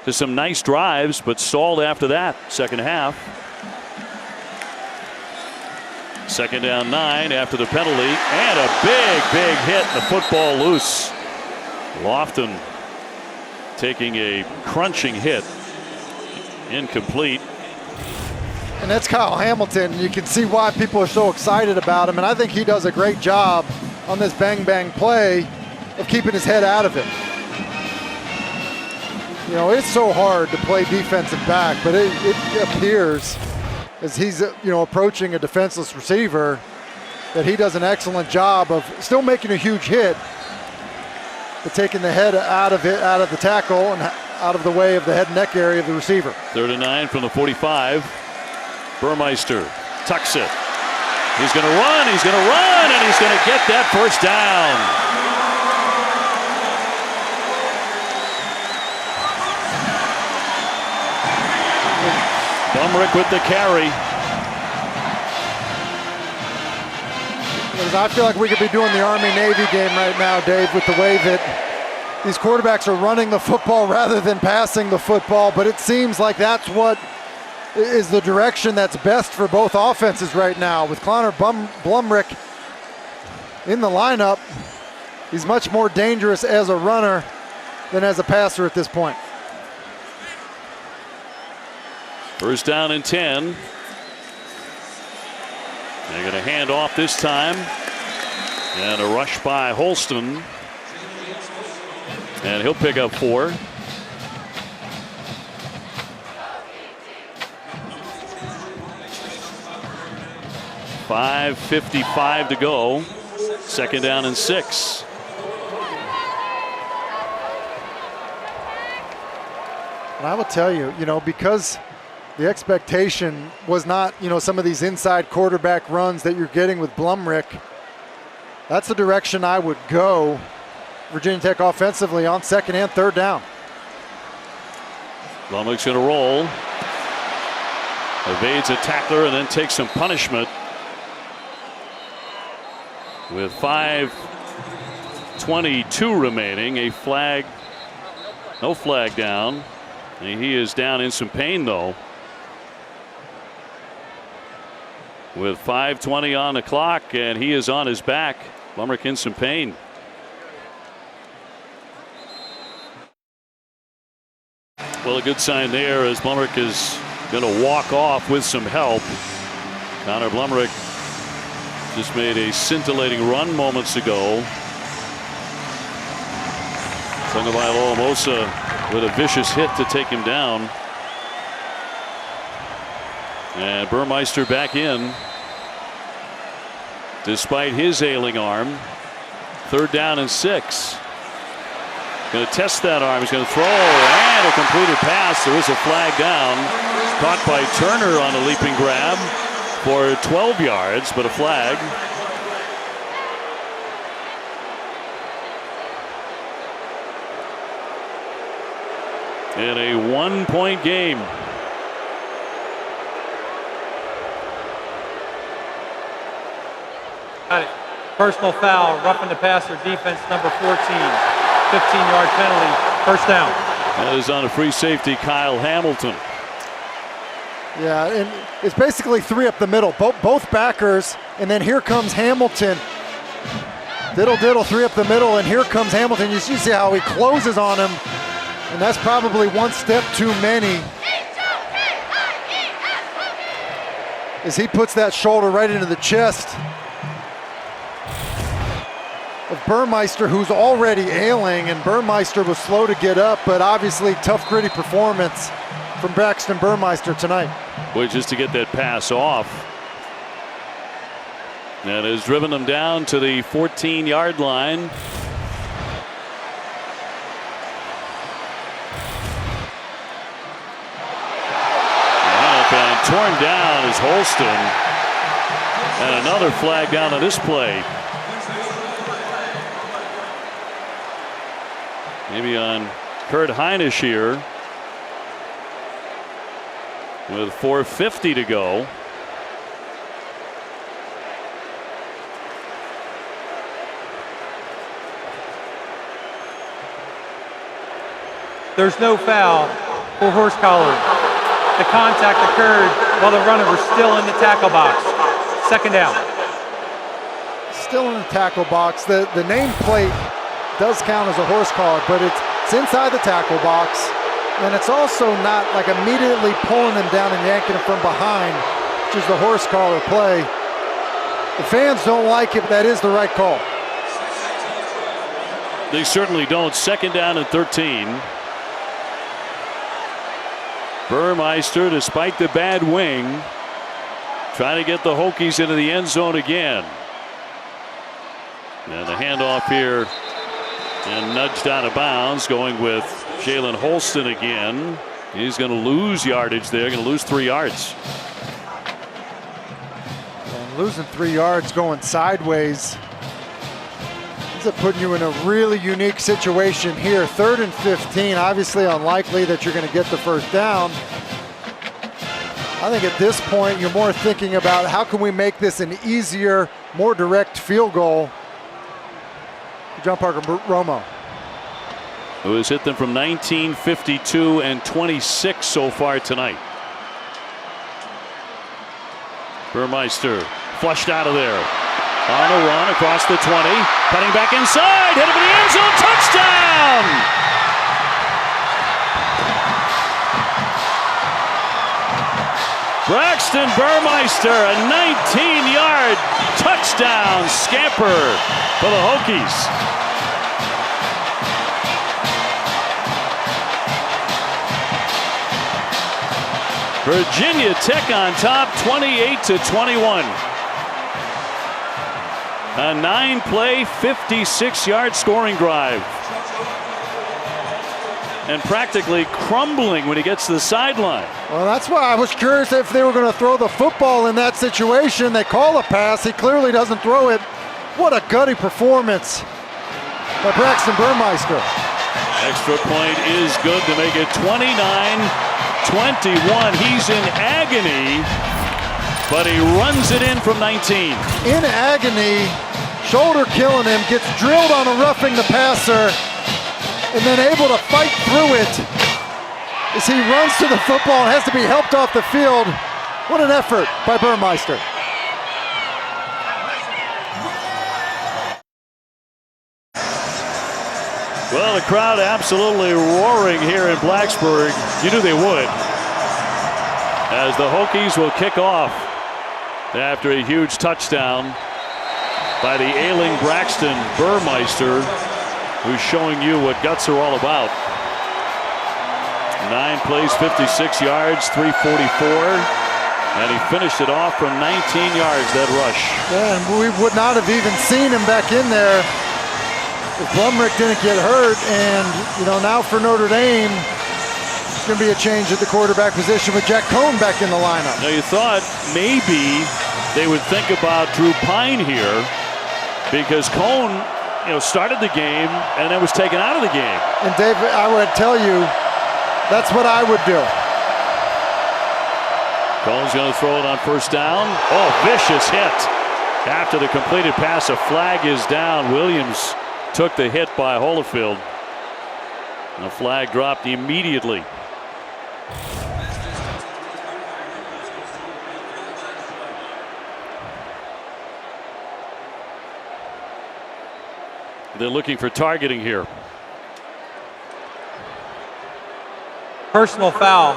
to some nice drives, but stalled after that, second half. 2nd down 9 after the penalty, and a big hit, the football loose. Lofton taking a crunching hit, incomplete. And that's Kyle Hamilton. You can see why people are so excited about him, and I think he does a great job on this bang play of keeping his head out of it. It's so hard to play defensive back, but it appears as he's approaching a defenseless receiver that he does an excellent job of still making a huge hit, but taking the head out of the tackle and out of the way of the head and neck area of the receiver. 3rd and 9 from the 45. Burmeister tucks it. He's going to run, and he's going to get that first down. Blumrick with the carry. I feel like we could be doing the Army-Navy game right now, Dave, with the way that these quarterbacks are running the football rather than passing the football, but it seems like that's what is the direction that's best for both offenses right now. With Connor Blumrick in the lineup, he's much more dangerous as a runner than as a passer at this point. 1st down and 10. They're going to hand off this time. And a rush by Holston. And he'll pick up 4. .5:55 to go. 2nd down and 6. And I will tell you, because the expectation was not, some of these inside quarterback runs that you're getting with Blumrick. That's the direction I would go, Virginia Tech offensively, on 2nd and 3rd down. Blumrick's going to roll. Evades a tackler and then takes some punishment. With 5:22 remaining, no flag down. And he is down in some pain, though. With 5:20 on the clock, and he is on his back. Blumrick in some pain. Well, a good sign there as Blumrick is going to walk off with some help. Connor Blumrick just made a scintillating run moments ago. Tagovailoa with a vicious hit to take him down. And Burmeister back in despite his ailing arm. 3rd down and 6. Going to test that arm. He's going to throw, and a completed pass. There is a flag down. Caught by Turner on a leaping grab for 12 yards, but a flag. In a 1-point game. Got it. Personal foul, roughing the passer, defense number 14. 15-yard penalty, 1st down. That is on a free safety, Kyle Hamilton. Yeah, and it's basically 3 up the middle, both backers, and then here comes Hamilton Diddle diddle, 3 up the middle, and here comes Hamilton. You see how he closes on him, and that's probably one step too many. As he puts that shoulder right into the chest of Burmeister, who's already ailing, and Burmeister was slow to get up, but obviously tough, gritty performance from Braxton Burmeister tonight. Boy, just to get that pass off. That has driven them down to the 14-yard line. And torn down is Holston. And another flag down on this play. Maybe on Kurt Heinisch here. With 4:50 to go. There's no foul for horse collar. The contact occurred while the runner was still in the tackle box. Second down. Still in the tackle box. The nameplate does count as a horse collar, but it's inside the tackle box. And it's also not like immediately pulling them down and yanking them from behind, which is the horse collar play. The fans don't like it, but that is the right call. They certainly don't. Second down and 13. Burmeister, despite the bad wing, trying to get the Hokies into the end zone again. And the handoff here and nudged out of bounds, going with Jalen Holston again. He's going to lose yardage there, going to lose 3 yards. And losing 3 yards going sideways. Ends up putting you in a really unique situation here. 3rd and 15, obviously unlikely that you're going to get the first down. I think at this point you're more thinking about how can we make this an easier, more direct field goal. John Parker Romo, who has hit them from 19, 52, and 26 so far tonight. Burmeister flushed out of there. On a run across the 20, cutting back inside, headed for the end zone, touchdown! Braxton Burmeister, a 19-yard touchdown scamper for the Hokies. Virginia Tech on top, 28-21. A 9-play, 56-yard scoring drive. And practically crumbling when he gets to the sideline. Well, that's why I was curious if they were going to throw the football in that situation. They call a pass. He clearly doesn't throw it. What a gutty performance by Braxton Burmeister. Extra point is good to make it 29-21. He's in agony, but he runs it in from 19. In agony, shoulder killing him, gets drilled on a roughing the passer, and then able to fight through it as he runs to the football and has to be helped off the field. What an effort by Burmeister. Well, the crowd absolutely roaring here in Blacksburg. You knew they would. As the Hokies will kick off after a huge touchdown by the ailing Braxton Burmeister, who's showing you what guts are all about. 9 plays, 56 yards, 344. And he finished it off from 19 yards, that rush. Yeah, and we would not have even seen him back in there if Blumrick didn't get hurt. And, you know, now for Notre Dame, it's going to be a change at the quarterback position with Jack Cohn back in the lineup. Now, you thought maybe they would think about Drew Pine here because Cohn, you know, started the game and then was taken out of the game. And Dave, I would tell you, that's what I would do. Cohn's going to throw it on first down. Oh, vicious hit. After the completed pass, a flag is down. Williams took the hit by Holyfield. The flag dropped immediately. They're looking for targeting here. Personal foul,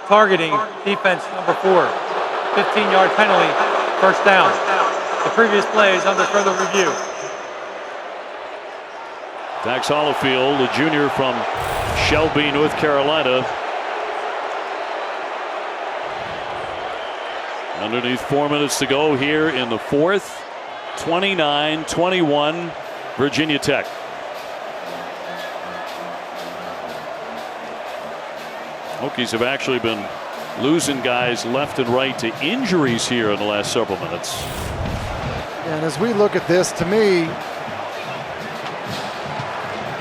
targeting, defense number 4. 15-yard penalty, first down. The previous play is under further review. Dax Hollifield, a junior from Shelby, North Carolina. Underneath 4 minutes to go here in the fourth. 29-21, Virginia Tech. Hokies have actually been losing guys left and right to injuries here in the last several minutes. And as we look at this, to me,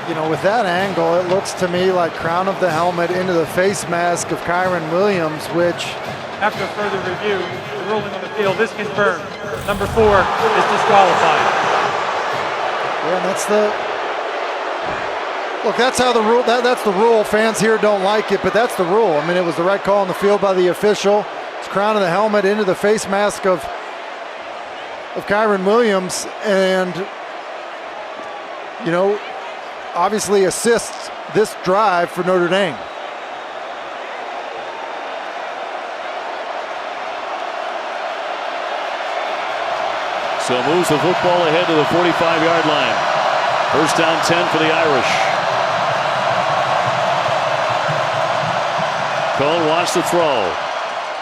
you know, with that angle, it looks to me like crown of the helmet into the face mask of Kyron Williams, which... After further review, the ruling on the field is confirmed. Number 4 is disqualified. Yeah, and that's the... Look, that's how the rule, that's the rule. Fans here don't like it, but that's the rule. I mean, it was the right call on the field by the official. It's crown of the helmet into the face mask of Kyron Williams, and, you know, obviously assists this drive for Notre Dame. So moves the football ahead to the 45-yard line. First down 10 for the Irish. Cohn wants to throw.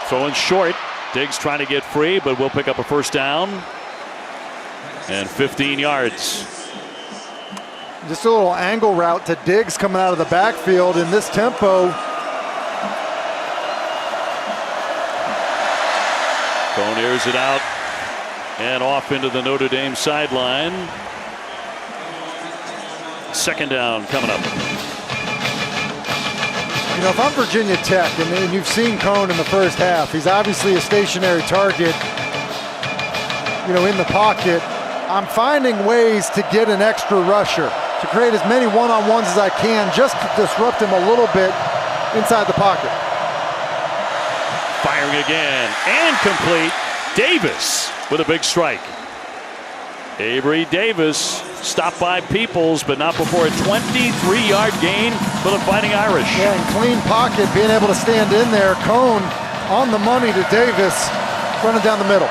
Throwing short. Diggs trying to get free, but will pick up a first down. And 15 yards. Just a little angle route to Diggs coming out of the backfield in this tempo. Cohn airs it out and off into the Notre Dame sideline. Second down coming up. You know, if I'm Virginia Tech, and you've seen Cohn in the first half, he's obviously a stationary target, you know, in the pocket. I'm finding ways to get an extra rusher, to create as many one-on-ones as I can, just to disrupt him a little bit inside the pocket. Firing again, and complete. Davis with a big strike. Avery Davis stopped by Peoples, but not before a 23-yard gain for the Fighting Irish. Yeah, and clean pocket, being able to stand in there. Cohn on the money to Davis, running down the middle.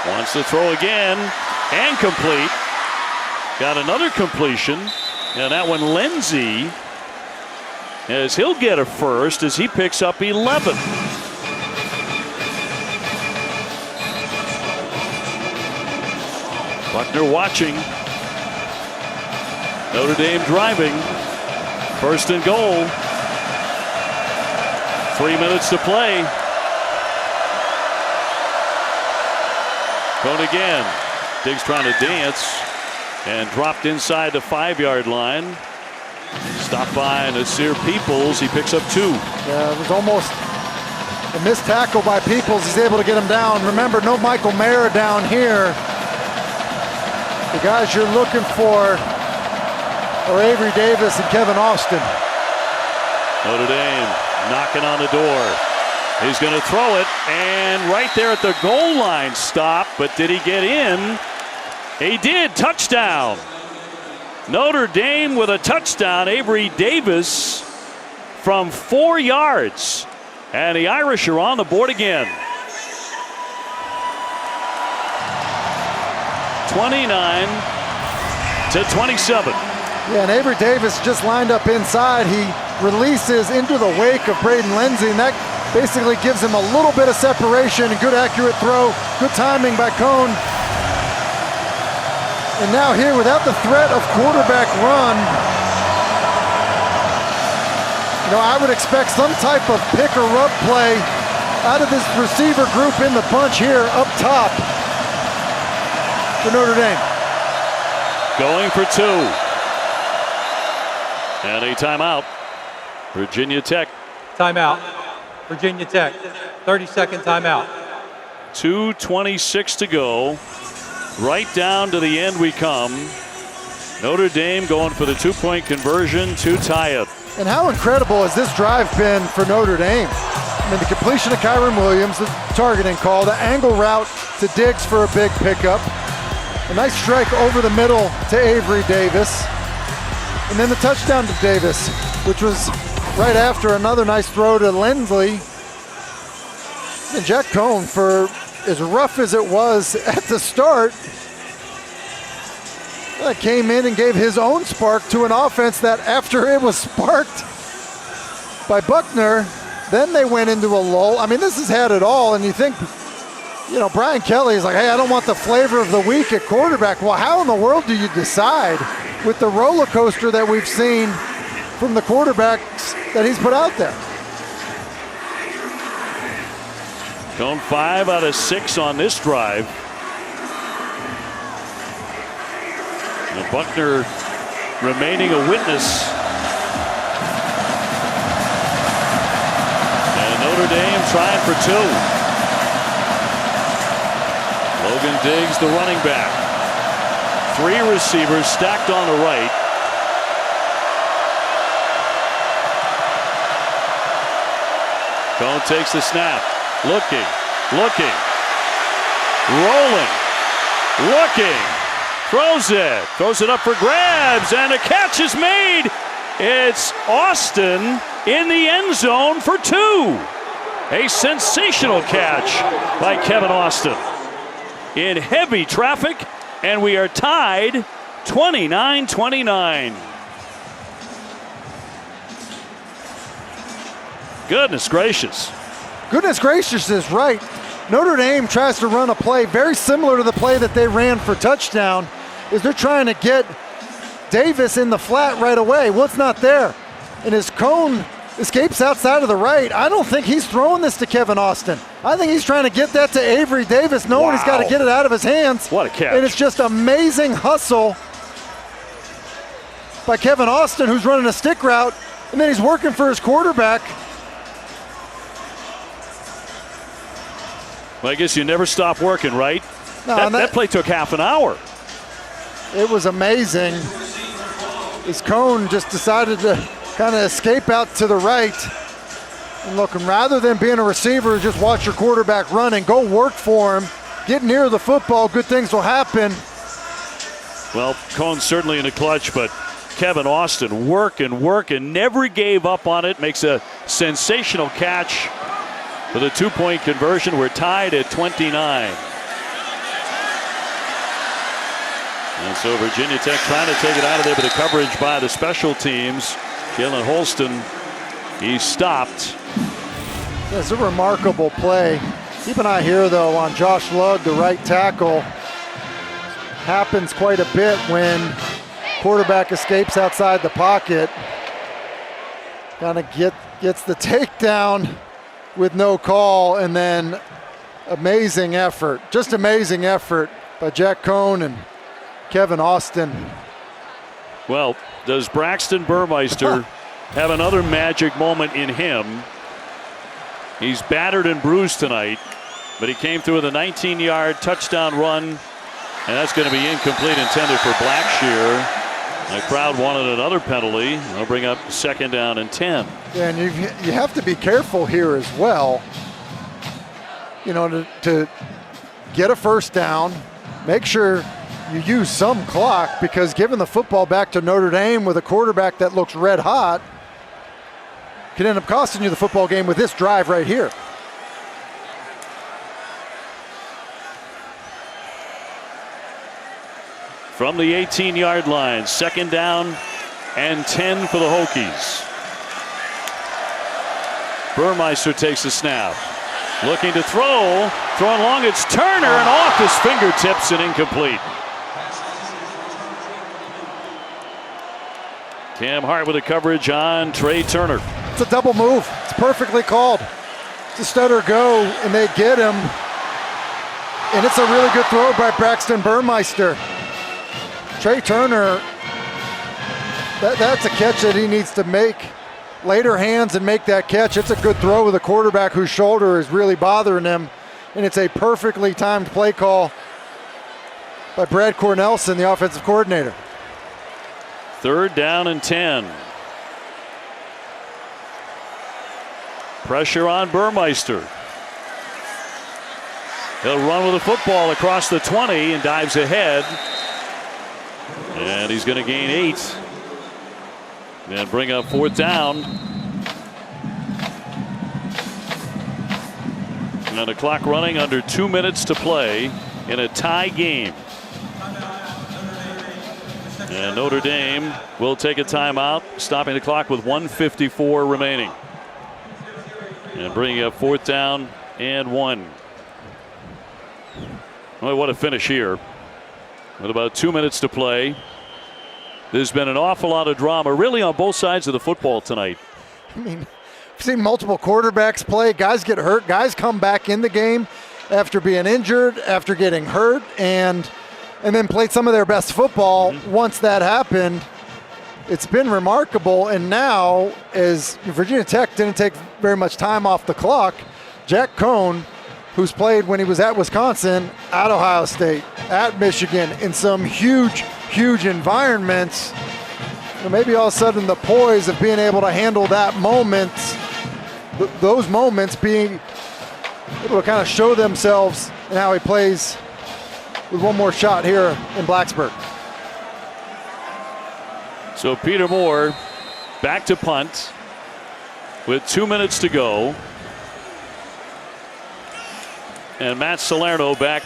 Wants to throw again, and complete. Got another completion, and that one Lindsey, as he'll get a first as he picks up 11. Buckner watching. Notre Dame driving. First and goal. 3 minutes to play. Cohn again. Diggs trying to dance and dropped inside the 5-yard line. Stopped by Nasir Peoples. He picks up 2. Yeah, it was almost a missed tackle by Peoples. He's able to get him down. Remember, no Michael Mayer down here. The guys you're looking for are Avery Davis and Kevin Austin. Notre Dame knocking on the door. He's going to throw it, and right there at the goal line stop, but did he get in? He did. Touchdown. Notre Dame with a touchdown. Avery Davis from 4 yards. And the Irish are on the board again. 29-27. Yeah, and Avery Davis just lined up inside. He releases into the wake of Braden Lindsey, and that basically gives him a little bit of separation. A good accurate throw, good timing by Cohn. And now here, without the threat of quarterback run, you know, I would expect some type of pick or rub play out of this receiver group in the bunch here up top for Notre Dame. Going for 2. And a timeout. Virginia Tech. Timeout. Virginia Tech. 30-second timeout. 2:26 to go. Right down to the end we come. Notre Dame going for the 2-point conversion to tie it. And how incredible has this drive been for Notre Dame? I mean, the completion of Kyron Williams, the targeting call, the angle route to Diggs for a big pickup. A nice strike over the middle to Avery Davis. And then the touchdown to Davis, which was right after another nice throw to Lindsley. And Jack Cohn, for as rough as it was at the start, came in and gave his own spark to an offense that after it was sparked by Buckner, then they went into a lull. I mean, this has had it all, and you think, Brian Kelly is like, hey, I don't want the flavor of the week at quarterback. Well, how in the world do you decide with the roller coaster that we've seen from the quarterbacks that he's put out there? Going 5 out of 6 on this drive. And Buckner remaining a witness. And Notre Dame trying for 2. Logan Diggs, the running back. 3 receivers stacked on the right. Cohn takes the snap. Looking, rolling, looking, throws it up for grabs, and a catch is made. It's Austin in the end zone for 2. A sensational catch by Kevin Austin in heavy traffic, and we are tied 29-29. Goodness gracious. Goodness gracious is right. Notre Dame tries to run a play very similar to the play that they ran for touchdown, is they're trying to get Davis in the flat right away. Well, it's not there. And as Cohn escapes outside of the right, I don't think he's throwing this to Kevin Austin. I think he's trying to get that to Avery Davis, knowing he's got to get it out of his hands. What a catch. And it's just amazing hustle by Kevin Austin, who's running a stick route, and then he's working for his quarterback. Well, I guess you never stop working, right? No, that play took half an hour. It was amazing. As Cohn just decided to kind of escape out to the right. And look, rather than being a receiver, just watch your quarterback run and go work for him. Get near the football, good things will happen. Well, Cohn certainly in the clutch, but Kevin Austin working, never gave up on it. Makes a sensational catch. For the 2-point conversion, we're tied at 29. And so Virginia Tech trying to take it out of there, but the coverage by the special teams. Jalen Holston, he stopped. It's a remarkable play. Keep an eye here, though, on Josh Lugg, the right tackle. Happens quite a bit when quarterback escapes outside the pocket. Kind of gets the takedown with no call, and then amazing effort by Jack Cohn and Kevin Austin. Well, does Braxton Burmeister have another magic moment in him? He's battered and bruised tonight, but he came through with a 19-yard touchdown run, and that's going to be incomplete, intended for Blackshear. The crowd wanted another penalty. They'll bring up 2nd down and 10. Yeah, and you have to be careful here as well. To get a first down, make sure you use some clock, because giving the football back to Notre Dame with a quarterback that looks red hot could end up costing you the football game with this drive right here. From the 18-yard line, 2nd down and 10 for the Hokies. Burmeister takes the snap. Looking to throw. Throwing long, it's Turner, and off his fingertips and incomplete. Cam Hart with the coverage on Trey Turner. It's a double move. It's perfectly called. It's a stutter go, and they get him. And it's a really good throw by Braxton Burmeister. Trey Turner, that's a catch that he needs to make. Later hands and make that catch. It's a good throw with a quarterback whose shoulder is really bothering him. And it's a perfectly timed play call by Brad Cornelson, the offensive coordinator. 3rd down and 10. Pressure on Burmeister. He'll run with the football across the 20 and dives ahead. And he's going to gain 8. And bring up 4th down. And the clock running, under 2 minutes to play in a tie game. And Notre Dame will take a timeout, stopping the clock with 1:54 remaining. And bringing up 4th down and 1. Well, what a finish here. With about 2 minutes to play. There's been an awful lot of drama, really, on both sides of the football tonight. I mean, I've seen multiple quarterbacks play. Guys get hurt. Guys come back in the game after being injured, after getting hurt, and then played some of their best football once that happened. It's been remarkable. And now, as Virginia Tech didn't take very much time off the clock, Jack Cohn, who's played when he was at Wisconsin, at Ohio State, at Michigan, in some huge environments, maybe all of a sudden the poise of being able to handle that moment, those moments, being able to kind of show themselves in how he plays with one more shot here in Blacksburg. So Peter Moore back to punt with 2 minutes to go. And Matt Salerno back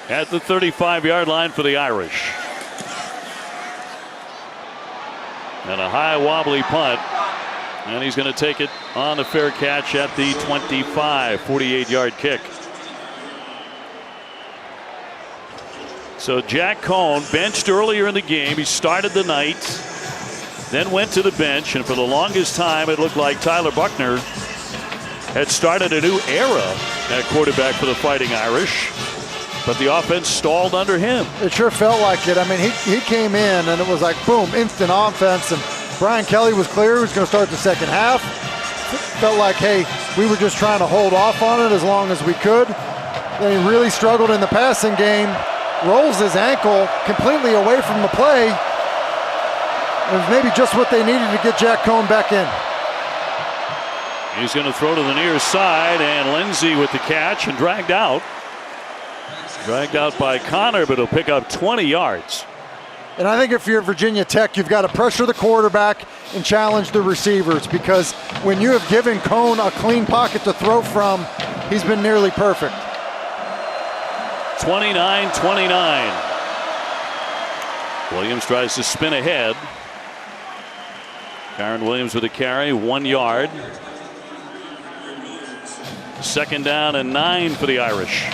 at the 35-yard line for the Irish. And a high wobbly punt. And he's going to take it on the fair catch at the 25, 48-yard kick. So Jack Cohn, benched earlier in the game. He started the night, then went to the bench, and for the longest time it looked like Tyler Buckner had started a new era at quarterback for the Fighting Irish, but the offense stalled under him. It sure felt like it. I mean, he came in and it was like, boom, instant offense, and Brian Kelly was clear he was going to start the second half. Felt like, hey, we were just trying to hold off on it as long as we could. Then he really struggled in the passing game, rolls his ankle completely away from the play. It was maybe just what they needed to get Jack Cohn back in. He's going to throw to the near side, and Lindsey with the catch and dragged out. Dragged out by Connor, but he'll pick up 20 yards. And I think if you're Virginia Tech, you've got to pressure the quarterback and challenge the receivers, because when you have given Cohn a clean pocket to throw from, he's been nearly perfect. 29-29. Williams tries to spin ahead. Kyron Williams with a carry, 1 yard. 2nd down and 9 for the Irish.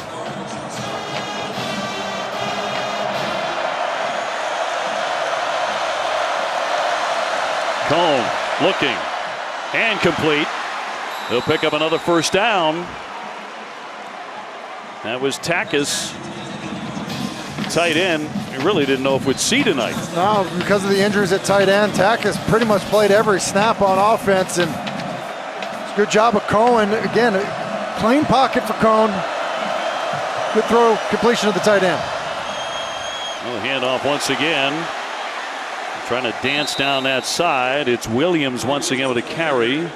Cohn looking and complete. He'll pick up another 1st down. That was Takis, tight end. We really didn't know if we'd see tonight. No, because of the injuries at tight end, Takis pretty much played every snap on offense, and it's a good job of Cohen. Again, clean pocket for Cohn. Good throw, completion of the tight end. Well, handoff once again. Trying to dance down that side. It's Williams once again with a carry.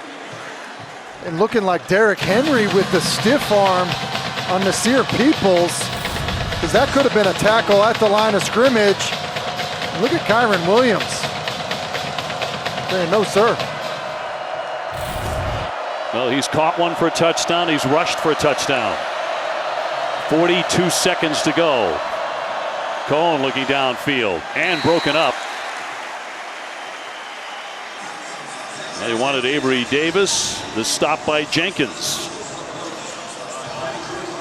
And looking like Derrick Henry with the stiff arm on Nasir Peoples, because that could have been a tackle at the line of scrimmage. Look at Kyron Williams. Saying, no, sir. Well, he's caught one for a touchdown. He's rushed for a touchdown. 42 seconds to go. Cohn looking downfield and broken up. They wanted Avery Davis. The stop by Jenkins.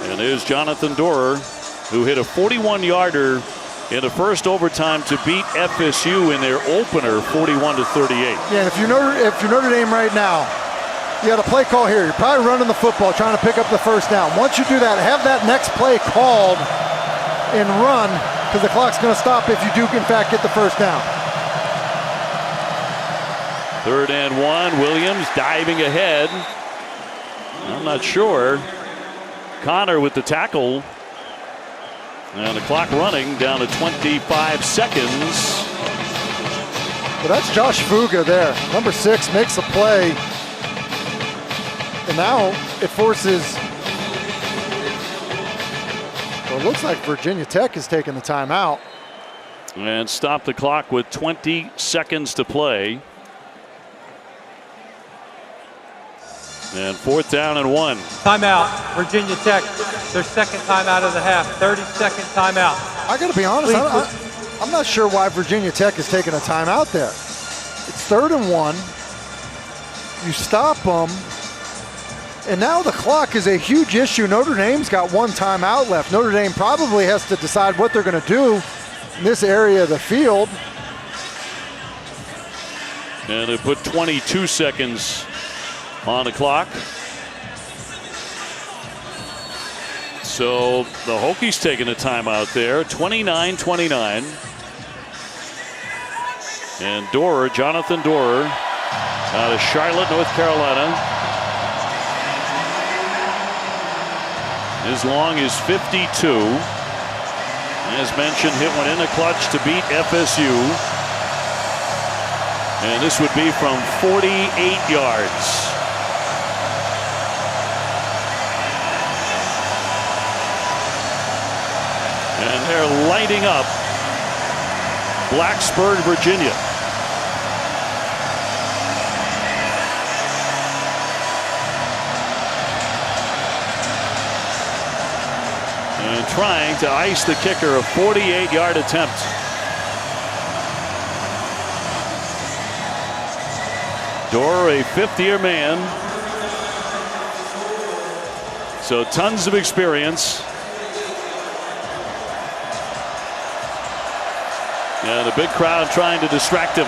And there's Jonathan Doerer, who hit a 41-yarder in the first overtime to beat FSU in their opener, 41-38. Yeah, if you're Notre Dame right now, you got a play call here. You're probably running the football, trying to pick up the 1st down. Once you do that, have that next play called and run, because the clock's going to stop if you do, in fact, get the 1st down. 3rd and 1. Williams diving ahead. I'm not sure. Connor with the tackle. And the clock running down to 25 seconds. But that's Josh Fuga there. Number 6 makes a play. And now it forces Well, it looks like Virginia Tech is taking the timeout. And stop the clock with 20 seconds to play. And 4th down and 1. Timeout, Virginia Tech. Their second timeout of the half. 30-second timeout. I got to be honest, I'm not sure why Virginia Tech is taking a timeout there. It's 3rd and 1. You stop them. And now the clock is a huge issue. Notre Dame's got 1 timeout left. Notre Dame probably has to decide what they're going to do in this area of the field. And they put 22 seconds on the clock. So the Hokies taking a timeout there. 29-29. And Dorer, Jonathan Dorer, out of Charlotte, North Carolina. His long is 52. As mentioned, hit one in the clutch to beat FSU. And this would be from 48 yards. And they're lighting up Blacksburg, Virginia. And trying to ice the kicker, a 48-yard attempt. Dorer, a 5th-year man. So tons of experience. And a big crowd trying to distract him.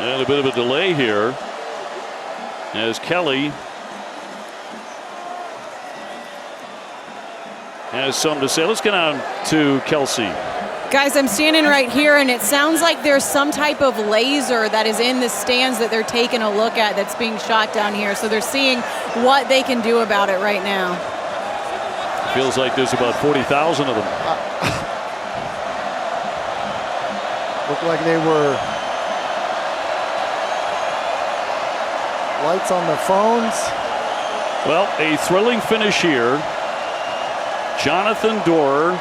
And a bit of a delay here as Kelly has something to say. Let's get on to Kelsey. Guys, I'm standing right here, and it sounds like there's some type of laser that is in the stands that they're taking a look at that's being shot down here. So they're seeing what they can do about it right now. Feels like there's about 40,000 of them. Looked like they were lights on their phones. Well, a thrilling finish here. Jonathan Dorer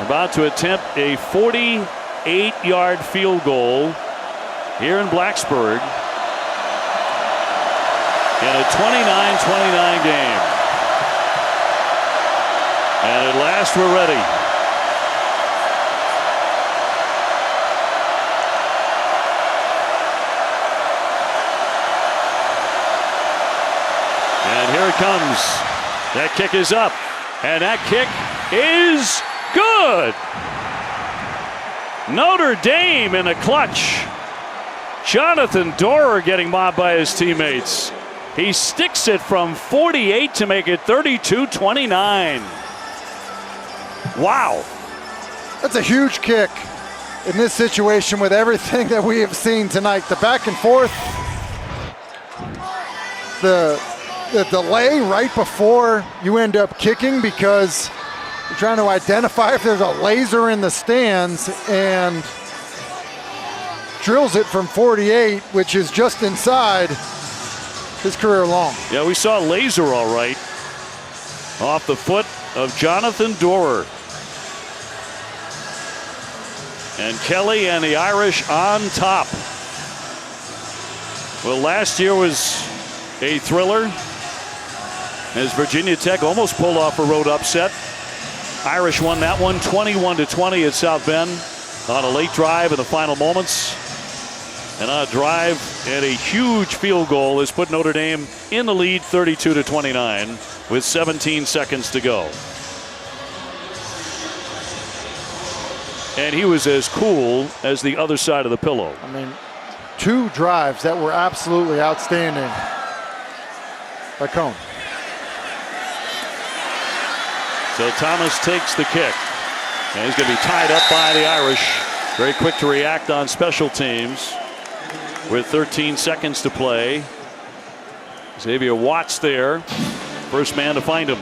about to attempt a 48-yard field goal here in Blacksburg in a 29-29 game. And at last we're ready. And here it comes. That kick is up. And that kick is good. Notre Dame in a clutch. Jonathan Dorer getting mobbed by his teammates. He sticks it from 48 to make it 32-29. Wow. That's a huge kick in this situation with everything that we have seen tonight. The back and forth, the delay right before you end up kicking because you're trying to identify if there's a laser in the stands, and drills it from 48, which is just inside his career long. Yeah, we saw a laser all right off the foot of Jonathan Dorer. And Kelly and the Irish on top. Well, last year was a thriller as Virginia Tech almost pulled off a road upset. Irish won that one 21-20 at South Bend on a late drive in the final moments. And on a drive and a huge field goal has put Notre Dame in the lead 32-29 with 17 seconds to go. And he was as cool as the other side of the pillow. I mean, 2 drives that were absolutely outstanding by Cone. So Thomas takes the kick. And he's going to be tied up by the Irish. Very quick to react on special teams with 13 seconds to play. Xavier Watts there. First man to find him.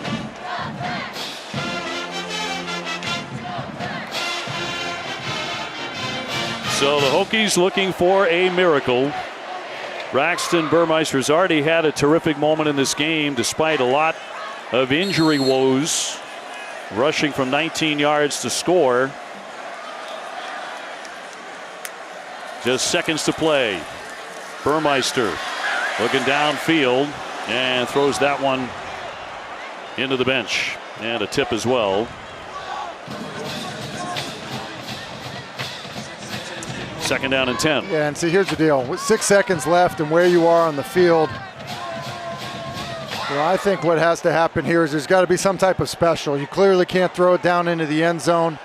So the Hokies looking for a miracle. Braxton Burmeister's already had a terrific moment in this game despite a lot of injury woes, rushing from 19 yards to score. Just seconds to play. Burmeister looking downfield and throws that one into the bench, and a tip as well. Second down and 10. Yeah, and see, here's the deal. With 6 seconds left and where you are on the field, well, I think what has to happen here is there's got to be some type of special. You clearly can't throw it down into the end zone.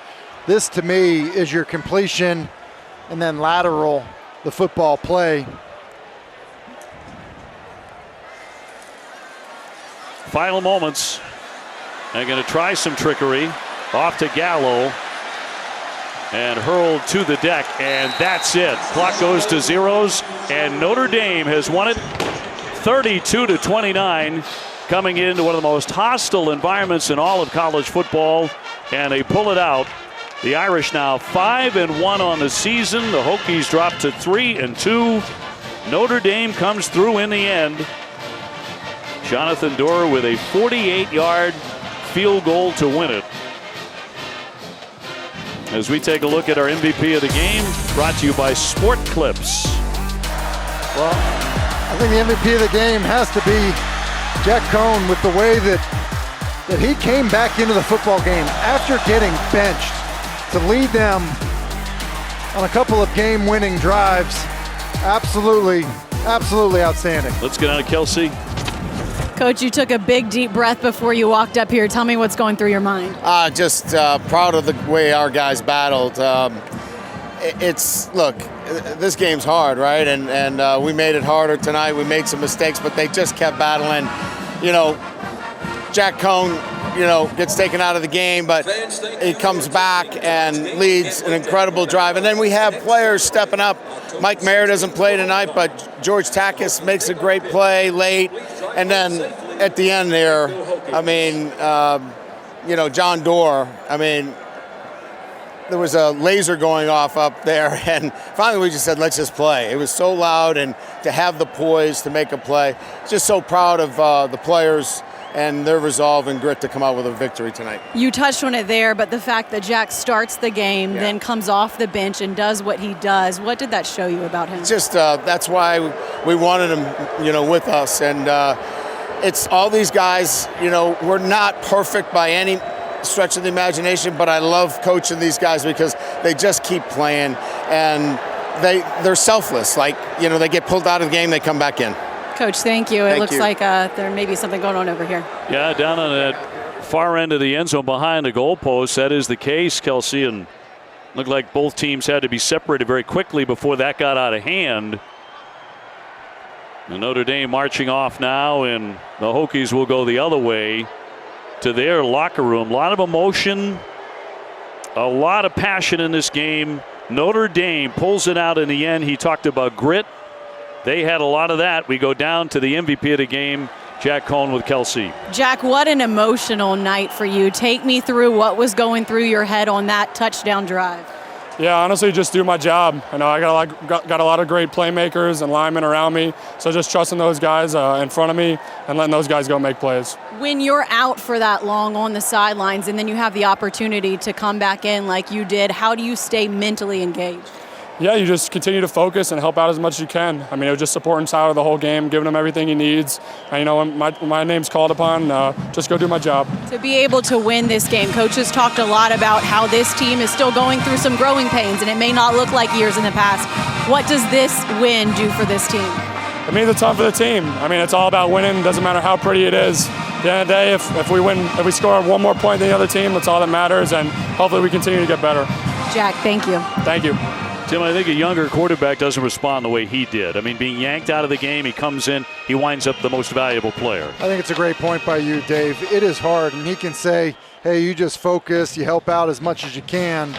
This, to me, is your completion and then lateral the football play. Final moments. They're going to try some trickery. Off to Gallo. And hurled to the deck, and that's it. Clock goes to zeros, and Notre Dame has won it 32-29, coming into one of the most hostile environments in all of college football, and they pull it out. The Irish now 5-1 on the season. The Hokies drop to 3-2. Notre Dame comes through in the end. Jonathan Doerr with a 48-yard field goal to win it. As we take a look at our MVP of the game, brought to you by Sport Clips. Well, I think the MVP of the game has to be Jack Cohn with the way that he came back into the football game after getting benched to lead them on a couple of game-winning drives. Absolutely outstanding. Let's get on to Kelsey. Coach, you took a big, deep breath before you walked up here. Tell me what's going through your mind. Just proud of the way our guys battled. Look, this game's hard, right? And we made it harder tonight. We made some mistakes, but they just kept battling. You know, Jack Cohn, gets taken out of the game, but he comes back and leads an incredible drive. And then we have players stepping up. Mike Mayer doesn't play tonight, but George Takis makes a great play late. And then at the end there, John Doerr, there was a laser going off up there, and finally we just said, let's just play. It was so loud, and to have the poise to make a play. Just so proud of the players and their resolve and grit to come out with a victory tonight. You touched on it there, but the fact that Jack starts the game, then comes off the bench and does what he does, what did that show you about him? Just that's why we wanted him, with us. And it's all these guys, we're not perfect by any stretch of the imagination, but I love coaching these guys because they just keep playing and they're selfless. Like, they get pulled out of the game, they come back in. Coach, thank you. It looks like there may be something going on over here. Yeah, down on that far end of the end zone behind the goalpost. That is the case, Kelsey. And looked like both teams had to be separated very quickly before that got out of hand. And Notre Dame marching off now, and the Hokies will go the other way to their locker room. A lot of emotion, a lot of passion in this game. Notre Dame pulls it out in the end. He talked about grit. They had a lot of that. We go down to the MVP of the game, Jack Cohn with Kelsey. Jack, what an emotional night for you. Take me through what was going through your head on that touchdown drive. Yeah, honestly, just do my job. I got a lot of great playmakers and linemen around me, so just trusting those guys in front of me and letting those guys go make plays. When you're out for that long on the sidelines and then you have the opportunity to come back in like you did, how do you stay mentally engaged? Yeah, you just continue to focus and help out as much as you can. It was just supporting Tyler the whole game, giving him everything he needs. And, when my name's called upon, just go do my job. To be able to win this game, coaches talked a lot about how this team is still going through some growing pains, and it may not look like years in the past. What does this win do for this team? It means a ton for the team. It's all about winning. Doesn't matter how pretty it is. At the end of the day, if we win, if we score one more point than the other team, that's all that matters, and hopefully we continue to get better. Jack, thank you. Thank you. Tim, I think a younger quarterback doesn't respond the way he did. Being yanked out of the game, he comes in, he winds up the most valuable player. I think it's a great point by you, Dave. It is hard, and he can say, hey, you just focus, you help out as much as you can.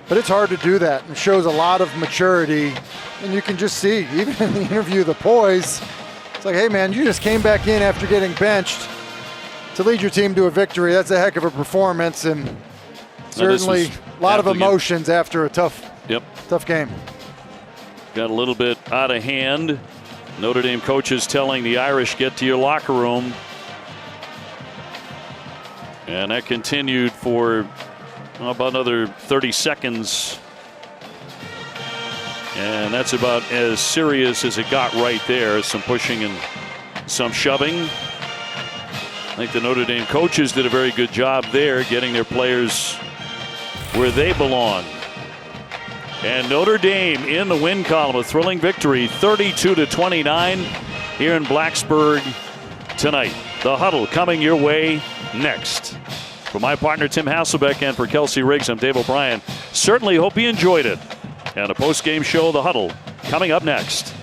But it's hard to do that, and shows a lot of maturity. And you can just see, even in the interview, the poise, it's like, hey, man, you just came back in after getting benched. to lead your team to a victory. That's a heck of a performance, and certainly a lot of emotions after a tough game. Got a little bit out of hand. Notre Dame coaches telling the Irish, get to your locker room. And that continued for about another 30 seconds. And that's about as serious as it got right there. Some pushing and some shoving. I think the Notre Dame coaches did a very good job there, getting their players where they belong. And Notre Dame in the win column, a thrilling victory, 32-29 here in Blacksburg tonight. The Huddle coming your way next. For my partner Tim Hasselbeck and for Kelsey Riggs, I'm Dave O'Brien. Certainly hope you enjoyed it. And a post-game show, The Huddle, coming up next.